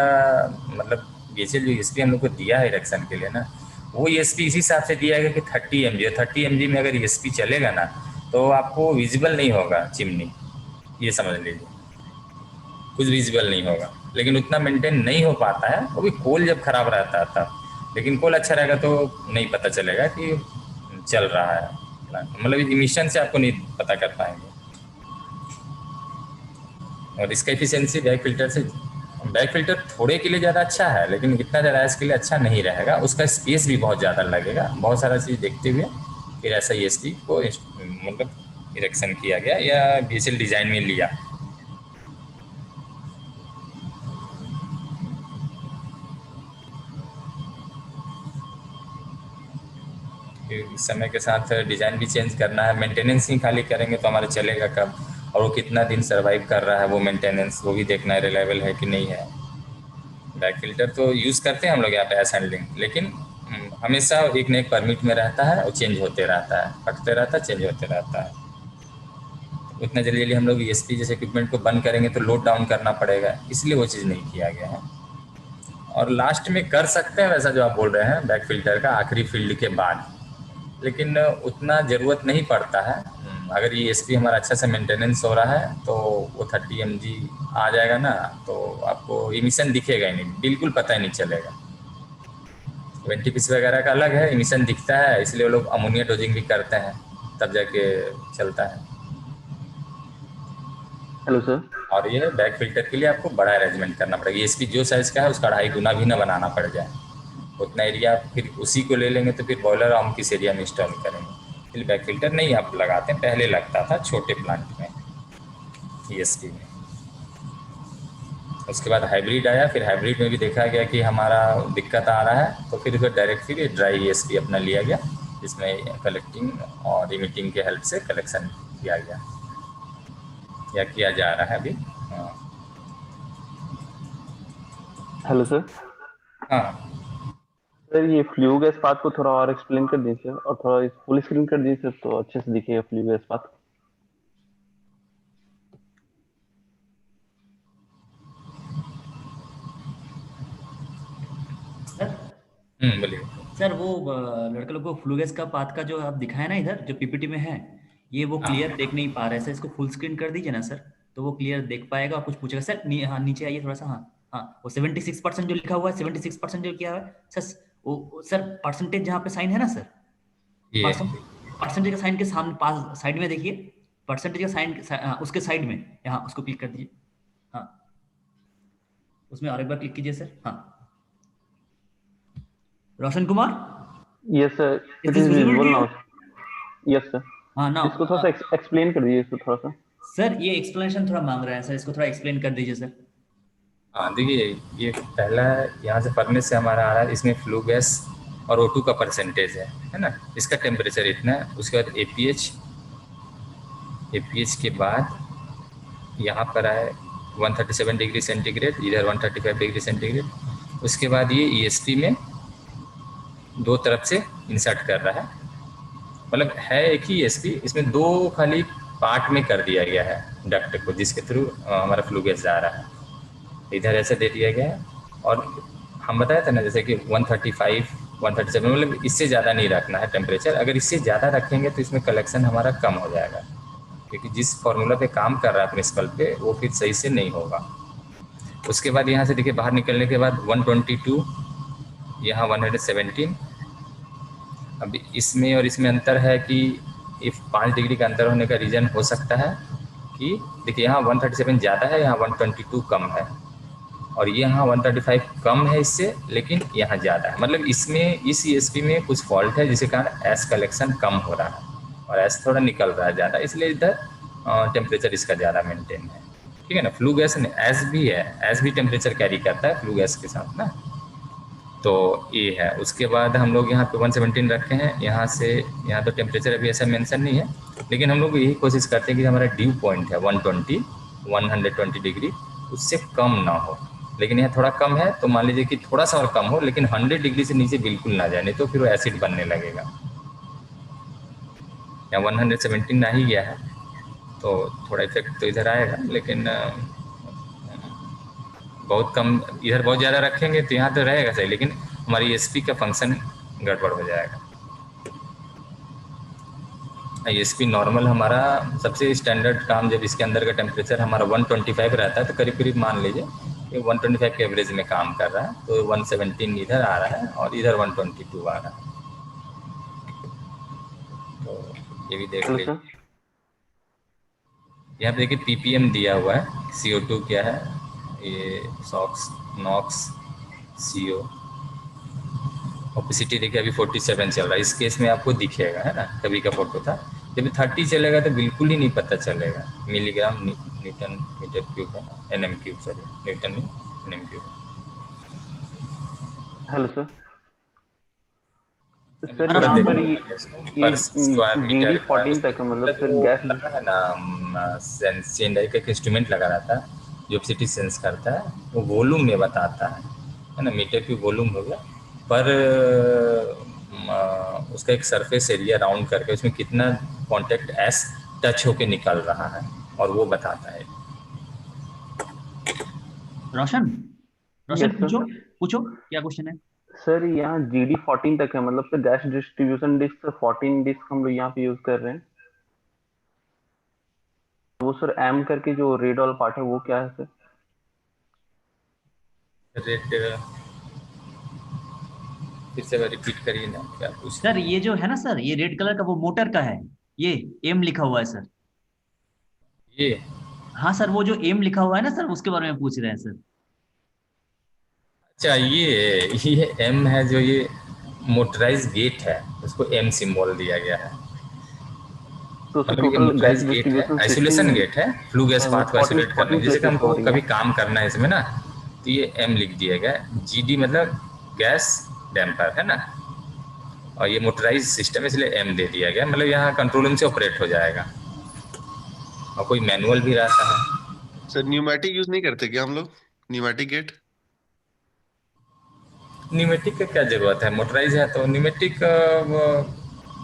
Speaker 1: मतलब बीएचएल जो ईएसपी हम लोग को दिया है इरेक्शन के लिए ना, वो ईएसपी इसी हिसाब से दिया गया कि 30 mg, 30 mg में अगर ईएसपी चलेगा ना तो आपको विजिबल नहीं होगा चिमनी, ये समझ लीजिए, कुछ विजिबल नहीं होगा। लेकिन उतना मेंटेन नहीं हो पाता है, वो भी कोल जब खराब रहता है तब। लेकिन कोल अच्छा रहेगा तो नहीं पता चलेगा कि चल रहा है, मतलब इमिशन से आपको नहीं पता कर पाएंगे। और इसका एफिशिएंसी बैक फिल्टर से बैक फिल्टर थोड़े के लिए ज़्यादा अच्छा है, लेकिन इतना ज़्यादा इसके लिए अच्छा नहीं रहेगा, उसका स्पेस भी बहुत ज़्यादा लगेगा। बहुत सारा चीज़ देखते हुए फिर ऐसा ESP को मतलब इरेक्शन किया गया या VCL डिज़ाइन में लिया। समय के साथ डिज़ाइन भी चेंज करना है, मेंटेनेंस ही खाली करेंगे तो हमारा चलेगा कब, और वो कितना दिन सर्वाइव कर रहा है वो मेंटेनेंस, वो भी देखना है रिलायबल है कि नहीं है। बैक फिल्टर तो यूज़ करते हैं हम लोग यहाँ पे एस हैंडलिंग, लेकिन हमेशा एक न एक परमिट में रहता है और चेंज होते रहता है, फटते रहता है, चेंज होते रहता है। उतना जल्दी हम लोग ESP जैसे इक्विपमेंट को बंद करेंगे तो लोड डाउन करना पड़ेगा, इसलिए वो चीज़ नहीं किया गया है। और लास्ट में कर सकते हैं वैसा जो आप बोल रहे हैं बैक फिल्टर का आखिरी फील्ड के बाद, लेकिन उतना ज़रूरत नहीं पड़ता है। अगर ESP हमारा अच्छा से मेंटेनेंस हो रहा है तो वो 30 mg आ जाएगा ना, तो आपको इमिशन दिखेगा ही नहीं, बिल्कुल पता ही नहीं चलेगा। NTPC वगैरह का अलग है, इमिशन दिखता है, इसलिए वो लोग अमोनिया डोजिंग भी करते हैं, तब जाके चलता है।
Speaker 7: Hello sir.
Speaker 1: और ये बैक फिल्टर के लिए आपको बड़ा अरेंजमेंट करना पड़ेगा, ESP जो साइज़ का है उसका 2.5 गुना भी ना बनाना पड़ जाए, उतना एरिया फिर उसी को ले लेंगे तो फिर बॉयलर हम किस एरिया में इंस्टॉल करेंगे। फिर बैक फिल्टर नहीं आप लगाते, पहले लगता था छोटे प्लांट में ESP में। उसके बाद हाइब्रिड आया, फिर हाइब्रिड में भी देखा गया कि हमारा दिक्कत आ रहा है, तो फिर डायरेक्ट फिर ड्राई ESP अपना लिया गया, जिसमें कलेक्टिंग और इमिटिंग के हेल्प से कलेक्शन किया गया या किया जा रहा है अभी।
Speaker 7: Hello sir.
Speaker 1: हाँ
Speaker 7: सर ये फ्लू गैस पाथ को थोड़ा और एक्सप्लेन कर दीजिए और थोड़ा फुल स्क्रीन कर दीजिए तो अच्छे से दिखेगा फ्लू गैस पाथ।
Speaker 1: बोलिए
Speaker 5: सर। वो लड़के लोग को फ्लू गैस का पाथ का जो आप दिखाया ना इधर जो PPT में है, ये वो क्लियर देख नहीं पा रहे हैं सर, इसको फुल स्क्रीन कर दीजिए ना सर, तो वो क्लियर देख पाएगा और कुछ पूछेगा सर। हाँ नीचे आइए थोड़ा सा। हाँ हाँ, वो 76% जो लिखा हुआ है, 76% जो किया हुआ है सर, वो सर परसेंटेज जहाँ पे साइन है ना सर,
Speaker 1: ये
Speaker 5: परसेंटेज का साइन के सामने पास साइड में देखिए, परसेंटेज का साइन उसके साइड में, यहाँ उसको क्लिक कर दीजिए। हाँ उसमें और एक बार क्लिक कीजिए सर। हाँ Roshan Kumar.
Speaker 7: Yes sir, it is visible now. Yes sir.
Speaker 5: हाँ ना,
Speaker 7: इसको थोड़ा सा एक्सप्लेन कर दीजिए, इसको थोड़ा सा।
Speaker 5: सर ये एक्सप्लेनेशन थोड़ा मांग रहा है सर, इसको थोड़ा एक्सप्लेन कर दीजिए सर।
Speaker 1: हाँ देखिए, ये पहला यहाँ से फर्नेस से हमारा आ रहा है, इसमें फ्लू गैस और O2 का परसेंटेज है ना, इसका टेम्परेचर इतना है। उसके बाद APH के बाद यहाँ पर आए 137 डिग्री सेंटीग्रेड, इधर 135 डिग्री सेंटीग्रेड। उसके बाद ये ESP में दो तरफ से इंसर्ट कर रहा है, मतलब है एक ही ESP, इसमें दो खाली पार्ट में कर दिया गया है डक्ट को, जिसके थ्रू हमारा फ्लू गैस जा रहा है। इधर ऐसे दे दिया गया है, और हम बताया था ना जैसे कि 135 137, मतलब इससे ज़्यादा नहीं रखना है टेम्परेचर। अगर इससे ज़्यादा रखेंगे तो इसमें कलेक्शन हमारा कम हो जाएगा, क्योंकि जिस फार्मूला पे काम कर रहा है प्रिंसिपल पे वो फिर सही से नहीं होगा। उसके बाद यहाँ से देखिए बाहर निकलने के बाद 122, यहाँ 117। अब इसमें और इसमें अंतर है कि इफ 5 डिग्री का अंतर होने का रीज़न हो सकता है कि देखिए यहाँ 137 ज़्यादा है, यहाँ 122 कम है, और ये यहाँ 135 कम है इससे, लेकिन यहाँ ज़्यादा है। मतलब इसमें इस ESP में कुछ फॉल्ट है जिसके कारण एस कलेक्शन कम हो रहा है और एस थोड़ा निकल रहा है ज़्यादा, इसलिए इधर टेम्परेचर इसका ज़्यादा मेंटेन है। ठीक है ना, फ्लू गैस एस भी है, एस भी टेम्परेचर कैरी करता है फ्लू गैस के साथ ना, तो ये है। उसके बाद हम लोग यहाँ पे 117 रखे हैं, यहाँ से यहाँ तो टेम्परेचर अभी ऐसा मेंशन नहीं है, लेकिन हम लोग यही कोशिश करते हैं कि हमारा ड्यू पॉइंट है 120 डिग्री, उससे कम ना हो। लेकिन यहाँ थोड़ा कम है तो मान लीजिए कि थोड़ा सा और कम हो, लेकिन 100 डिग्री से नीचे बिल्कुल ना जाए, नहीं तो फिर वो एसिड बनने लगेगा। यहाँ 117 आ ही गया है तो थोड़ा इफेक्ट तो इधर आएगा, लेकिन बहुत कम, इधर बहुत ज़्यादा रखेंगे तो यहाँ तो रहेगा सही, लेकिन हमारी ESP का फंक्शन गड़बड़ हो जाएगा। ESP नॉर्मल हमारा सबसे स्टैंडर्ड काम, जब इसके अंदर का टेम्परेचर हमारा 125 रहता है तो करीब करीब मान लीजिए ये 125 के एवरेज में काम कर रहा है, तो 117 इधर आ रहा है और इधर 122 आ रहा है, तो ये भी देख लीजिए। यहाँ पे देखिए PPM दिया हुआ है, CO2 क्या है, ये सॉक्स नॉक्स CO ओपेसिटी देखिए अभी 47 चल रहा है, इस केस में आपको दिखेगा, है ना, कभी का फोटो था। जब 30 चलेगा तो बिल्कुल ही नहीं पता चलेगा। मिलीग्राम न्यूटन मीटर क्यूब है, NM क्यूब, सॉरी न्यूटन में NM क्यूब।
Speaker 7: Hello sir.
Speaker 1: अभी
Speaker 7: सर
Speaker 1: थोड़ा
Speaker 7: यहाँ पर
Speaker 1: देखो पर स्क्वायर मीटर
Speaker 7: GD14 तक है, मतलब
Speaker 1: जो
Speaker 7: सर गैस
Speaker 1: लगा है ना, सेंडाई का एक इंस्ट्रूमेंट लगा रहता है जो ओपेसिटी सेंस करता है, वो वॉल्यूम में बताता है ना, मीटर की वॉल्यूम हो गया, पर उसका एक सरफेस एरिया राउंड करके उसमें कितना कांटेक्ट S टच होके निकल रहा है और वो बताता है।
Speaker 5: रोशन
Speaker 7: Yes, sir.
Speaker 5: पूछो पूछो क्या क्वेश्चन है।
Speaker 7: सर यहाँ GD14 तक है, मतलब sir gas distribution disc 14 disc हम लोग यहाँ पे यूज कर रहे हैं। वो सर M करके जो रेड वाला पार्ट है वो क्या है सर?
Speaker 1: रेड फिर से रिपीट करिए ना, क्या पूछ
Speaker 5: सर ये जो है ना सर, ये रेड कलर का वो मोटर का है, ये M लिखा हुआ है सर।
Speaker 1: ये?
Speaker 5: हाँ सर, वो जो M लिखा हुआ है ना सर, उसके बारे में पूछ रहे हैं सर।
Speaker 1: अच्छा, ये M है, जो ये मोटराइज गेट है उसको M सिंबल दिया गया है।
Speaker 7: तो सर
Speaker 1: मतलब ये
Speaker 7: टोटल गैस
Speaker 1: मोटराइज गेट है,
Speaker 7: डिस्ट्रीब्यूशन
Speaker 1: आइसोलेशन
Speaker 7: सिस्टम
Speaker 1: गेट है, फ्लू गैस पाथ को आइसोलेट करने के, जैसे कि हमको
Speaker 7: हो रही
Speaker 1: कभी
Speaker 7: है।
Speaker 1: काम करना है इसमें ना, तो ये M लिख दिया गया। GD मतलब गैस डैम्पर, है ना, और ये मोटराइज सिस्टम इसलिए M दे दिया गया। मतलब यहाँ कंट्रोल रूम से ऑपरेट हो जाएगा और कोई मैनुअल भी रहता है।
Speaker 11: सर न्यूमेटिक यूज नहीं करते क्या हम लोग, न्यूमेटिक गेट?
Speaker 1: न्यूमेटिक का क्या जरूरत है, मोटराइज है तो न्यूमेटिक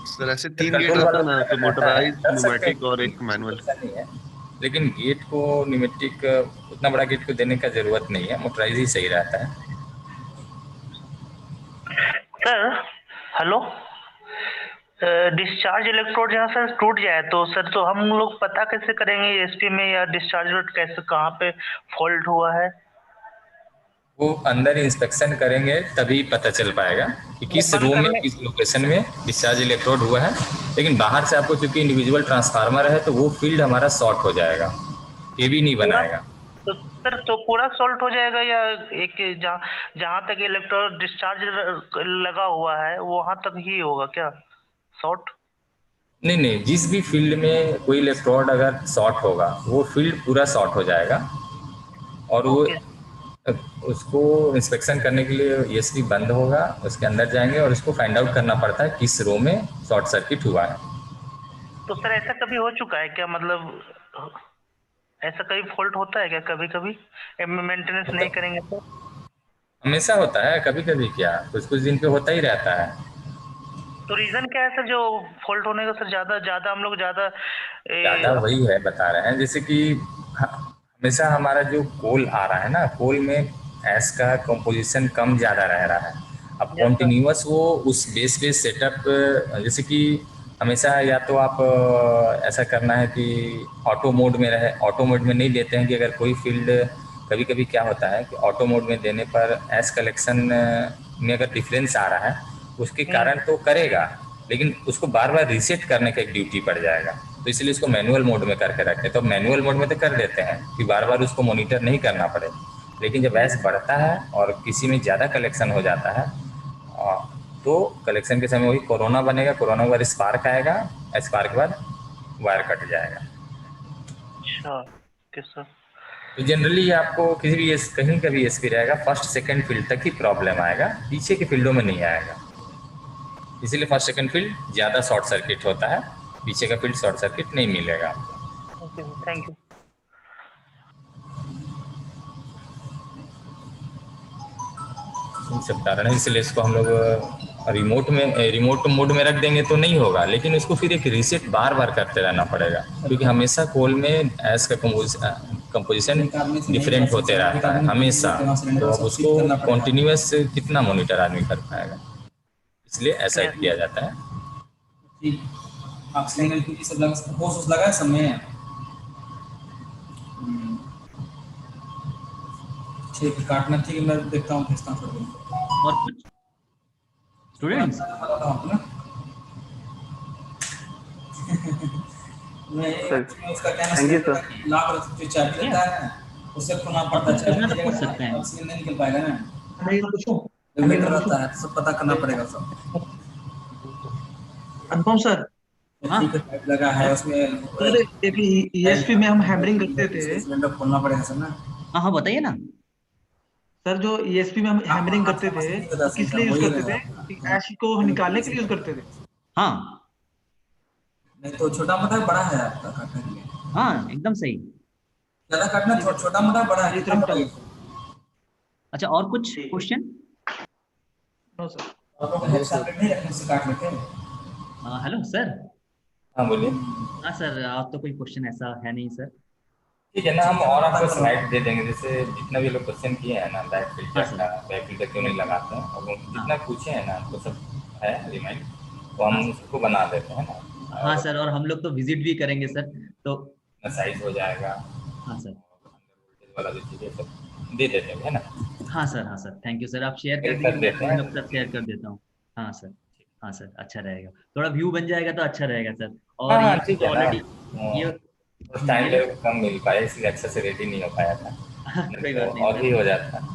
Speaker 11: सर ऐसे 3 गेट
Speaker 1: कंट्रोल
Speaker 11: रहता
Speaker 1: वाला
Speaker 11: है ना, तो
Speaker 1: रहता है,
Speaker 11: मोटराइज,
Speaker 1: कर सकते
Speaker 11: न्यूमेटिक और
Speaker 1: हैं,
Speaker 11: एक मैनुअल।
Speaker 1: ऐसा नहीं है। लेकिन गेट को न्यूमेटिक उतना बड़ा गेट को देने का जरूरत नहीं है, मोटराइज ही सही रहता है।
Speaker 12: सर हेलो, डिस्चार्ज इलेक्ट्रोड जहाँ सर टूट जाए तो सर, तो हम लोग पता कैसे करेंगे ESP में या डिस्चार्ज कैसे, कहाँ पे फॉल्ट हुआ है?
Speaker 1: वो अंदर इंस्पेक्शन करेंगे तभी पता चल पाएगा कि किस रूम में, किस लोकेशन में डिस्चार्ज इलेक्ट्रोड हुआ है। लेकिन बाहर से आपको चूंकि इंडिविजुअल ट्रांसफार्मर है तो वो फील्ड हमारा शॉर्ट हो जाएगा, ये भी नहीं बनाएगा।
Speaker 12: तो सर तो पूरा सॉल्ट हो जाएगा या एक जहाँ जहाँ तक इलेक्ट्रोड डिस्चार्ज लगा हुआ है वहां तक ही होगा क्या शॉर्ट?
Speaker 1: नहीं नहीं, जिस भी फील्ड में कोई इलेक्ट्रोड अगर शॉर्ट होगा वो फील्ड पूरा शॉर्ट हो जाएगा। और वो उसको इंस्पेक्शन करने के लिए ESP बंद होगा, उसके अंदर जाएंगे और उसको फाइंड आउट करना पड़ता है किस रो में शॉर्ट सर्किट हुआ है।
Speaker 12: तो सर ऐसा कभी हो चुका है क्या, मतलब ऐसा कभी फॉल्ट होता है क्या कभी कभी मेंटेनेंस नहीं करेंगे तो?
Speaker 1: हमेशा होता है, कभी कभी क्या, कुछ कुछ दिन पे होता ही रहता है।
Speaker 12: तो रीजन क्या है सर जो फॉल्ट होने का सर? ज्यादा हम लोग
Speaker 1: ज्यादा वही है बता रहे हैं, जैसे कि हमेशा हमारा जो कोल आ रहा है ना, कोल में एस का कंपोजिशन कम ज्यादा रह रहा है। अब कॉन्टिन्यूअस वो उस बेस पे सेटअप, जैसे कि हमेशा या तो आप ऐसा करना है कि ऑटो मोड में रहे। ऑटो मोड में नहीं देते हैं कि अगर कोई फील्ड, कभी कभी क्या होता है कि ऑटो मोड में देने पर एस कलेक्शन में अगर डिफरेंस आ रहा है उसके कारण तो करेगा, लेकिन उसको बार बार रीसेट करने का एक ड्यूटी पड़ जाएगा। तो इसलिए इसको मैनुअल मोड में करके रखते हैं। तो मैनुअल मोड में तो कर देते हैं कि बार बार उसको मॉनिटर नहीं करना पड़े। लेकिन जब एस बढ़ता है और किसी में ज़्यादा कलेक्शन हो जाता है तो कलेक्शन के समय वही कोरोना बनेगा, कोरोना के बाद स्पार्क आएगा, स्पार्क के बाद वायर कट जाएगा।
Speaker 12: अच्छा सर।
Speaker 1: तो जनरली आपको किसी भी कहीं का भी ESP रहेगा, फर्स्ट सेकंड फील्ड तक ही प्रॉब्लम आएगा, पीछे के फील्डों में नहीं आएगा। इसीलिए फर्स्ट सेकंड फील्ड ज़्यादा शॉर्ट सर्किट होता है, पीछे का फील्ड शॉर्ट सर्किट नहीं मिलेगा।
Speaker 12: Thank you.
Speaker 1: सब कारण है, इसलिए इसको हम लोग रिमोट मोड में रख देंगे तो नहीं होगा, लेकिन उसको फिर एक रीसेट बार बार करते रहना पड़ेगा, क्योंकि हमेशा कोल में एस का कंपोजिशन डिफरेंट होते रहता है हमेशा। तो अब उसको कॉन्टिन्यूअस कितना मॉनिटर आदमी कर पाएगा, इसलिए ऐसा किया जाता है।
Speaker 3: सब लगा है समय। ठीक है, काटना ठीक है, मैं देखता हूँ, भेजता हूँ।
Speaker 5: और कुछ स्टूडेंट्स
Speaker 3: मैं उसका कहना लाभ चार्ज लेता है उससे खोलना पड़ता है,
Speaker 5: पूछना तो पूछ सकते हैं।
Speaker 3: उससे नहीं निकल पाएगा ना,
Speaker 9: नहीं पूछूं
Speaker 3: मीटर रहता है, सब पता करना पड़ेगा सब।
Speaker 9: अनुपम सर,
Speaker 5: हाँ
Speaker 3: पाइप लगा है उसमें,
Speaker 9: सर एक ESP में हम हैमरिंग करते थे।
Speaker 3: सिलेंडर खोलना पड़ेगा सर ना।
Speaker 5: हाँ हाँ बताइए ना।
Speaker 9: सर जो ESP में हम हैमरिंग करते थे तो किस लिए यूज करते थे? कि ऐश को निकालने के लिए यूज करते थे।
Speaker 5: हाँ
Speaker 3: नहीं तो छोटा मोटा बड़ा है आपका काटने के लिए?
Speaker 5: हाँ एकदम सही।
Speaker 3: ज्यादा काटना, छोटा मोटा बड़ा है, कितना मोटा है?
Speaker 5: अच्छा और कुछ क्वेश्चन?
Speaker 9: No sir.
Speaker 3: आप लोग हेक्सा प्लेट नहीं रखने से काट लेते हैं?
Speaker 5: Hello sir.
Speaker 1: हाँ बोलिए।
Speaker 5: हाँ सर, आप तो कोई क्वेश्चन ऐसा है नहीं सर।
Speaker 1: ठीक है ना, हम और आपको स्लाइड दे देंगे, जैसे जितना भी लोग क्वेश्चन किए हैं ना बैक
Speaker 5: हाँ
Speaker 1: फिल्टर
Speaker 5: सर।
Speaker 1: का, बैक फिल्टर क्यों नहीं लगाते हैं, और वो जितना पूछे हैं ना आपको सब है रिमाइंड, तो हम उसको बना देते हैं ना।
Speaker 5: हाँ सर, और हम लोग तो विजिट भी करेंगे सर, तो
Speaker 1: साइज हो जाएगा।
Speaker 5: हाँ सर।
Speaker 1: वाला जो चीज़ है सब दे देते हैं, है ना।
Speaker 5: हाँ सर थैंक यू सर, आप शेयर कर
Speaker 1: कर
Speaker 5: दीजिए, मैं
Speaker 1: देते
Speaker 5: सभी
Speaker 1: हैं।
Speaker 5: लोग साथ शेयर कर देता हूँ। हाँ सर। हाँ सर अच्छा रहेगा, थोड़ा व्यू बन जाएगा तो अच्छा रहेगा सर। और
Speaker 1: हाँ
Speaker 5: ये
Speaker 1: ठीक है ना,
Speaker 5: ऑलरेडी ये
Speaker 1: उस टाइम पे कम मिल पाया इसलिए अच्छे से रेडी नहीं हो पाया था,
Speaker 5: कोई
Speaker 1: तो
Speaker 5: बात नहीं
Speaker 1: और भी
Speaker 5: सर।
Speaker 1: हो जाता।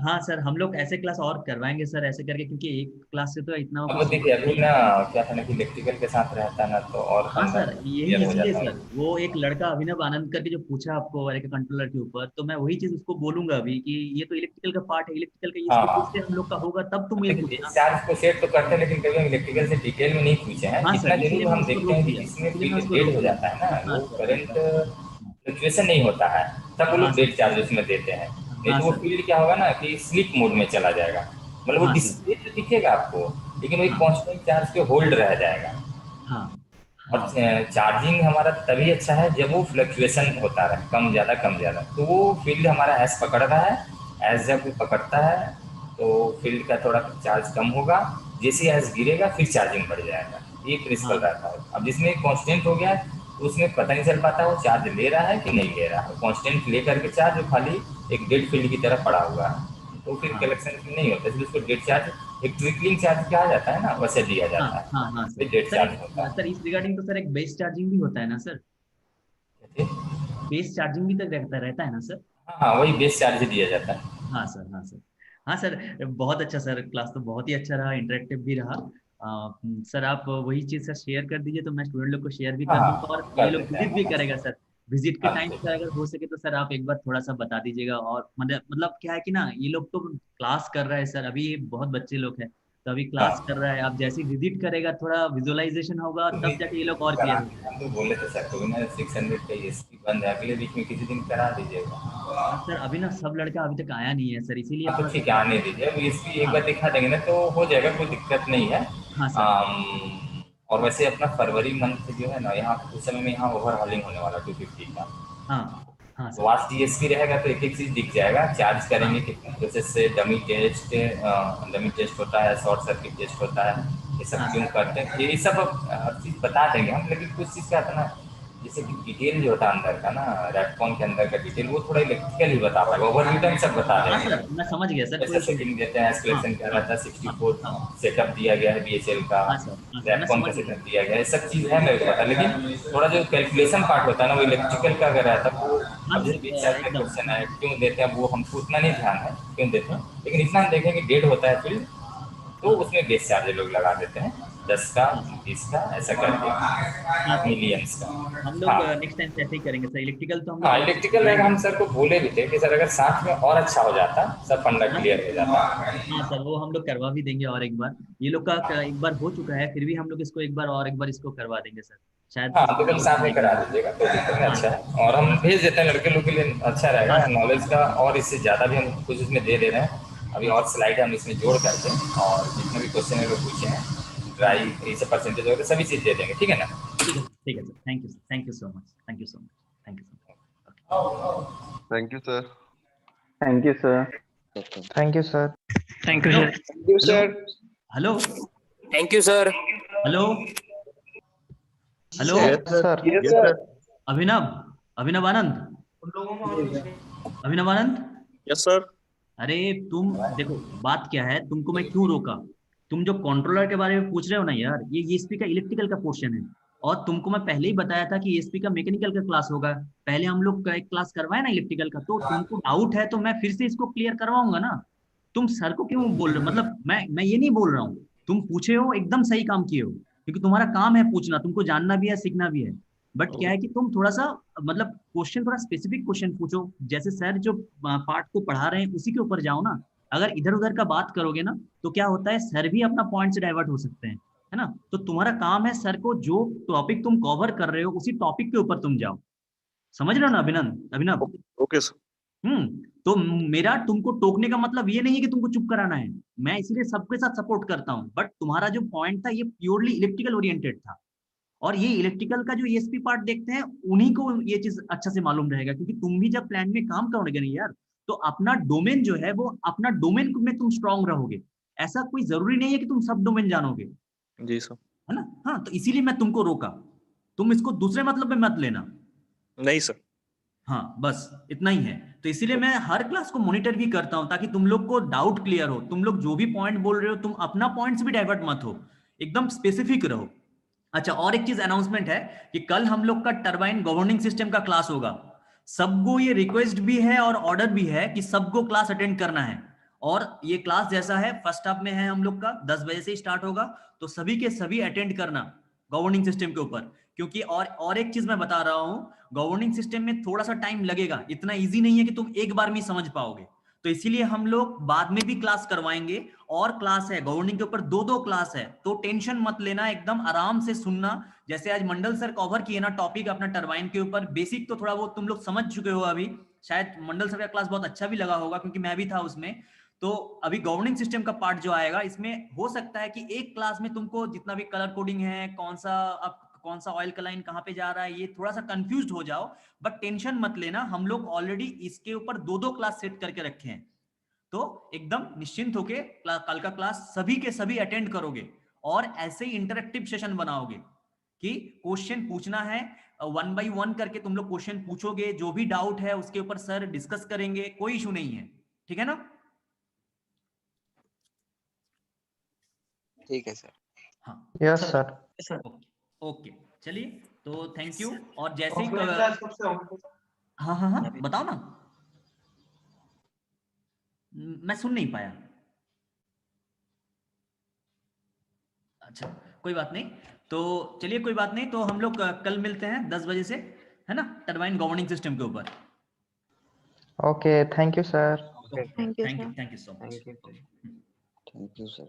Speaker 5: हाँ सर, हम लोग ऐसे क्लास और करवाएंगे सर, ऐसे करके, क्योंकि एक क्लास से तो इतना
Speaker 1: अब
Speaker 5: कुछ
Speaker 1: देखिए
Speaker 5: सीखते
Speaker 1: अभी
Speaker 5: नहीं
Speaker 1: ना
Speaker 5: है।
Speaker 1: क्या था ना कि इलेक्ट्रिकल के साथ रहता ना तो और
Speaker 5: हाँ
Speaker 1: बंदा
Speaker 5: सर, यही
Speaker 1: क्लियर हो
Speaker 5: इसलिए
Speaker 1: जाता है।
Speaker 5: सर, वो एक लड़का अभिनव आनंद करके जो पूछा आपको एक कंट्रोलर के ऊपर, तो मैं वही चीज उसको बोलूंगा अभी कि ये तो इलेक्ट्रिकल का पार्ट है, इलेक्ट्रिकल का
Speaker 1: हाँ
Speaker 5: इसको
Speaker 1: हाँ,
Speaker 5: पूछते हम लोग का होगा तब तुम ये
Speaker 1: देखिए
Speaker 5: पूछना।
Speaker 1: डिस्चार्ज को सेट तो करते हैं, लेकिन कभी हम इलेक्ट्रिकल से डिटेल में नहीं पूछे हैं।
Speaker 5: हाँ
Speaker 1: इतना
Speaker 5: सर, इसीलिए
Speaker 1: जरूर
Speaker 5: मैं
Speaker 1: हम
Speaker 5: उसको
Speaker 1: देखते
Speaker 5: रोक
Speaker 1: हैं कि
Speaker 5: दिया,
Speaker 1: जिसमें
Speaker 5: इसीलिए मैं
Speaker 1: फील्ड
Speaker 5: उसको
Speaker 1: डेड
Speaker 5: रोक
Speaker 1: हो
Speaker 5: दिया।
Speaker 1: जाता है ना,
Speaker 5: हाँ
Speaker 1: वो
Speaker 5: सर हाँ
Speaker 1: करंट
Speaker 5: सर।
Speaker 1: फ्लक्चुएशन नहीं होता है, तब वो
Speaker 5: हाँ
Speaker 1: लोग
Speaker 5: सर
Speaker 1: डेड चार्ज उसमें देते हैं। नहीं
Speaker 5: हाँ
Speaker 1: तो वो
Speaker 5: सर
Speaker 1: फील्ड क्या होगा ना कि स्लीप मोड में चला जाएगा, मतलब वो
Speaker 5: हाँ सर
Speaker 1: डिस्प्ले तो दिखेगा आपको, लेकिन वो एक
Speaker 5: हाँ
Speaker 1: कांस्टेंट चार्ज पे होल्ड रह जाएगा।
Speaker 5: हाँ
Speaker 1: और
Speaker 5: हाँ
Speaker 1: चार्जिंग हमारा तभी अच्छा है जब वो फ्लक्चुएशन होता रहे, कम ज़्यादा, तो वो फील्ड हमारा एज पकड़ रहा है, एज जब पकड़ता है तो फील्ड का थोड़ा चार्ज कम होगा, जैसे एज गिरेगा फिर चार्जिंग बढ़ जाएगा, ये प्रिंसिपल
Speaker 5: हाँ
Speaker 1: रहता है। अब जिसमें कांस्टेंट हो गया तो उसमें पता नहीं चल पाता वो चार्ज ले रहा है कि नहीं ले रहा है, कांस्टेंट लेकर के चार्ज वो खाली एक डेड फील्ड की तरह पड़ा हुआ है, तो फिर
Speaker 5: हाँ
Speaker 1: कलेक्शन नहीं होता, इसलिए उसको डेड चार्ज, एक ट्रिकलिंग चार्ज कहा जाता है ना, वैसे दिया
Speaker 5: हाँ
Speaker 1: जाता है,
Speaker 5: हाँ हाँ सर।
Speaker 1: फिर डेड
Speaker 5: सर
Speaker 1: चार्ज
Speaker 5: एक
Speaker 1: होता
Speaker 5: सर इस रिगार्डिंग तो सर एक बेस चार्जिंग भी होता है ना सर,
Speaker 1: है।
Speaker 5: बेस चार्जिंग भी तो रहता है ना सर।
Speaker 1: हाँ हाँ, वही बेस चार्ज दिया जाता है।
Speaker 5: हाँ सर हाँ सर। हाँ सर, बहुत अच्छा सर, क्लास तो बहुत ही अच्छा रहा, इंटरेक्टिव भी रहा। सर आप वही चीज़ सर शेयर कर दीजिए, तो मैं स्टूडेंट लोग को शेयर भी
Speaker 1: हाँ
Speaker 5: कर दूंगा,
Speaker 1: हाँ
Speaker 5: और ये
Speaker 1: कर
Speaker 5: लोग
Speaker 1: देते
Speaker 5: विजिट
Speaker 1: हैं,
Speaker 5: भी
Speaker 1: है
Speaker 5: करेगा सर। विजिट के
Speaker 1: ना।
Speaker 5: टाइम
Speaker 1: अच्छा
Speaker 5: पर अगर हो सके तो सर आप एक बार थोड़ा सा बता दीजिएगा, और मतलब क्या है कि ना, ये लोग तो क्लास कर रहा है सर, अभी ये बहुत बच्चे लोग हैं, तो अभी क्लास
Speaker 1: हाँ,
Speaker 5: कर रहा है, आप जैसे ही विजिट करेगा थोड़ा विजुअलाइजेशन होगा,
Speaker 1: तो
Speaker 5: तब जाके ये लोग और
Speaker 1: करा
Speaker 5: क्लियर हो जाएगा।
Speaker 1: हम तो बोले थे सर को ना 600 का एसपी बंद है, अगले वीक में किसी दिन करा दीजिएगा।
Speaker 5: हाँ सर, अभी ना सब लड़का अभी तक आया नहीं है सर, इसीलिए
Speaker 1: हाँ तो
Speaker 5: थोड़ा सा
Speaker 1: ठीक है, आने दीजिए, अब एसपी एक
Speaker 5: हाँ
Speaker 1: बार दिखा देंगे ना तो हो जाएगा, कोई दिक्कत नहीं है।
Speaker 5: हाँ सर
Speaker 1: और वैसे अपना फरवरी मंथ जो है ना, यहाँ उस समय में यहाँ ओवरहॉलिंग होने वाला 250 का,
Speaker 5: हाँ हाँ सर
Speaker 1: वास्ट डीएसपी रहेगा तो एक एक चीज दिख जाएगा, चार्ज
Speaker 5: हाँ
Speaker 1: करेंगे कितना, जैसे डमी टेस्ट होता है, शॉर्ट सर्किट टेस्ट होता है, ये सब
Speaker 5: हाँ
Speaker 1: क्यों
Speaker 5: सर
Speaker 1: करते हैं, ये सब अब हर चीज बता देंगे हम, लेकिन कुछ चीज का था ना, जैसे कि डिटेल जो होता है अंदर का ना, रेडकॉन के अंदर का डिटेल वो थोड़ा इलेक्ट्रिकल ही बता पाएगा, ओवरव्यू टाइम सब बता
Speaker 5: हाँ
Speaker 1: देंगे।
Speaker 5: सर, मैं समझ गया सर,
Speaker 1: कैसा
Speaker 5: कोई इशू नहीं।
Speaker 1: सेटिंग देते हैं,
Speaker 5: हाँ
Speaker 1: एस्केलेशन क्या
Speaker 5: हाँ
Speaker 1: रहता है,
Speaker 5: हाँ
Speaker 1: 64
Speaker 5: हाँ
Speaker 1: सेटअप दिया गया है बीएचएल का,
Speaker 5: हाँ सर मैं
Speaker 1: रेडकॉन
Speaker 5: समझ
Speaker 1: का
Speaker 5: गया।
Speaker 1: सेटअप दिया गया है, ये सब चीज़ है मेरे को पता, लेकिन थोड़ा जो कैलकुलेशन पार्ट होता है ना वो इलेक्ट्रिकल का अगर रहता है, वो
Speaker 5: हाँ
Speaker 1: अब जैसे बीच में
Speaker 5: एकदम।
Speaker 1: क्वेश्चन है क्यों देते हैं, वो हमको उतना नहीं ध्यान है क्यों देते हैं, लेकिन इतना हम देखें कि डेढ़ होता है फील्ड, तो
Speaker 5: हाँ
Speaker 1: उसमें बेस चार्ज लोग लगा देते हैं 10 का
Speaker 5: हाँ सर
Speaker 1: 20 का ऐसा
Speaker 5: हाँ
Speaker 1: करके
Speaker 5: सर
Speaker 1: मिलियंस का।
Speaker 5: हम लोग
Speaker 1: हाँ
Speaker 5: नेक्स्ट टाइम से ऐसे ही करेंगे सर, इलेक्ट्रिकल तो हम लोग
Speaker 1: हाँ,
Speaker 5: ऑलरेडी
Speaker 1: इलेक्ट्रिकल रहेगा,
Speaker 5: करवाएंगे।
Speaker 1: हम सर को बोले भी थे कि सर अगर साथ में और अच्छा हो जाता, सब फंडा
Speaker 5: हाँ
Speaker 1: क्लियर हो जाता।
Speaker 5: हाँ सर, वो हम लोग करवा भी देंगे, और एक बार ये लोग का एक बार हो चुका है, फिर भी हम लोग इसको एक बार इसको करवा देंगे सर, शायद
Speaker 1: हाँ तो
Speaker 5: इसमें
Speaker 1: कल
Speaker 5: डाउट
Speaker 1: साथ में
Speaker 5: नहीं
Speaker 1: करा
Speaker 5: होगा।
Speaker 1: दीजिएगा, कोई दिक्कत नहीं,
Speaker 5: हाँ
Speaker 1: अच्छा है, और हम भेज देते हैं लड़के लोग के लिए, अच्छा
Speaker 5: हाँ
Speaker 1: रहेगा
Speaker 5: सर
Speaker 1: नॉलेज का, और इससे ज़्यादा भी हम कुछ इसमें दे रहे हैं, अभी
Speaker 5: हाँ
Speaker 1: और
Speaker 5: सर
Speaker 1: स्लाइड हम इसमें जोड़ करके, और जितने भी क्वेश्चन है लोग पूछे हैं,
Speaker 5: हाँ
Speaker 1: ड्राई ये सब परसेंटेज वगैरह सभी चीज़ दे देंगे, ठीक है ना।
Speaker 5: ठीक है sir, thank you so much, thank you so much, thank you so much.
Speaker 11: Thank you sir.
Speaker 7: Thank you sir.
Speaker 9: Thank you sir.
Speaker 8: Thank you
Speaker 5: hello
Speaker 8: sir.
Speaker 6: Thank you sir.
Speaker 5: Hello
Speaker 12: thank you sir.
Speaker 5: Hello hello
Speaker 9: sir
Speaker 6: yes sir.
Speaker 5: Abhinav Abhinav Anand Abhinav Anand
Speaker 12: yes sir.
Speaker 5: अरे तुम देखो, बात क्या है, तुमको मैं क्यों रोका, तुम जो कंट्रोलर के बारे में पूछ रहे हो ना यार, ये ईएसपी का इलेक्ट्रिकल का पोर्शन है, और तुमको मैं पहले ही बताया था कि ईएसपी का मैकेनिकल का क्लास होगा, पहले हम लोग का एक क्लास करवाए ना इलेक्ट्रिकल का, तो तुमको डाउट है तो मैं फिर से इसको क्लियर करवाऊंगा ना। तुम सर को क्यों बोल रहे हो, मतलब मैं ये नहीं बोल रहा हूँ, तुम पूछे हो एकदम सही काम किए हो, क्योंकि तुम्हारा काम है पूछना, तुमको जानना भी है सीखना भी है। बट क्या है कि तुम थोड़ा सा मतलब क्वेश्चन, थोड़ा स्पेसिफिक क्वेश्चन पूछो, जैसे सर जो पार्ट को पढ़ा रहे हैं उसी के ऊपर जाओ ना। अगर इधर उधर का बात करोगे ना तो क्या होता है, सर भी अपना पॉइंट से डाइवर्ट हो सकते हैं, है ना। तो तुम्हारा काम है सर को जो टॉपिक तुम कवर कर रहे हो उसी टॉपिक के ऊपर तुम जाओ, समझ रहे हो ना अभिनव।
Speaker 13: Okay sir.
Speaker 5: तो मेरा तुमको टोकने का मतलब ये नहीं है कि तुमको चुप कराना है, मैं इसीलिए सबके साथ सपोर्ट करता हूँ। बट तुम्हारा जो पॉइंट था ये प्योरली इलेक्ट्रिकल ओरिएंटेड था, और ये इलेक्ट्रिकल का जो ईएसपी पार्ट देखते हैं उन्हीं को ये चीज अच्छा से मालूम रहेगा, क्योंकि तुम भी जब प्लान में काम करोगे नहीं यार, तो अपना डोमेन जो है वो अपना डोमेन में तुम स्ट्रांग रहोगे। ऐसा कोई जरूरी नहीं है कि तुम सब डोमेन जानोगे,
Speaker 13: जी सर।
Speaker 5: है ना। हाँ, तो इसीलिए मैं तुमको रोका, तुम इसको दूसरे मतलब में मत लेना।
Speaker 13: नहीं सर।
Speaker 5: हाँ, बस इतना ही है। तो इसीलिए मैं हर क्लास को मॉनिटर भी करता हूँ ताकि तुम लोग को डाउट क्लियर हो, तुम लोग जो भी पॉइंट बोल रहे हो तुम अपना पॉइंट से भी डाइवर्ट मत हो, एकदम स्पेसिफिक रहो। अच्छा, और एक चीज अनाउंसमेंट है कि कल हम लोग का टरबाइन गवर्निंग सिस्टम का क्लास होगा। सबको ये रिक्वेस्ट भी है और ऑर्डर भी है कि सबको क्लास अटेंड करना है। और ये क्लास जैसा है फर्स्ट हाफ में है हम लोग का 10 बजे से स्टार्ट होगा, तो सभी के सभी अटेंड करना गवर्निंग सिस्टम के ऊपर। क्योंकि और एक चीज मैं बता रहा हूं, गवर्निंग सिस्टम में थोड़ा सा टाइम लगेगा, इतना इजी नहीं है कि तुम एक बार में समझ पाओगे। तो इसीलिए हम लोग बाद में भी क्लास करवाएंगे, और क्लास है गवर्निंग के ऊपर, 2 क्लास है, तो टेंशन मत लेना, एकदम आराम से सुनना। जैसे आज मंडल सर कवर किए ना टॉपिक अपना टरबाइन के ऊपर, बेसिक तो थोड़ा वो तुम लोग समझ चुके हो अभी, शायद मंडल सर का क्लास बहुत अच्छा भी लगा होगा क्योंकि मैं भी था उसमें। तो अभी गवर्निंग सिस्टम का पार्ट जो आएगा इसमें हो सकता है कि एक क्लास में तुमको जितना भी कलर कोडिंग है, कौन सा ऑयल कलाइन कहाँ पे जा रहा है, ये थोड़ा सा कंफ्यूज हो जाओ। बट टेंशन मत लेना, हम लोग ऑलरेडी इसके ऊपर 2 क्लास सेट करके रखे हैं, तो एकदम निश्चिंत होके कल का क्लास सभी के सभी अटेंड करोगे। और ऐसे ही इंटरेक्टिव सेशन बनाओगे कि क्वेश्चन पूछना है 1 by 1 करके, तुम लोग क्वेश्चन पूछोगे, जो भी डाउट है उसके ऊपर सर डिस्कस करेंगे, कोई इशू नहीं है, ठीक है ना।
Speaker 13: ठीक है सर।
Speaker 5: हाँ
Speaker 7: यस सर।
Speaker 5: ओके, चलिए तो थैंक यू। और जैसे ही
Speaker 9: ऑफलाइन क्लास कब से होगी?
Speaker 5: हाँ हाँ हाँ बताओ ना, मैं सुन नहीं पाया। अच्छा, कोई बात नहीं, तो चलिए कोई बात नहीं, तो हम लोग कल मिलते हैं 10 बजे से, है ना, टरबाइन गवर्निंग सिस्टम के ऊपर।
Speaker 7: Okay, thank you sir.
Speaker 5: Thank you so much.
Speaker 10: Thank you sir.